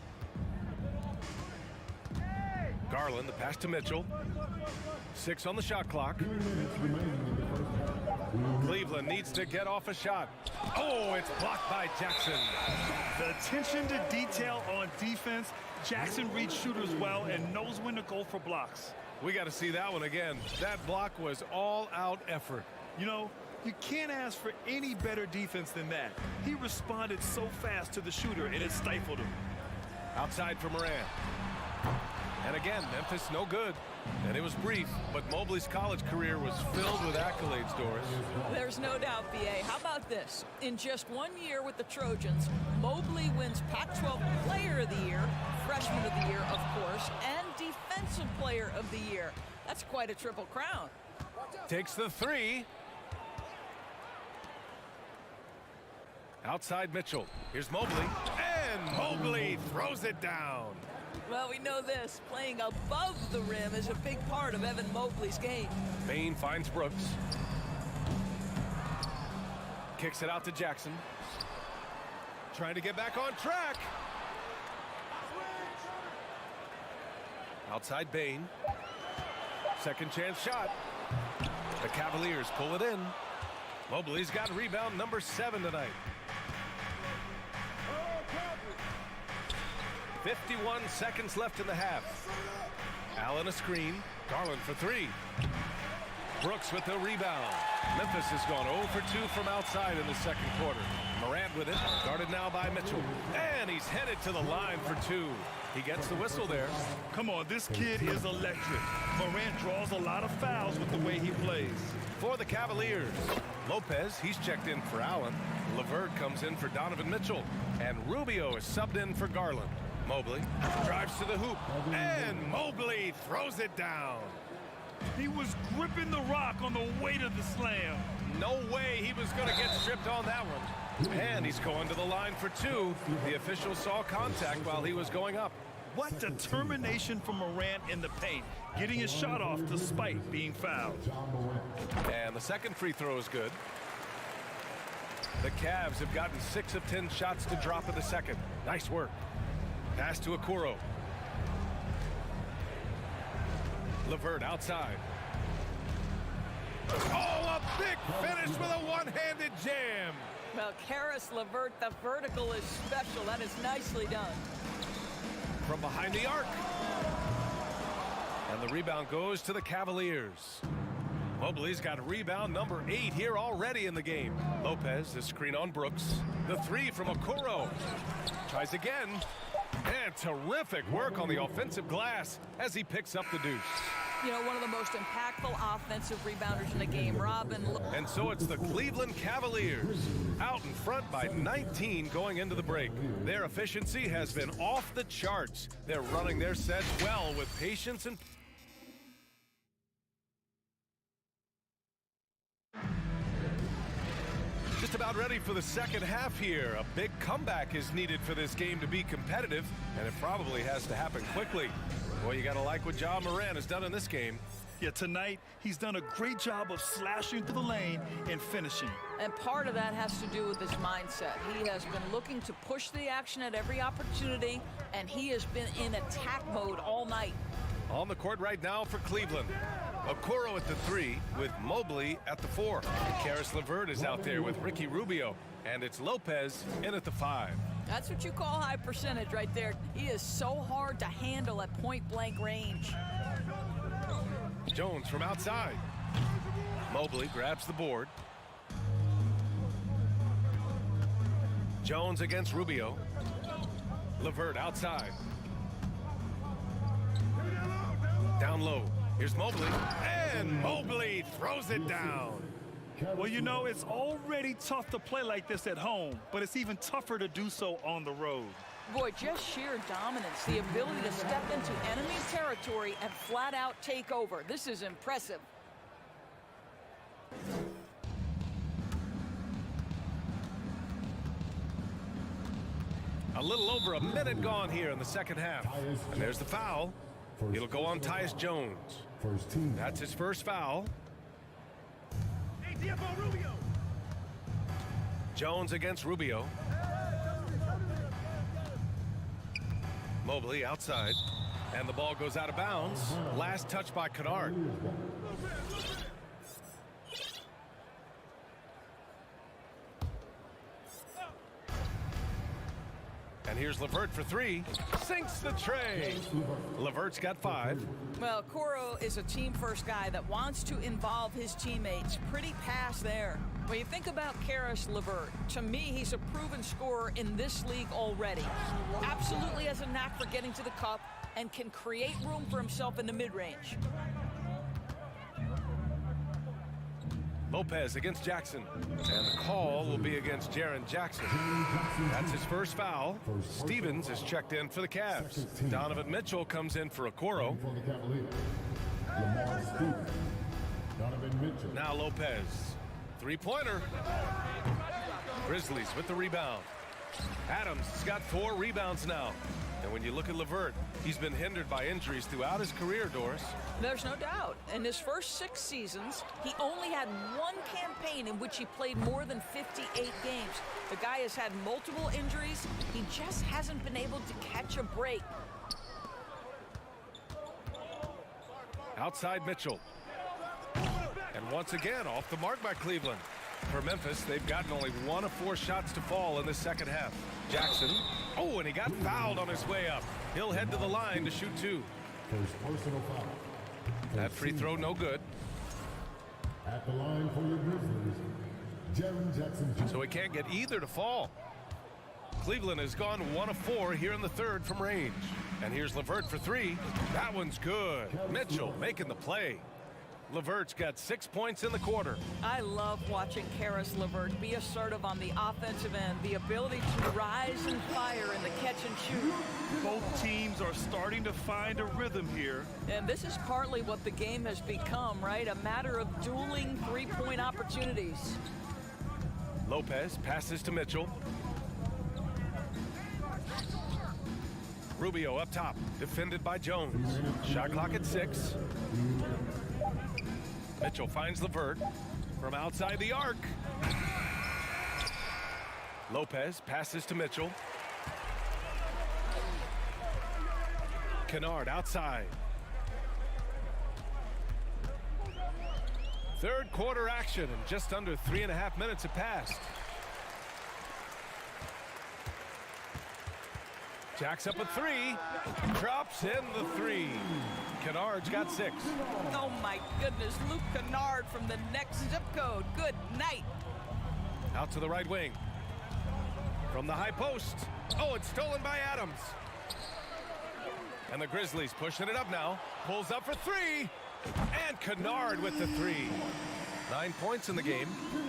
S1: Garland, the pass to Mitchell. 6 on the shot clock. Cleveland needs to get off a shot. Oh, it's blocked by Jackson.
S2: The attention to detail on defense. Jackson reads shooters well and knows when to go for blocks.
S1: We got to see that one again. That block was all-out effort.
S2: You know, you can't ask for any better defense than that. He responded so fast to the shooter, and it stifled him.
S1: Outside for Moran. And again, Memphis no good. And it was brief, but Mobley's college career was filled with accolades, Doris.
S8: There's no doubt, B.A. How about this? In just 1 year with the Trojans, Mobley wins Pac-12 Player of the Year, Freshman of the Year, of course, and Defensive Player of the Year. That's quite a triple crown.
S1: Takes the 3. Outside Mitchell. Here's Mobley. And Mobley throws it down.
S8: Well, we know this. Playing above the rim is a big part of Evan Mobley's game.
S1: Bain finds Brooks. Kicks it out to Jackson. Trying to get back on track. Outside Bain. Second chance shot. The Cavaliers pull it in. Mobley's got rebound number 7 tonight. 51 seconds left in the half. Allen a screen. Garland for 3. Brooks with the rebound. Memphis has gone 0 for 2 from outside in the second quarter. Morant with it. Guarded now by Mitchell. And he's headed to the line for 2. He gets the whistle there.
S2: Come on, this kid is electric. Morant draws a lot of fouls with the way he plays.
S1: For the Cavaliers, Lopez, he's checked in for Allen. LeVert comes in for Donovan Mitchell. And Rubio is subbed in for Garland. Mobley drives to the hoop, and Mobley throws it down.
S2: He was gripping the rock on the weight of the slam.
S1: No way he was going to get stripped on that one. And he's going to the line for 2. The official saw contact while he was going up.
S2: What determination from Morant in the paint, getting his shot off despite being fouled.
S1: And the second free throw is good. The Cavs have gotten 6 of 10 shots to drop in the second. Nice work. Pass to Okoro. LeVert outside. Oh, a big finish with a one-handed jam.
S8: Well, Karis LeVert, the vertical is special. That is nicely done.
S1: From behind the arc. And the rebound goes to the Cavaliers. Mobley's got rebound number 8 here already in the game. Lopez, the screen on Brooks. The 3 from Okoro. Tries again. And terrific work on the offensive glass as he picks up the deuce.
S8: You know, one of the most impactful offensive rebounders in the game, Robin.
S1: And so it's the Cleveland Cavaliers out in front by 19 going into the break. Their efficiency has been off the charts. They're running their sets well with patience and just about ready for the second half here. A big comeback is needed for this game to be competitive, and it probably has to happen quickly. Boy, you got to like what Ja Morant has done in this game.
S2: Yeah, tonight he's done a great job of slashing through the lane and finishing.
S8: And part of that has to do with his mindset. He has been looking to push the action at every opportunity, and he has been in attack mode all night.
S1: On the court right now for Cleveland. Okoro at the 3 with Mobley at the 4. Karis LeVert is out there with Ricky Rubio, and it's Lopez in at the 5.
S8: That's what you call high percentage right there. He is so hard to handle at point-blank range.
S1: Jones from outside. Mobley grabs the board. Jones against Rubio. LeVert outside. Down low. Here's Mobley. And Mobley throws it down.
S2: Well, you know, it's already tough to play like this at home, but it's even tougher to do so on the road.
S8: Boy, just sheer dominance, the ability to step into enemy territory and flat out take over. This is impressive.
S1: A little over a minute gone here in the second half. And there's the foul. It'll go on Tyus Jones. That's his first foul. Jones against Rubio. Mobley outside. And the ball goes out of bounds. Last touch by Kennard. And here's LeVert for three. Sinks the tray. LeVert's got 5.
S8: Well, Coro is a team-first guy that wants to involve his teammates. Pretty pass there. When you think about Caris LeVert, to me, he's a proven scorer in this league already. Absolutely has a knack for getting to the cup and can create room for himself in the mid-range.
S1: Lopez against Jackson. And the call will be against Jaren Jackson. That's his first foul. Stevens is checked in for the Cavs. Donovan Mitchell comes in for Okoro. Now Lopez. Three-pointer. Grizzlies with the rebound. Adams has got 4 rebounds now. And when you look at LeVert, he's been hindered by injuries throughout his career, Doris.
S8: There's no doubt. In his first 6 seasons, he only had 1 campaign in which he played more than 58 games. The guy has had multiple injuries. He just hasn't been able to catch a break.
S1: Outside Mitchell. And once again, off the mark by Cleveland. For Memphis, they've gotten only 1 of 4 shots to fall in the second half. Jackson. Oh, and he got fouled on his way up. He'll head to the line to shoot 2.
S12: First personal foul.
S1: That free throw no good.
S12: At the line for your Grizzlies, Jaren Jackson Jr.
S1: So he can't get either to fall. Cleveland has gone 1 of 4 here in the third from range. And here's LeVert for 3. That one's good. Mitchell making the play. LeVert's got 6 points in the quarter.
S8: I love watching Caris LeVert be assertive on the offensive end. The ability to rise and fire in the catch and shoot.
S2: Both teams are starting to find a rhythm here.
S8: And this is partly what the game has become, right? A matter of dueling three-point opportunities.
S1: Lopez passes to Mitchell. Rubio up top, defended by Jones. Shot clock at 6. Mitchell finds LeVert from outside the arc. Lopez passes to Mitchell. Kennard outside. Third quarter action, and just under 3.5 minutes have passed. Jacks up a 3, drops in the 3. Kennard's got 6.
S8: Oh my goodness, Luke Kennard from the next zip code. Good night.
S1: Out to the right wing. From the high post. Oh, it's stolen by Adams. And the Grizzlies pushing it up now. Pulls up for 3. And Kennard with the 3. 9 points in the game.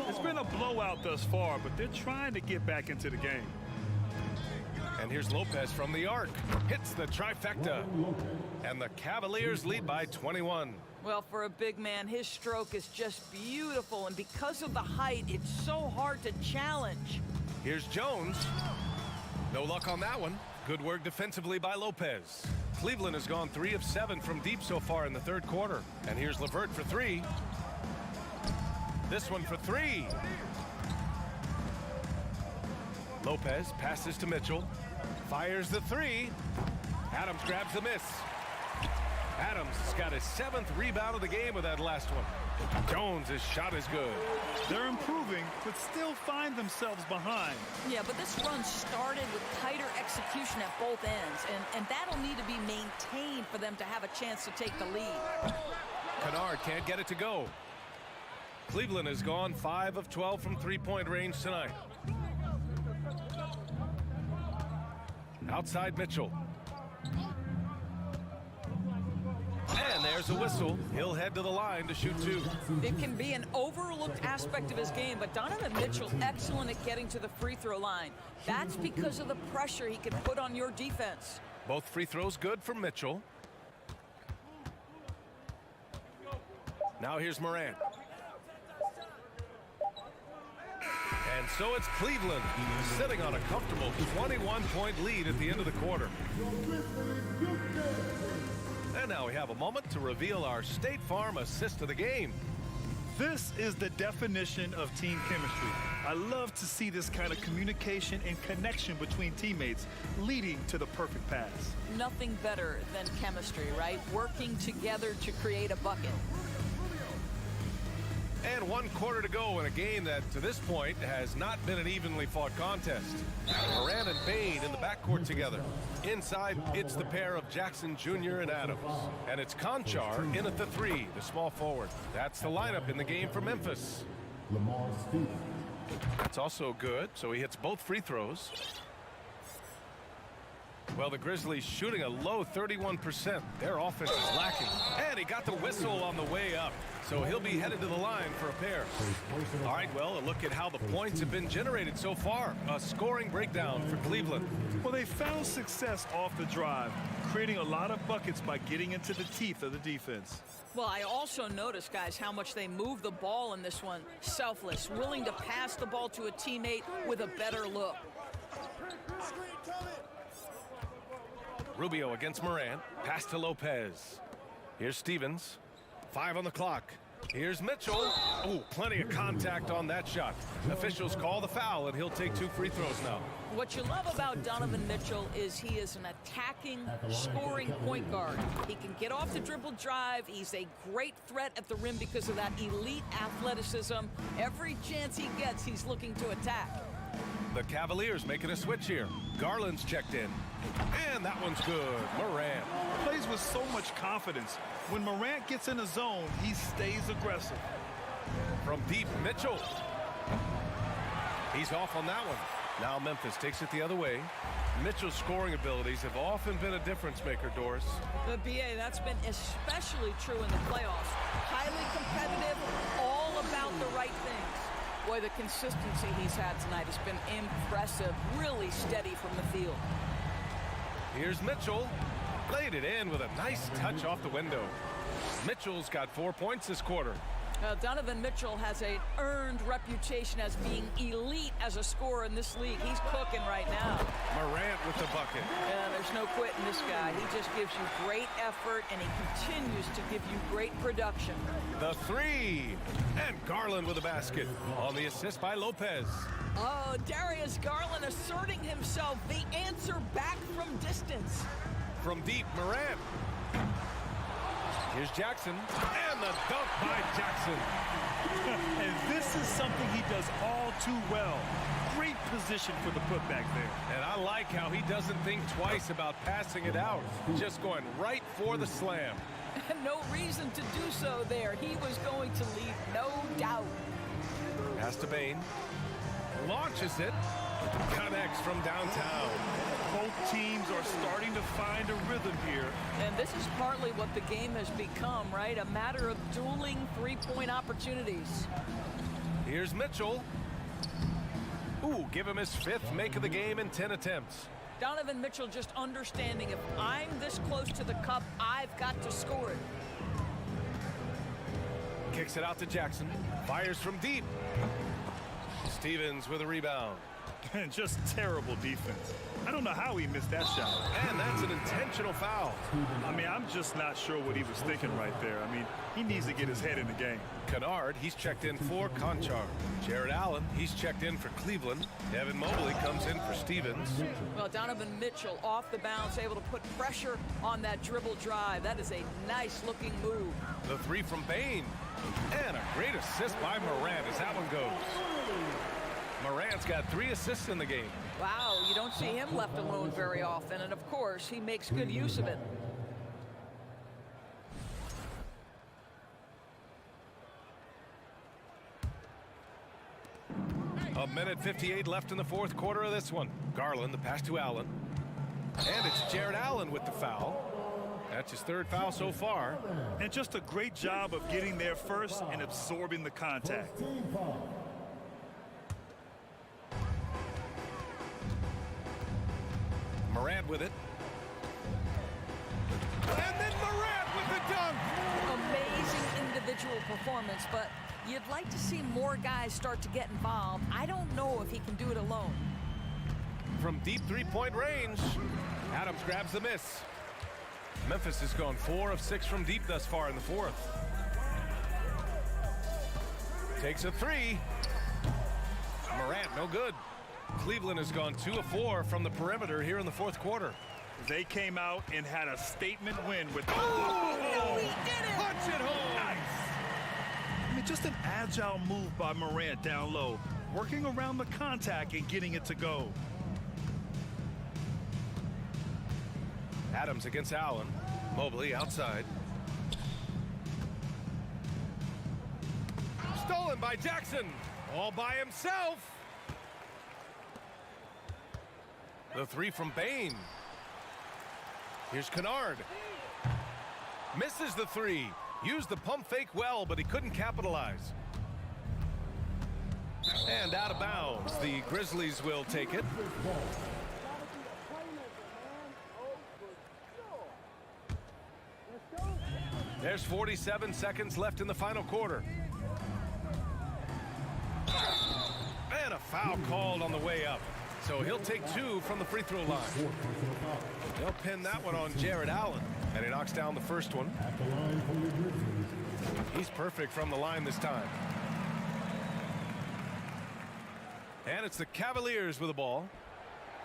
S2: It's been a blowout thus far, but they're trying to get back into the game.
S1: And here's Lopez from the arc. Hits the trifecta. And the Cavaliers lead by 21.
S8: Well, for a big man, his stroke is just beautiful. And because of the height, it's so hard to challenge.
S1: Here's Jones. No luck on that one. Good work defensively by Lopez. Cleveland has gone 3 of 7 from deep so far in the third quarter. And here's LeVert for 3. This one for 3. Lopez passes to Mitchell. Fires the 3. Adams grabs the miss. Adams has got his 7th rebound of the game with that last one. Jones' shot is good.
S2: They're improving, but still find themselves behind.
S8: Yeah, but this run started with tighter execution at both ends, and that'll need to be maintained for them to have a chance to take the lead.
S1: Kennard can't get it to go. Cleveland has gone 5 of 12 from three-point range tonight. Outside Mitchell. And there's a whistle. He'll head to the line to shoot 2.
S8: It can be an overlooked aspect of his game, but Donovan Mitchell excellent at getting to the free throw line. That's because of the pressure he can put on your defense.
S1: Both free throws good for Mitchell. Now here's Morant. And so it's Cleveland sitting on a comfortable 21-point lead at the end of the quarter. And now we have a moment to reveal our State Farm assist of the game.
S2: This is the definition of team chemistry. I love to see this kind of communication and connection between teammates leading to the perfect pass.
S8: Nothing better than chemistry, right? Working together to create a bucket.
S1: And 1 quarter to go in a game that, to this point, has not been an evenly fought contest. Morant and Bane in the backcourt together. Inside, it's the pair of Jackson Jr. and Adams. And it's Conchar in at the 3, the small forward. That's the lineup in the game for Memphis.
S12: Lamar Stevens.
S1: That's also good, so he hits both free throws. Well, the Grizzlies shooting a low 31%. Their offense is lacking. And he got the whistle on the way up. So he'll be headed to the line for a pair. All right, well, a look at how the points have been generated so far. A scoring breakdown for Cleveland.
S2: Well, they found success off the drive, creating a lot of buckets by getting into the teeth of the defense.
S8: Well, I also noticed, guys, how much they move the ball in this one. Selfless, willing to pass the ball to a teammate with a better look.
S1: Rubio against Morant. Pass to Lopez. Here's Stevens. 5 on the clock. Here's Mitchell. Ooh, plenty of contact on that shot. Officials call the foul, and he'll take 2 free throws now.
S8: What you love about Donovan Mitchell is he is an attacking, scoring point guard. He can get off the dribble drive. He's a great threat at the rim because of that elite athleticism. Every chance he gets, he's looking to attack.
S1: The Cavaliers making a switch here. Garland's checked in. And that one's good. Morant.
S2: Plays with so much confidence. When Morant gets in the zone, he stays aggressive.
S1: From deep, Mitchell. He's off on that one. Now Memphis takes it the other way. Mitchell's scoring abilities have often been a difference maker, Doris.
S8: The BA, that's been especially true in the playoffs. Highly competitive, all about the right things. Boy, the consistency he's had tonight has been impressive. Really steady from the field.
S1: Here's Mitchell. Laid it in with a nice touch off the window. Mitchell's got 4 points this quarter.
S8: Donovan Mitchell has an earned reputation as being elite as a scorer in this league. He's cooking right now.
S1: Morant with the bucket.
S8: Yeah, there's no quitting this guy. He just gives you great effort, and he continues to give you great production.
S1: The 3. And Garland with a basket. On the assist by Lopez.
S8: Oh, Darius Garland asserting himself. The answer back from distance.
S1: From deep, Morant. Here's Jackson. And the dunk by Jackson.
S2: And this is something he does all too well. Great position for the putback there.
S1: And I like how he doesn't think twice about passing it out. Just going right for the slam.
S8: No reason to do so there. He was going to leave, no doubt.
S1: Pass to Bane. Launches it. Connects from downtown.
S2: Both teams are starting to find a rhythm here.
S8: And this is partly what the game has become, right? A matter of dueling three-point opportunities.
S1: Here's Mitchell. Ooh, give him his 5th make of the game in 10 attempts.
S8: Donovan Mitchell just understanding if I'm this close to the cup, I've got to score it.
S1: Kicks it out to Jackson. Fires from deep. Stevens with a rebound.
S2: And just terrible defense. I don't know how he missed that shot.
S1: And that's an intentional foul.
S2: I mean, I'm just not sure what he was thinking right there. I mean, he needs to get his head in the game.
S1: Kennard, he's checked in for Conchar. Jared Allen, he's checked in for Cleveland. Evan Mobley comes in for Stevens.
S8: Well, Donovan Mitchell off the bounce, able to put pressure on that dribble drive. That is a nice-looking move.
S1: The 3 from Bane. And a great assist by Morant as that one goes. Morant's got 3 assists in the game.
S8: Wow, you don't see him left alone very often, and of course, he makes good use of it.
S1: A minute 58 left in the 4th quarter of this one. Garland, the pass to Allen. And it's Jared Allen with the foul. That's his 3rd foul so far.
S2: And just a great job of getting there first and absorbing the contact.
S1: Morant with it. And then Morant with the dunk.
S8: Amazing individual performance, but you'd like to see more guys start to get involved. I don't know if he can do it alone.
S1: From deep 3-point range, Adams grabs the miss. Memphis has gone 4 of 6 from deep thus far in the 4th. Takes a three. Morant, no good. Cleveland has gone 2 of 4 from the perimeter here in the fourth quarter.
S2: They came out and had a statement win with...
S8: Oh, he did it!
S1: Punch it home!
S2: Nice! I mean, just an agile move by Morant down low, working around the contact and getting it to go.
S1: Adams against Allen. Mobley outside. Stolen by Jackson. All by himself. The three from Bain. Here's Kennard. Misses the three. Used the pump fake well, but he couldn't capitalize. And out of bounds. The Grizzlies will take it. There's 47 seconds left in the final quarter. And a foul called on the way up. So he'll take 2 from the free throw line. They'll pin that one on Jared Allen. And he knocks down the first one. He's perfect from the line this time. And it's the Cavaliers with the ball.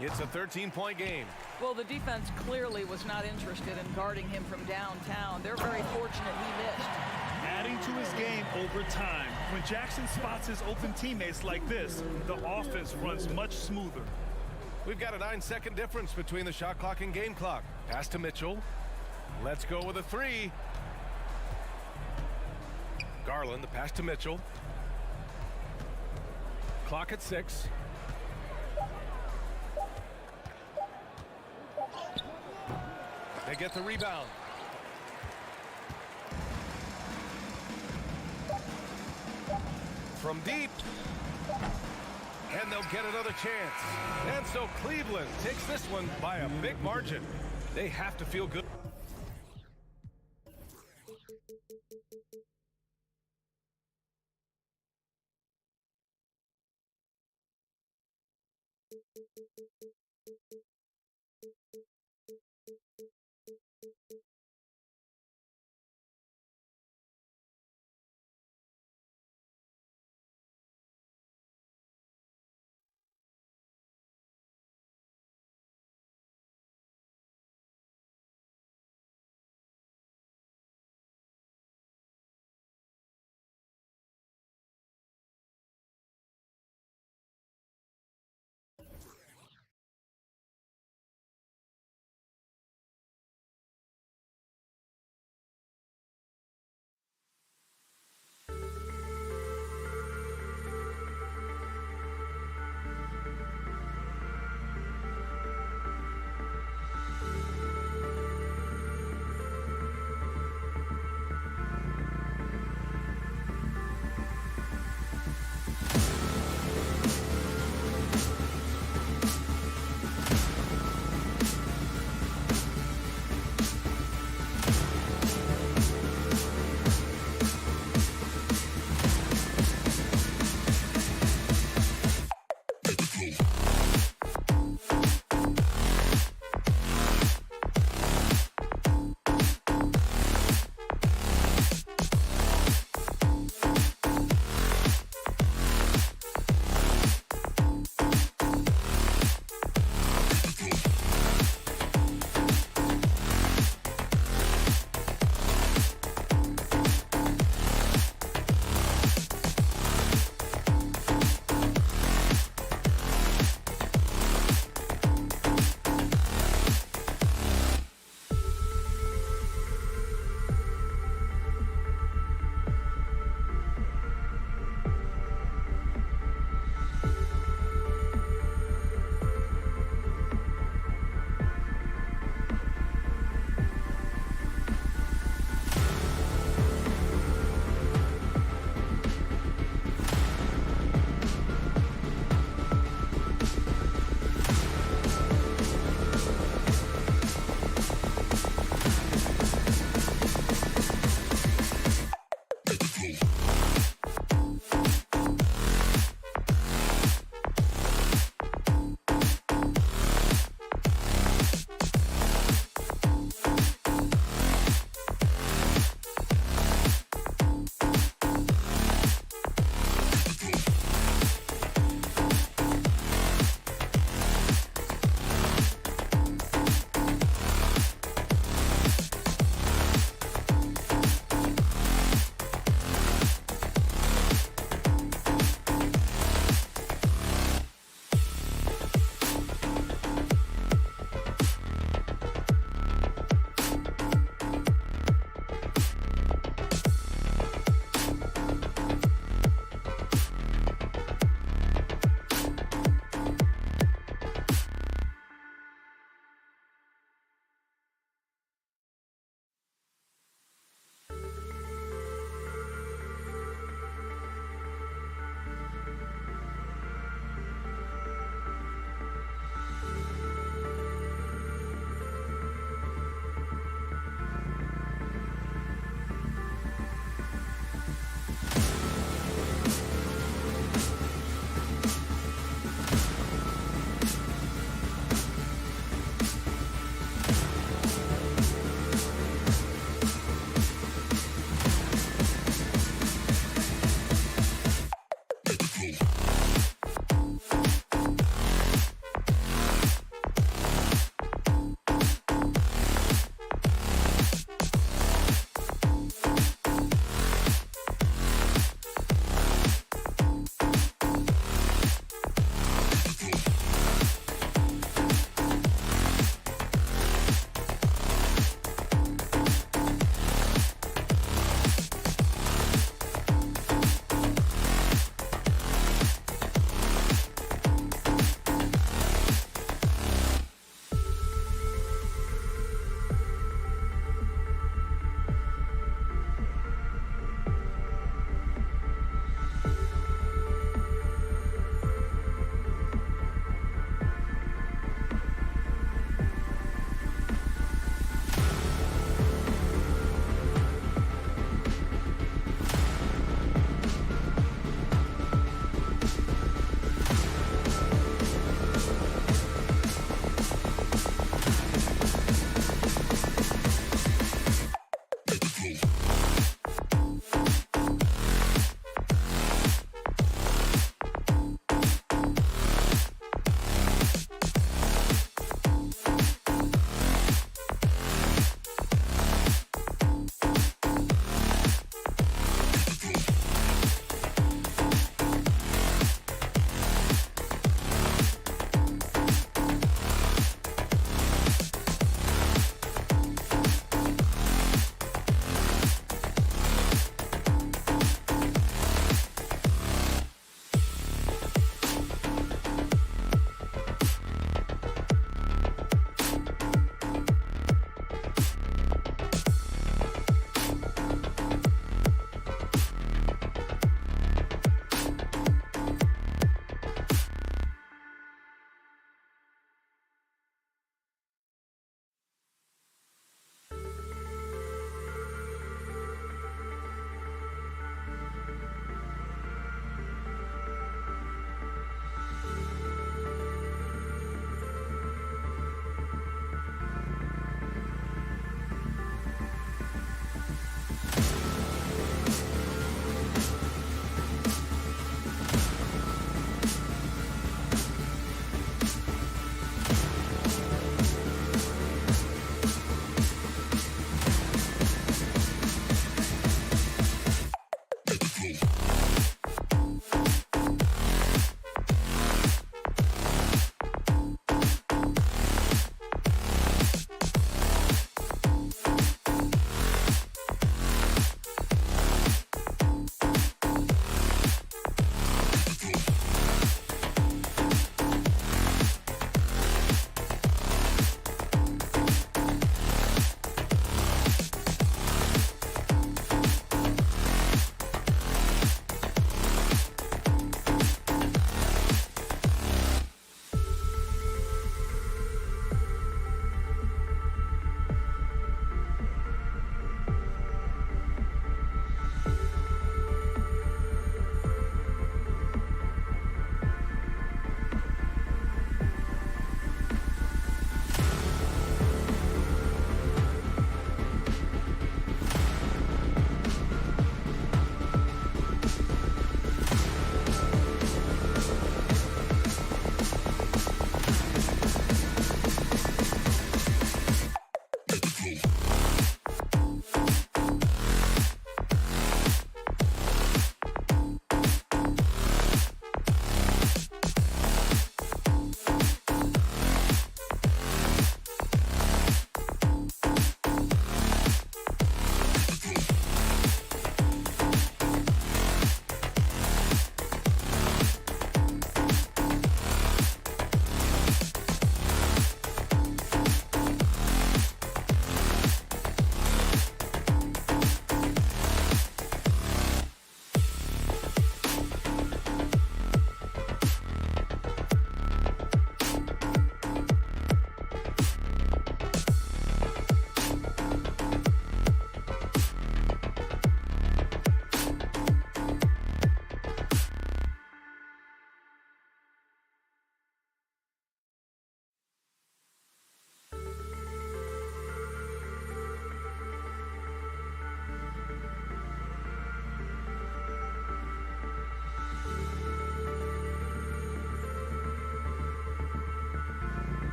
S1: It's a 13-point game.
S8: Well, the defense clearly was not interested in guarding him from downtown. They're very fortunate he missed.
S2: Adding to his game over time. When Jackson spots his open teammates like this, the offense runs much smoother.
S1: We've got a 9-second difference between the shot clock and game clock. Pass to Mitchell. Let's go with a three. Garland, the pass to Mitchell. Clock at 6. They get the rebound. From deep. And they'll get another chance. And so Cleveland takes this one by a big margin. They have to feel good.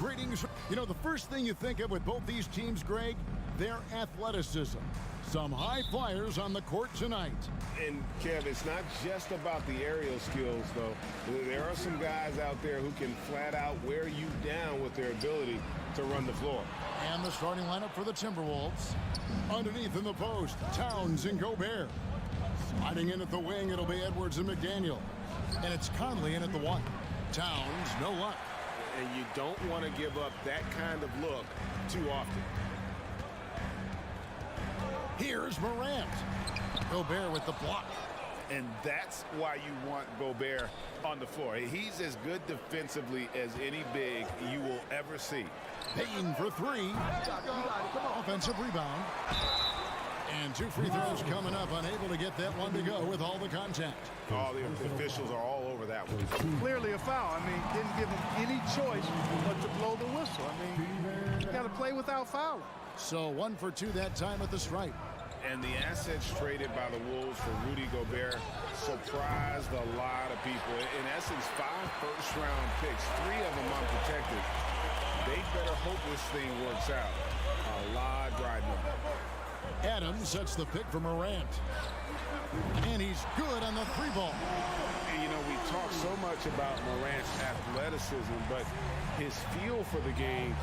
S6: Greetings. You know, the first thing you think of with both these teams, Greg, their athleticism. Some high flyers on the court tonight.
S7: And, Kev, it's not just about the aerial skills, though. There are some guys out there who can flat out wear you down with their ability to run the floor.
S6: And the starting lineup for the Timberwolves. Underneath in the post, Towns and Gobert. Sliding in at the wing, it'll be Edwards and McDaniel. And it's Conley in at the 1. Towns, no luck.
S7: And you don't want to give up that kind of look too often.
S6: Here's Morant. Gobert with the block.
S7: And that's why you want Gobert on the floor. He's as good defensively as any big you will ever see.
S6: Payne for 3. Offensive rebound. And 2 free throws coming up. Unable to get that one to go with all the contact.
S7: All the officials are all over that one.
S3: Clearly a foul. I mean, didn't give him any choice but to blow the whistle. I mean, you got to play without fouling.
S6: So 1 for 2 that time at the stripe.
S7: And the assets traded by the Wolves for Rudy Gobert surprised a lot of people. In essence, 5 first-round picks, 3 of them unprotected. They better hope this thing works out. A lot riding on it.
S6: Adams sets the pick for Morant. And he's good on the 3-ball.
S7: And, you know, we talk so much about Morant's athleticism, but his feel for the game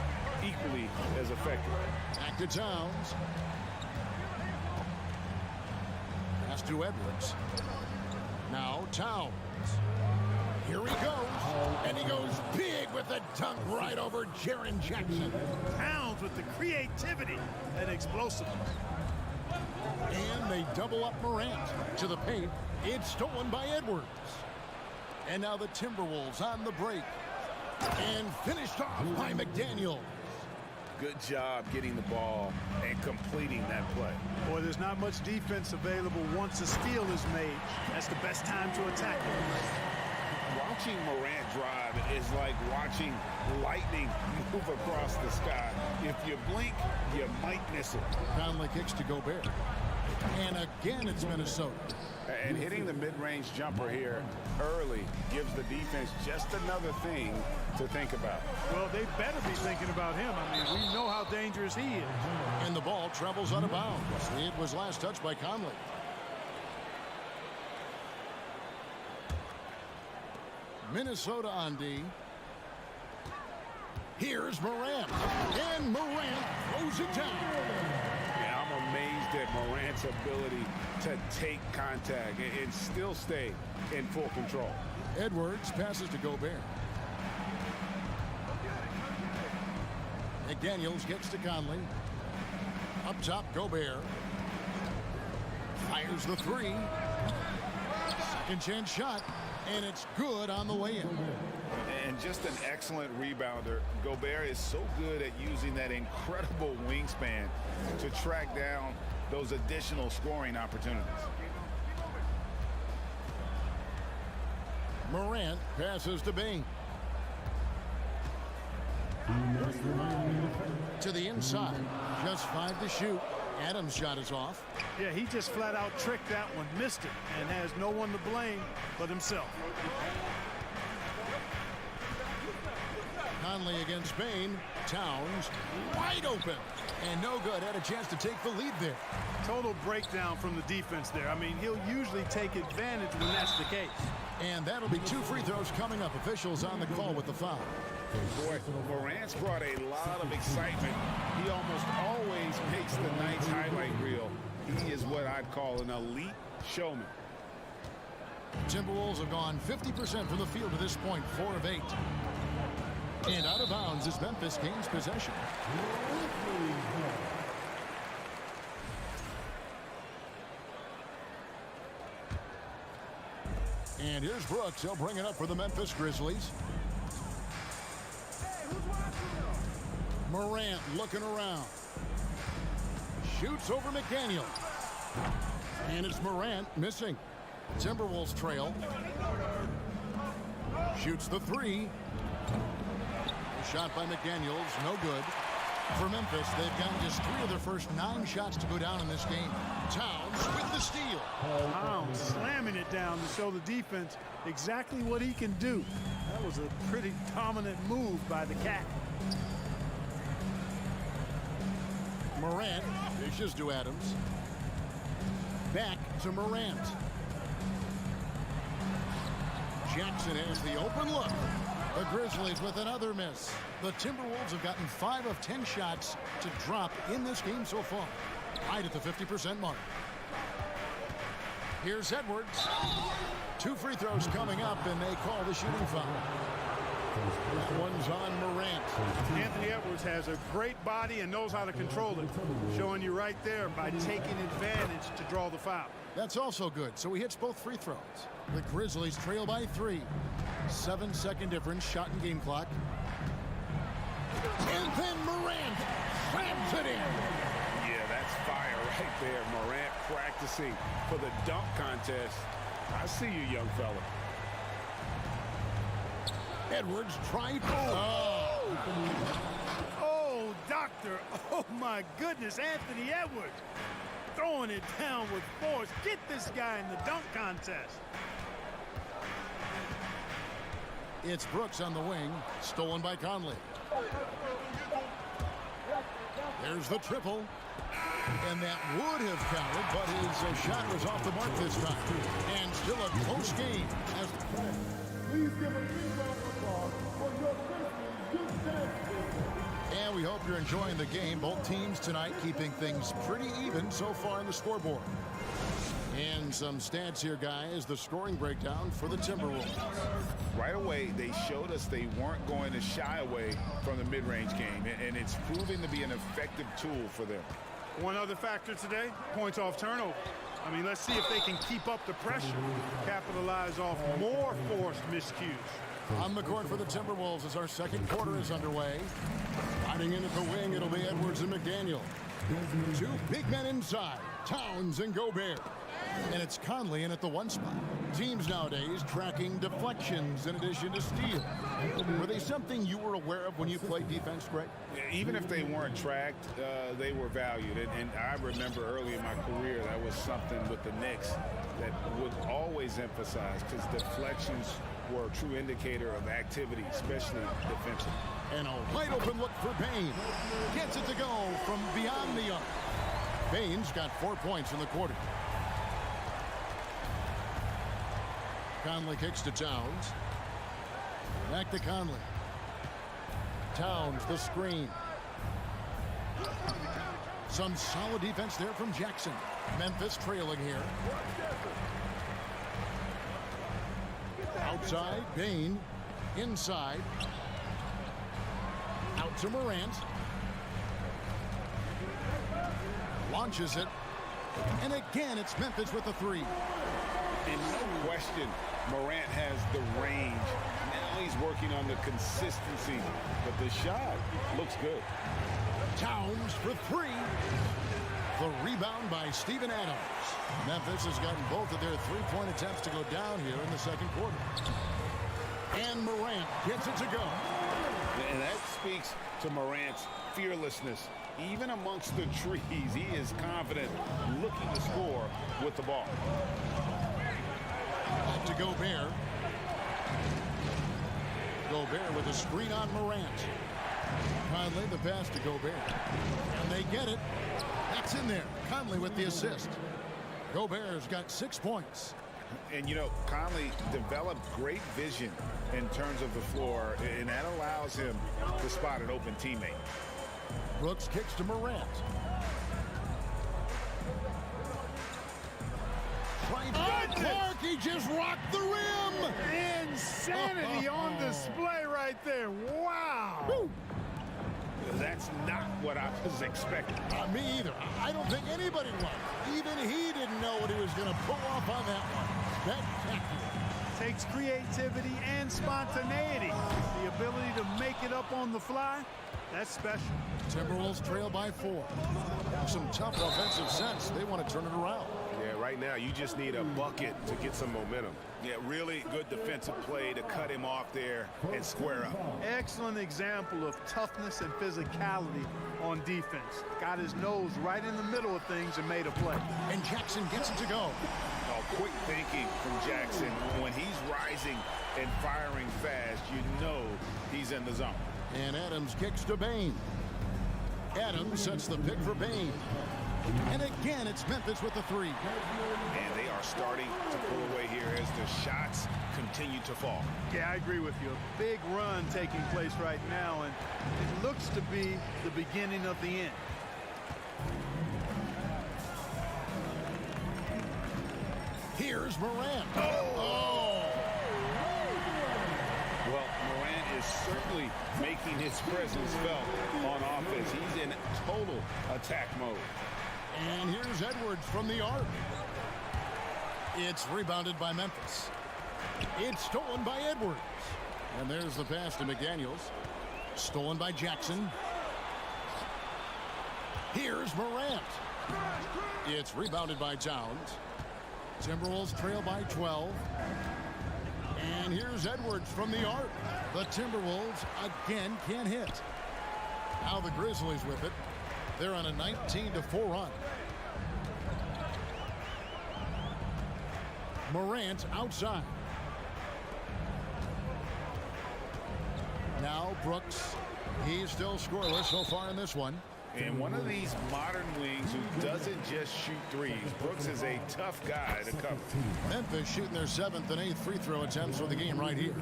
S7: equally as effective.
S6: Back to Towns. Pass to Edwards. Now Towns. Here he goes. And he goes big with a dunk right over Jaren Jackson.
S2: Towns with the creativity and explosiveness.
S6: And they double up Morant to the paint. It's stolen by Edwards. And now the Timberwolves on the break. And finished off by McDaniel.
S7: Good job getting the ball and completing that play.
S3: Boy, there's not much defense available once a steal is made. That's the best time to attack it.
S7: Watching Morant drive is like watching lightning move across the sky. If you blink, you might miss it.
S6: Conley kicks to Gobert. And again, it's Minnesota.
S7: And hitting the mid-range jumper here early gives the defense just another thing to think about.
S3: Well, they better be thinking about him. I mean, we know how dangerous he is.
S6: And the ball travels out of bounds. It was last touched by Conley. Minnesota on D. Here's Morant. And Morant throws it down.
S7: Yeah, I'm amazed at Morant's ability to take contact and still stay in full control.
S6: Edwards passes to Gobert. McDaniels gets to Conley. Up top, Gobert. Fires the 3. Second chance shot. And it's good on the way in.
S7: And just an excellent rebounder. Gobert is so good at using that incredible wingspan to track down those additional scoring opportunities.
S6: Morant passes to Bane. To the inside. Just 5 to shoot. Adams' shot is off.
S3: Yeah, he just flat out tricked that one, missed it, and has no one to blame but himself.
S6: Conley against Bane. Towns wide open. And no good. Had a chance to take the lead there.
S3: Total breakdown from the defense there. I mean, he'll usually take advantage when that's the case.
S6: And that'll be 2 free throws coming up. Officials on the call with the foul.
S7: Boy, Morant's brought a lot of excitement. He almost always makes the night's highlight reel. He is what I'd call an elite showman.
S6: Timberwolves have gone 50% from the field to this point, 4 of 8. And out of bounds as Memphis gains possession. And here's Brooks. He'll bring it up for the Memphis Grizzlies. Morant looking around. Shoots over McDaniel. And it's Morant missing. Timberwolves trail. Shoots the 3. Shot by McDaniels, no good. For Memphis, they've gotten just 3 of their first 9 shots to go down in this game. Towns with the steal.
S3: Towns slamming it down to show the defense exactly what he can do. That was a pretty dominant move by the Cat.
S6: Morant dishes to Adams. Back to Morant. Jackson has the open look. The Grizzlies with another miss. The Timberwolves have gotten 5 of 10 shots to drop in this game so far. Right at the 50% mark. Here's Edwards. 2 free throws coming up, and they call the shooting foul. That one's on Morant.
S3: Anthony Edwards has a great body and knows how to control it. Showing you right there by taking advantage to draw the foul.
S6: That's also good, so he hits both free throws. The Grizzlies trail by 3. 7-second difference, shot and game clock. And then Morant slams it in.
S7: Yeah, that's fire right there. Morant practicing for the dunk contest. I see you, young fella.
S6: Edwards tried.
S3: Oh, doctor. Oh, my goodness. Anthony Edwards throwing it down with force. Get this guy in the dunk contest.
S6: It's Brooks on the wing, stolen by Conley. There's the triple. And that would have counted, but his shot was off the mark this time. And still a close game.
S12: Please give a big round of applause for your Grizzlies.
S6: And we hope you're enjoying the game. Both teams tonight keeping things pretty even so far on the scoreboard. And some stats here, guys. The scoring breakdown for the Timberwolves.
S7: Right away, they showed us they weren't going to shy away from the mid-range game, and it's proving to be an effective tool for them.
S3: One other factor today, points off turnover. I mean, let's see if they can keep up the pressure, capitalize off more forced miscues.
S6: On the court for the Timberwolves as our second quarter is underway. Riding in at the wing, it'll be Edwards and McDaniel. 2 big men inside, Towns and Gobert. And it's Conley in at the 1 spot. Teams nowadays tracking deflections in addition to steals. Were they something you were aware of when you played defense, Greg?
S7: Even if they weren't tracked, they were valued. And I remember early in my career, that was something with the Knicks that would always emphasize, because deflections were a true indicator of activity, especially defensive.
S6: And a wide open look for Bain. Gets it to go from beyond the arc. Bain's got 4 points in the quarter. Conley kicks to Towns. Back to Conley. Towns, the screen. Some solid defense there from Jackson. Memphis trailing here. Outside, Bain. Inside. Out to Morant. Launches it. And again, it's Memphis with the 3.
S7: And no question, Morant has the range. Now he's working on the consistency, but the shot looks good.
S6: Towns for 3. The rebound by Steven Adams. Memphis has gotten both of their 3-point attempts to go down here in the second quarter. And Morant gets it to go.
S7: And that speaks to Morant's fearlessness. Even amongst the trees, he is confident, looking to score with the ball.
S6: Back to Gobert. Gobert with a screen on Morant. Conley the pass to Gobert. And they get it. That's in there. Conley with the assist. Gobert's got 6 points.
S7: And, you know, Conley developed great vision in terms of the floor, and that allows him to spot an open teammate.
S6: Brooks kicks to Morant. Clark, he just rocked the rim.
S3: Insanity on display right there. Wow.
S6: Woo.
S7: That's not what I was expecting.
S6: Me either. I don't think anybody was. Even he didn't know what he was going to pull off on that one. Spectacular.
S3: Takes creativity and spontaneity. The ability to make it up on the fly, that's special.
S6: Timberwolves trail by 4. Some tough offensive sense. They want to turn it around.
S1: Yeah, right now you just need a bucket to get some momentum.
S7: Yeah, really good defensive play to cut him off there and square up.
S3: Excellent example of toughness and physicality on defense. Got his nose right in the middle of things and made a play.
S6: And Jackson gets it to go.
S7: Oh, quick thinking from Jackson. When he's rising and firing fast, you know he's in the zone.
S6: And Adams kicks to Bain. Adams sets the pick for Bain. And again, it's Memphis with the three.
S7: And they are starting to pull away here as the shots continue to fall.
S3: Yeah, I agree with you. A big run taking place right now, and it looks to be the beginning of the end.
S6: Here's Morant.
S7: Oh! Well, Morant is certainly making his presence felt on offense. He's in total attack mode.
S6: And here's Edwards from the arc. It's rebounded by Memphis. It's stolen by Edwards. And there's the pass to McDaniels. Stolen by Jackson. Here's Morant. It's rebounded by Towns. Timberwolves trail by 12. And here's Edwards from the arc. The Timberwolves again can't hit. Now the Grizzlies with it. They're on a 19-4 run. Morant outside. Now Brooks. He's still scoreless so far in this one.
S7: And one of these modern wings who doesn't just shoot threes. Brooks is a tough guy to cover.
S6: Memphis shooting their 7th and 8th free throw attempts for the game right here.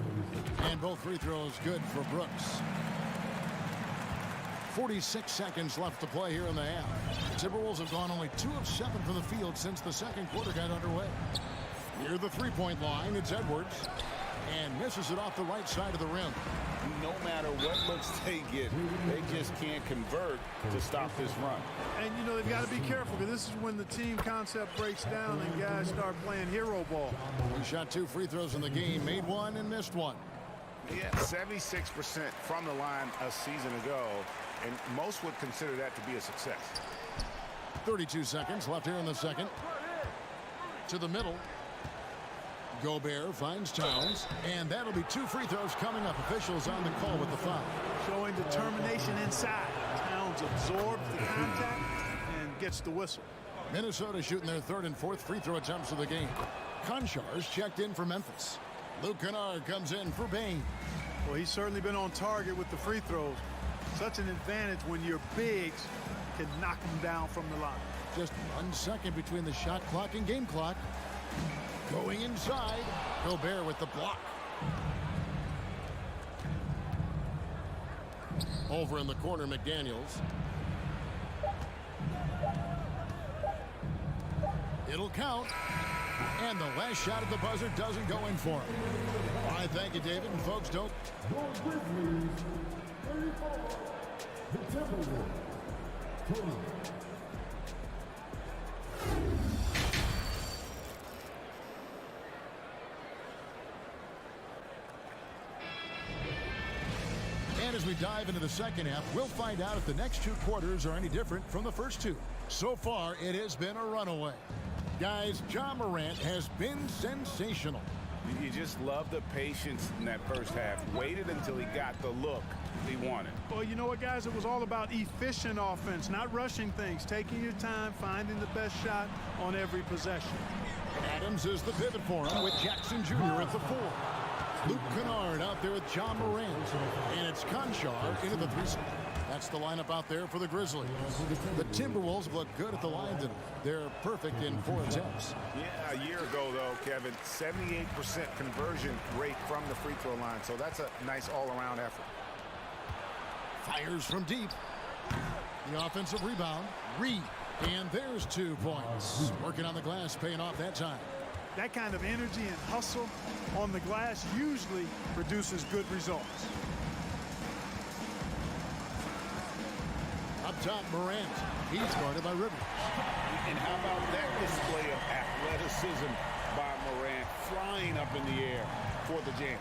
S6: And both free throws good for Brooks. 46 seconds left to play here in the half. The Timberwolves have gone only 2 of 7 from the field since the second quarter got underway. Near the three-point line, it's Edwards. And misses it off the right side of the rim.
S7: No matter what looks they get, they just can't convert to stop this run.
S3: And, you know, they've got to be careful because this is when the team concept breaks down and guys start playing hero ball.
S6: He shot 2 free throws in the game, made 1 and missed 1.
S7: Yeah, 76% from the line a season ago, and most would consider that to be a success.
S6: 32 seconds left here in the second. To the middle. Gobert finds Towns, and that'll be 2 free throws coming up. Officials on the call with the foul.
S3: Showing determination inside. Towns absorbs the contact and gets the whistle.
S6: Minnesota shooting their 3rd and 4th free throw attempts of the game. Konchar's checked in for Memphis. Luke Kennard comes in for Bain.
S3: Well, he's certainly been on target with the free throws. Such an advantage when your bigs can knock them down from the line.
S6: Just 1 second between the shot clock and game clock. Going inside, Gobert with the block. Over in the corner, McDaniels. It'll count. And the last shot at the buzzer doesn't go in for him. All right, thank you, David. And folks, don't...
S12: Grizzlies, 34. The Timberwolves, 20.
S6: And as we dive into the second half, we'll find out if the next 2 quarters are any different from the first 2. So far, it has been a runaway. Guys, Ja Morant has been sensational.
S7: You just love the patience in that first half. Waited until he got the look he wanted.
S3: Well, you know what, guys? It was all about efficient offense, not rushing things, taking your time, finding the best shot on every possession.
S6: Adams is the pivot for him with Jackson Jr. at the 4. Luke Kennard out there with Ja Morant. And it's Konchar into the 3. That's the lineup out there for the Grizzlies. The Timberwolves look good at the line tonight. They're perfect in 4 attempts.
S7: Yeah, a year ago, though, Kevin, 78% conversion rate from the free throw line. So that's a nice all-around effort.
S6: Fires from deep. The offensive rebound. Reed. And there's 2 points. Working on the glass, paying off that time.
S3: That kind of energy and hustle on the glass usually produces good results.
S6: Up top, Morant. He's guarded by Rivers.
S7: And how about that display of athleticism by Morant, flying up in the air for the jam.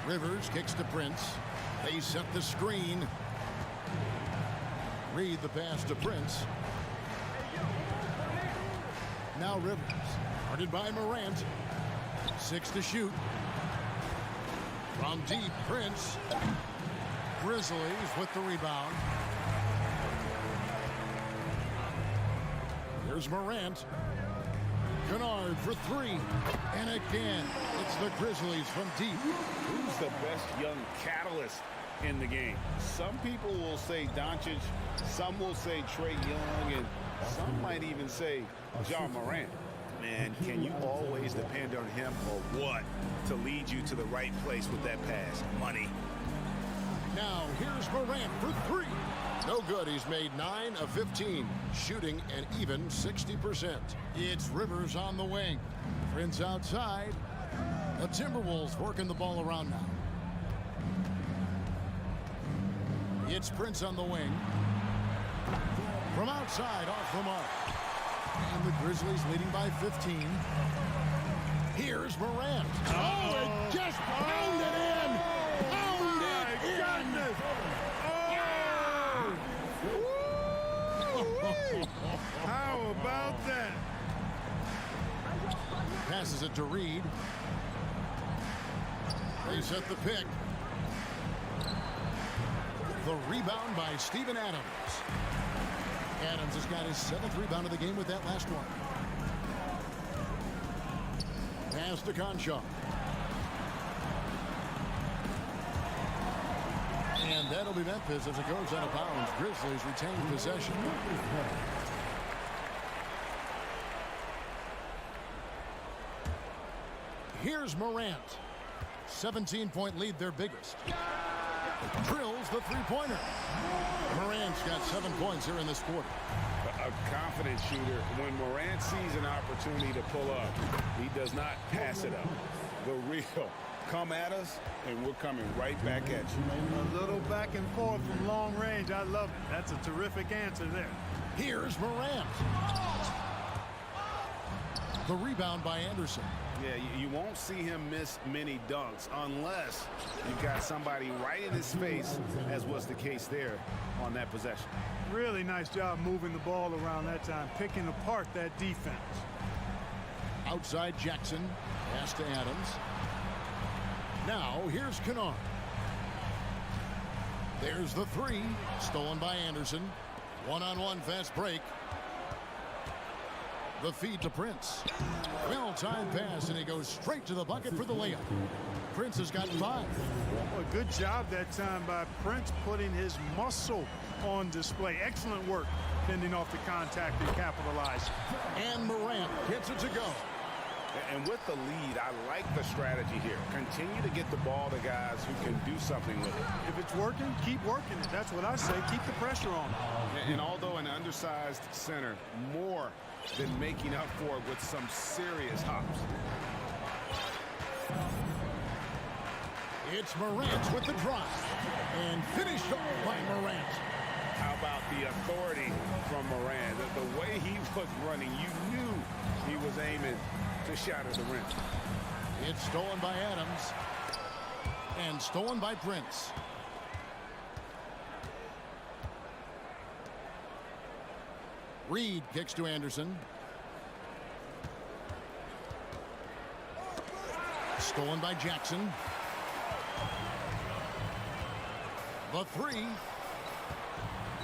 S6: Rivers kicks to Prince. They set the screen. Reed the pass to Prince. Now Rivers. Guarded by Morant. 6 to shoot. From deep, Prince. Grizzlies with the rebound. Here's Morant. Kennard for 3. And again, it's the Grizzlies from deep.
S7: Who's the best young catalyst in the game. Some people will say Doncic, some will say Trae Young, and some might even say John Morant. Man, can you always depend on him or what to lead you to the right place with that pass? Money.
S6: Now here's Morant for three. No good. He's made 9 of 15, shooting an even 60%. It's Rivers on the wing. Prince outside. The Timberwolves working the ball around now. It's Prince on the wing. From outside, off the mark. And the Grizzlies leading by 15. Here's Morant. Oh, it just pounded in. Pounded in.
S3: Goodness. How about that?
S6: Passes it to Reed. They set the pick. The rebound by Steven Adams. Adams has got his 7th rebound of the game with that last one. Pass to Conchar. And that'll be Memphis as it goes out of bounds. Grizzlies retain possession. Here's Morant. 17-point lead, their biggest. Drills the three-pointer. Morant's got 7 points here in this quarter.
S7: A confident shooter. When Morant sees an opportunity to pull up, he does not pass it up. The real come at us, and we're coming right back at you.
S3: A little back and forth from long range. I love it. That's a terrific answer there.
S6: Here's Morant. The rebound by Anderson.
S7: Yeah, you won't see him miss many dunks unless you've got somebody right in his face, as was the case there on that possession.
S3: Really nice job moving the ball around that time, picking apart that defense.
S6: Outside Jackson. Pass to Adams. Now here's Kennard. There's the three. Stolen by Anderson. One-on-one fast break. The feed to Prince. Well-timed pass, and he goes straight to the bucket for the layup. Prince has got 5.
S3: Well, a good job that time by Prince, putting his muscle on display. Excellent work, fending off the contact and capitalize.
S6: And Morant gets it to go.
S7: And with the lead, I like the strategy here. Continue to get the ball to guys who can do something with it.
S3: If it's working, keep working it. That's what I say. Keep the pressure on.
S7: And although an undersized center, more than making up for it with some serious hops.
S6: It's Morant with the drive. And finished off by Morant.
S7: How about the authority from Morant? The way he was running, you knew he was aiming to shatter the rim.
S6: It's stolen by Adams. And stolen by Prince. Reed kicks to Anderson. Stolen by Jackson. The three.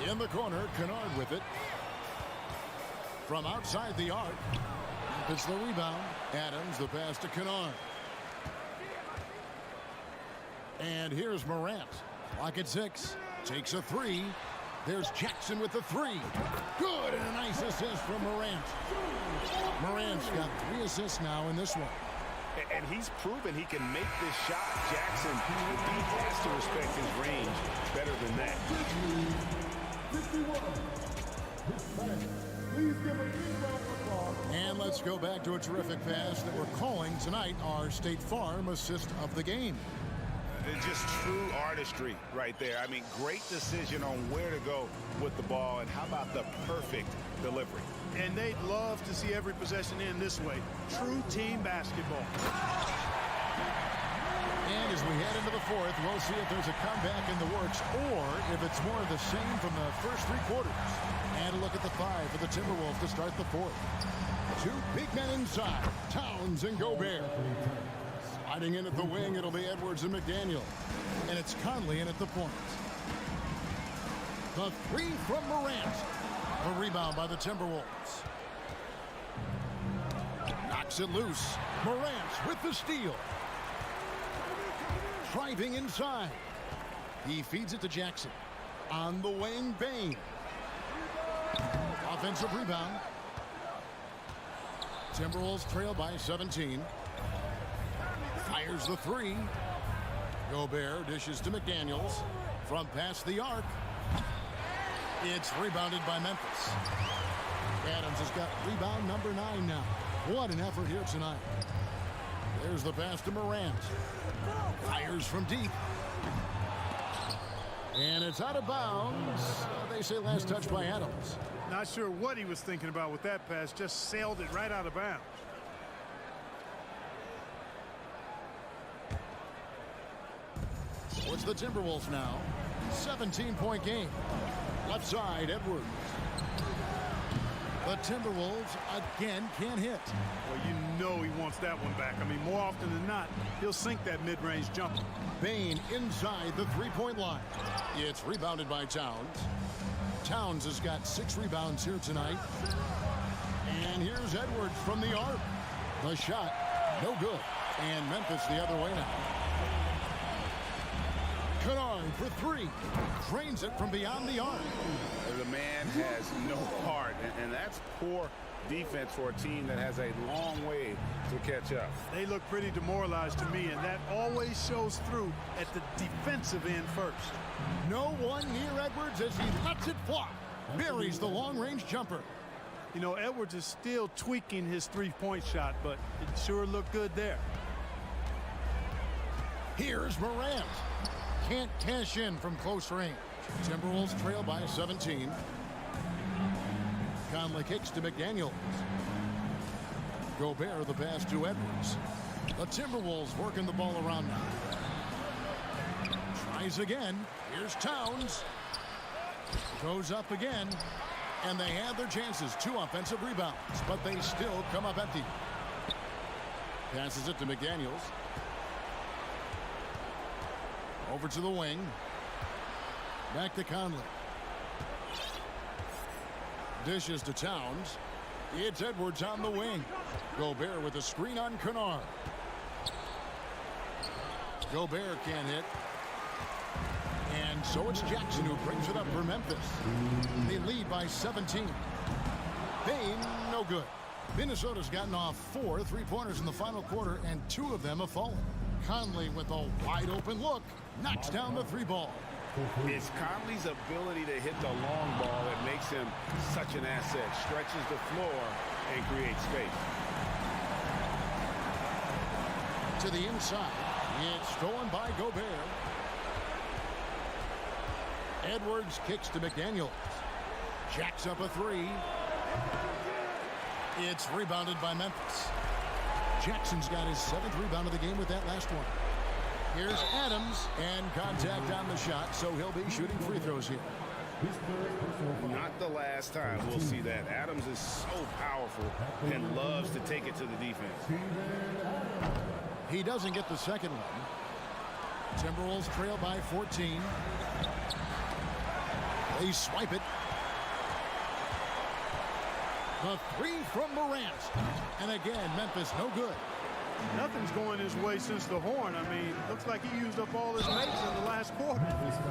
S6: In the corner, Kennard with it. From outside the arc. It's the rebound. Adams, the pass to Kennard. And here's Morant. Clock at 6. Takes a 3. There's Jackson with the 3. Good, and a nice assist from Morant. Morant's got 3 assists now in this one.
S7: And he's proven he can make this shot. Jackson, he has to respect his range better than that.
S6: And let's go back to a terrific pass that we're calling tonight our State Farm assist of the game.
S7: Just true artistry right there. I mean, great decision on where to go with the ball, and how about the perfect delivery.
S3: And they'd love to see every possession end this way. True team basketball.
S6: And as we head into the fourth, we'll see if there's a comeback in the works or if it's more of the same from the first 3 quarters. And a look at the 5 for the Timberwolves to start the fourth. 2 big men inside, Towns and Gobert. Sliding in at the wing, it'll be Edwards and McDaniel. And it's Conley in at the point. The 3 from Morant. The rebound by the Timberwolves. Knocks it loose. Morant with the steal. Driving inside. He feeds it to Jackson. On the wing, Bain. Offensive rebound. Timberwolves trail by 17. Fires the three. Gobert dishes to McDaniels. From past the arc. It's rebounded by Memphis. Adams has got rebound number 9 now. What an effort here tonight. There's the pass to Morant. Fires from deep. And it's out of bounds. They say last touch by Adams.
S3: Not sure what he was thinking about with that pass. Just sailed it right out of bounds.
S6: So it's the Timberwolves now. 17-point game. Left side, Edwards. The Timberwolves again can't hit.
S3: Well, you know he wants that one back. I mean, more often than not, he'll sink that mid-range jumper.
S6: Bain inside the three-point line. It's rebounded by Towns. Towns has got 6 rebounds here tonight. And here's Edwards from the arc. The shot, no good. And Memphis the other way now. Kennard for 3. Drains it from beyond the arc.
S7: The man has no heart, and that's poor defense for a team that has a long way to catch up.
S3: They look pretty demoralized to me, and that always shows through at the defensive end first.
S6: No one near Edwards as he lets it fly. Buries the long-range jumper.
S3: You know, Edwards is still tweaking his three-point shot, but it sure looked good there.
S6: Here's Morant. Can't cash in from close range. Timberwolves trail by 17. Conley kicks to McDaniels. Gobert the pass to Edwards. The Timberwolves working the ball around now. Tries again. Here's Towns. Goes up again. And they have their chances. 2 offensive rebounds. But they still come up empty. Passes it to McDaniels. Over to the wing. Back to Conley. Dishes to Towns. It's Edwards on the wing. Gobert with a screen on Kennard. Gobert can't hit. And so it's Jackson who brings it up for Memphis. They lead by 17. Bain, no good. Minnesota's gotten off 4 3-pointers in the final quarter, and 2 of them have fallen. Conley with a wide open look. Knocks down the 3-ball.
S7: It's Conley's ability to hit the long ball that makes him such an asset. Stretches the floor and creates space.
S6: To the inside. It's stolen by Gobert. Edwards kicks to McDaniels. Jacks up a 3. It's rebounded by Memphis. Jackson's got his 7th rebound of the game with that last one. Here's Adams, and contact on the shot, so he'll be shooting free throws here.
S7: Not the last time we'll see that. Adams is so powerful and loves to take it to the defense.
S6: He doesn't get the second one. Timberwolves trail by 14. They swipe it. The 3 from Morant. And again, Memphis no good.
S3: Nothing's going his way since the horn. I mean, looks like he used up all his mates in the last quarter.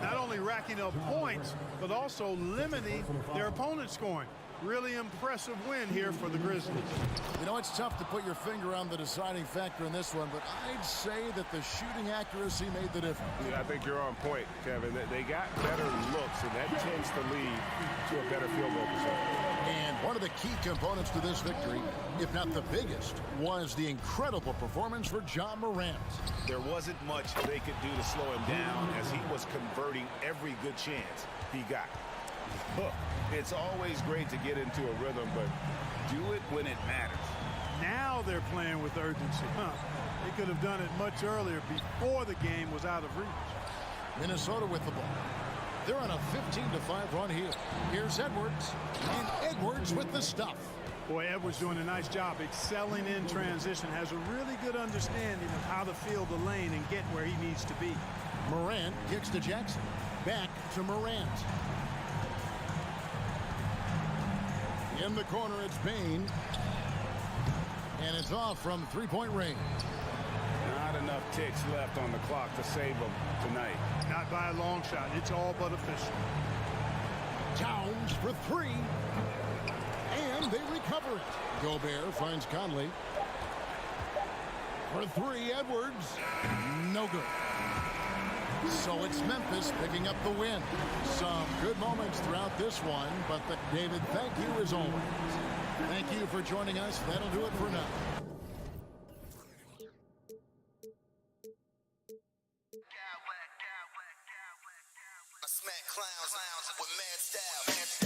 S3: Not only racking up points, but also limiting their opponent's scoring. Really impressive win here for the Grizzlies.
S6: You know, it's tough to put your finger on the deciding factor in this one, but I'd say that the shooting accuracy made the difference.
S7: Yeah, I think you're on point, Kevin. They got better looks, and that tends to lead to a better field goal percentage.
S6: And one of the key components to this victory, if not the biggest, was the incredible performance for Ja Morant.
S7: There wasn't much they could do to slow him down as he was converting every good chance he got. It's always great to get into a rhythm, but do it when it matters.
S3: Now they're playing with urgency. They could have done it much earlier before the game was out of reach.
S6: Minnesota with the ball. They're on a 15-5 run here. Here's Edwards, and Edwards with the stuff.
S3: Boy, Edwards doing a nice job excelling in transition, has a really good understanding of how to field the lane and get where he needs to be.
S6: Morant kicks to Jackson. Back to Morant. In the corner, it's Bain. And it's off from 3-point range.
S7: Not enough ticks left on the clock to save them tonight.
S3: Not by a long shot. It's all but official.
S6: Towns for three. And they recover it. Gobert finds Conley. For three, Edwards. No good. So it's Memphis picking up the win. Some good moments throughout this one, but David, thank you as always. Thank you for joining us. That'll do it for now.
S5: I smack clowns with mad style.